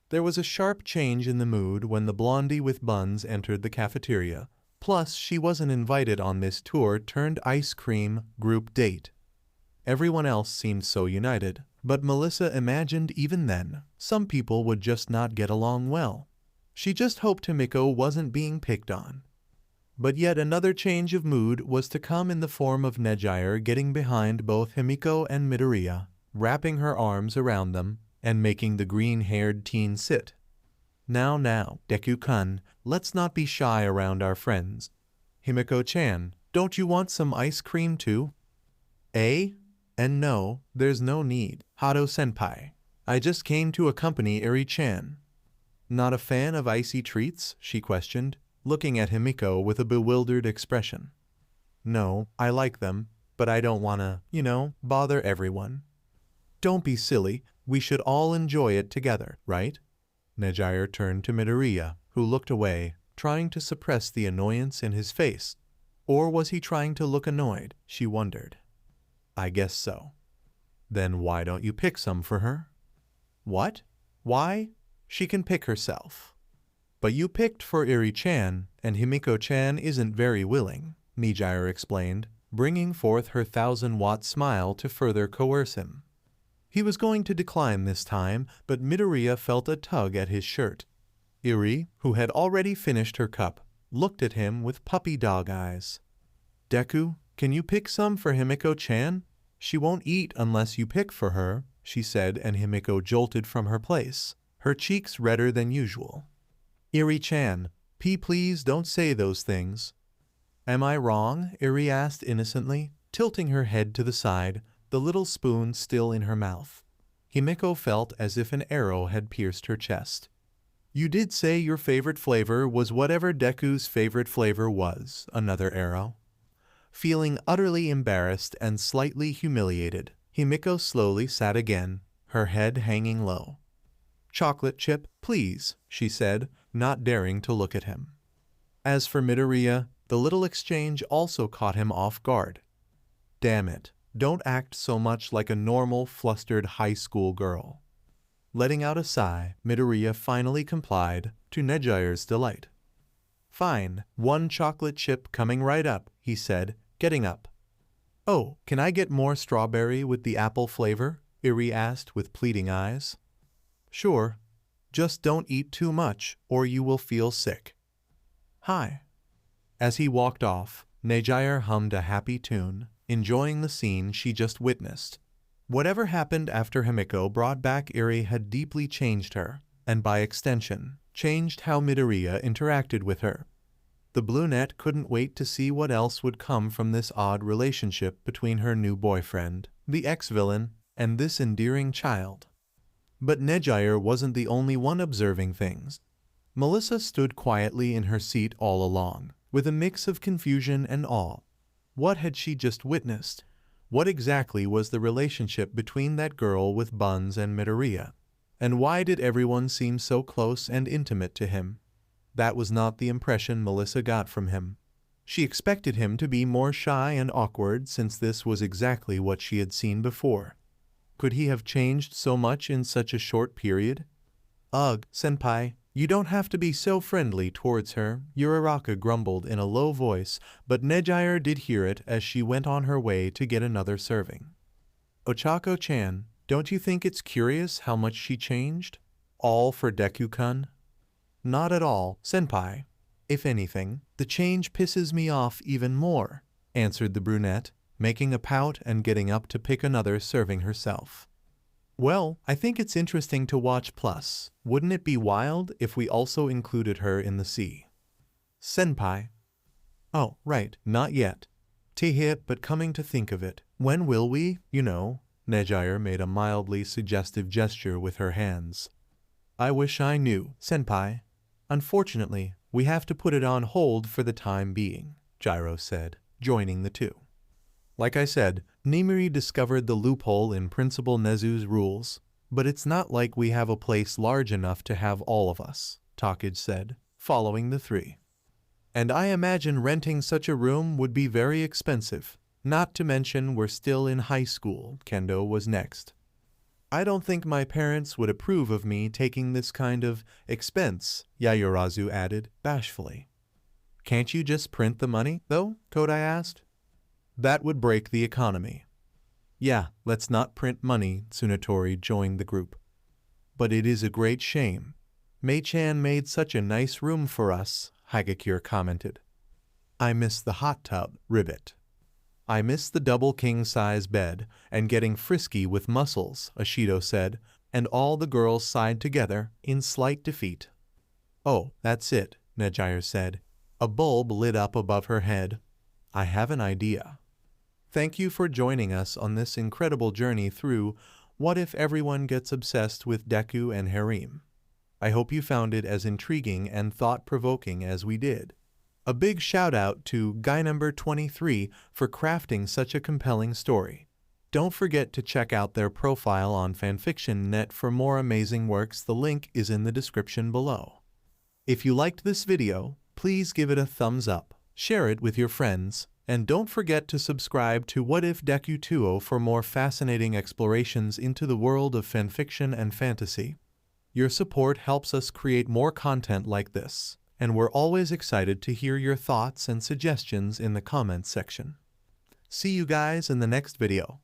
There was a sharp change in the mood when the blondie with buns entered the cafeteria. Plus, she wasn't invited on this tour-turned-ice cream group date. Everyone else seemed so united, but Melissa imagined even then, some people would just not get along well. She just hoped Himiko wasn't being picked on. But yet another change of mood was to come in the form of Nejire getting behind both Himiko and Midoriya, wrapping her arms around them, and making the green-haired teen sit. Now, Deku-kun, let's not be shy around our friends. Himiko-chan, don't you want some ice cream too? Eh? And no, there's no need, Hado-senpai. I just came to accompany Eri-chan. Not a fan of icy treats? She questioned, looking at Himiko with a bewildered expression. No, I like them, but I don't wanna, bother everyone. Don't be silly, we should all enjoy it together, right? Nejire turned to Midoriya, who looked away, trying to suppress the annoyance in his face. Or was he trying to look annoyed, she wondered. I guess so. Then why don't you pick some for her? What? Why? She can pick herself. But you picked for Eri-chan, and Himiko-chan isn't very willing, Nejire explained, bringing forth her 1,000-watt smile to further coerce him. He was going to decline this time, but Midoriya felt a tug at his shirt. Eri, who had already finished her cup, looked at him with puppy dog eyes. Deku, can you pick some for Himiko-chan? She won't eat unless you pick for her, she said, and Himiko jolted from her place, her cheeks redder than usual. Eri-chan, please don't say those things. Am I wrong? Eri asked innocently, tilting her head to the side, the little spoon still in her mouth. Himiko felt as if an arrow had pierced her chest. You did say your favorite flavor was whatever Deku's favorite flavor was, another arrow. Feeling utterly embarrassed and slightly humiliated, Himiko slowly sat again, her head hanging low. Chocolate chip, please, she said, not daring to look at him. As for Midoriya, the little exchange also caught him off guard. Damn it, don't act so much like a normal, flustered high school girl. Letting out a sigh, Midoriya finally complied, to Nejire's delight. Fine, one chocolate chip coming right up, he said, getting up. Oh, can I get more strawberry with the apple flavor? Eri asked with pleading eyes. Sure. Just don't eat too much, or you will feel sick. Hi. As he walked off, Nejire hummed a happy tune, enjoying the scene she just witnessed. Whatever happened after Himiko brought back Eri had deeply changed her, and by extension, changed how Midoriya interacted with her. The brunette couldn't wait to see what else would come from this odd relationship between her new boyfriend, the ex-villain, and this endearing child. But Nejire wasn't the only one observing things. Melissa stood quietly in her seat all along, with a mix of confusion and awe. What had she just witnessed? What exactly was the relationship between that girl with buns and Midoriya? And why did everyone seem so close and intimate to him? That was not the impression Melissa got from him. She expected him to be more shy and awkward since this was exactly what she had seen before. Could he have changed so much in such a short period? Ugh, senpai, you don't have to be so friendly towards her, Uraraka grumbled in a low voice, but Nejire did hear it as she went on her way to get another serving. Ochako-chan, don't you think it's curious how much she changed? All for Deku-kun? Not at all, senpai. If anything, the change pisses me off even more, answered the brunette, making a pout and getting up to pick another serving herself. Well, I think it's interesting to watch plus. Wouldn't it be wild if we also included her in the sea? Senpai. Oh, right, not yet. Tehit, but coming to think of it, when will we, Nejire made a mildly suggestive gesture with her hands. I wish I knew, senpai. Unfortunately, we have to put it on hold for the time being, Gyro said, joining the two. Like I said, Nimiri discovered the loophole in Principal Nezu's rules, but it's not like we have a place large enough to have all of us, Takage said, following the three. And I imagine renting such a room would be very expensive, not to mention we're still in high school, Kendo was next. I don't think my parents would approve of me taking this kind of expense, Yaoyorozu added, bashfully. Can't you just print the money, though? Kodai asked. That would break the economy. Yeah, let's not print money, Tsunatori joined the group. But it is a great shame. Mei-chan made such a nice room for us, Hagakure commented. I miss the hot tub, Ribbit. I miss the double king-size bed and getting frisky with muscles, Ashido said, and all the girls sighed together in slight defeat. Oh, that's it, Nejire said. A bulb lit up above her head. I have an idea. Thank you for joining us on this incredible journey through What If Everyone Gets Obsessed with Deku and Harem. I hope you found it as intriguing and thought-provoking as we did. A big shout-out to Guy number 23 for crafting such a compelling story. Don't forget to check out their profile on fanfiction.net for more amazing works. The link is in the description below. If you liked this video, please give it a thumbs up, share it with your friends, and don't forget to subscribe to What If Deku 2 for more fascinating explorations into the world of fanfiction and fantasy. Your support helps us create more content like this, and we're always excited to hear your thoughts and suggestions in the comments section. See you guys in the next video.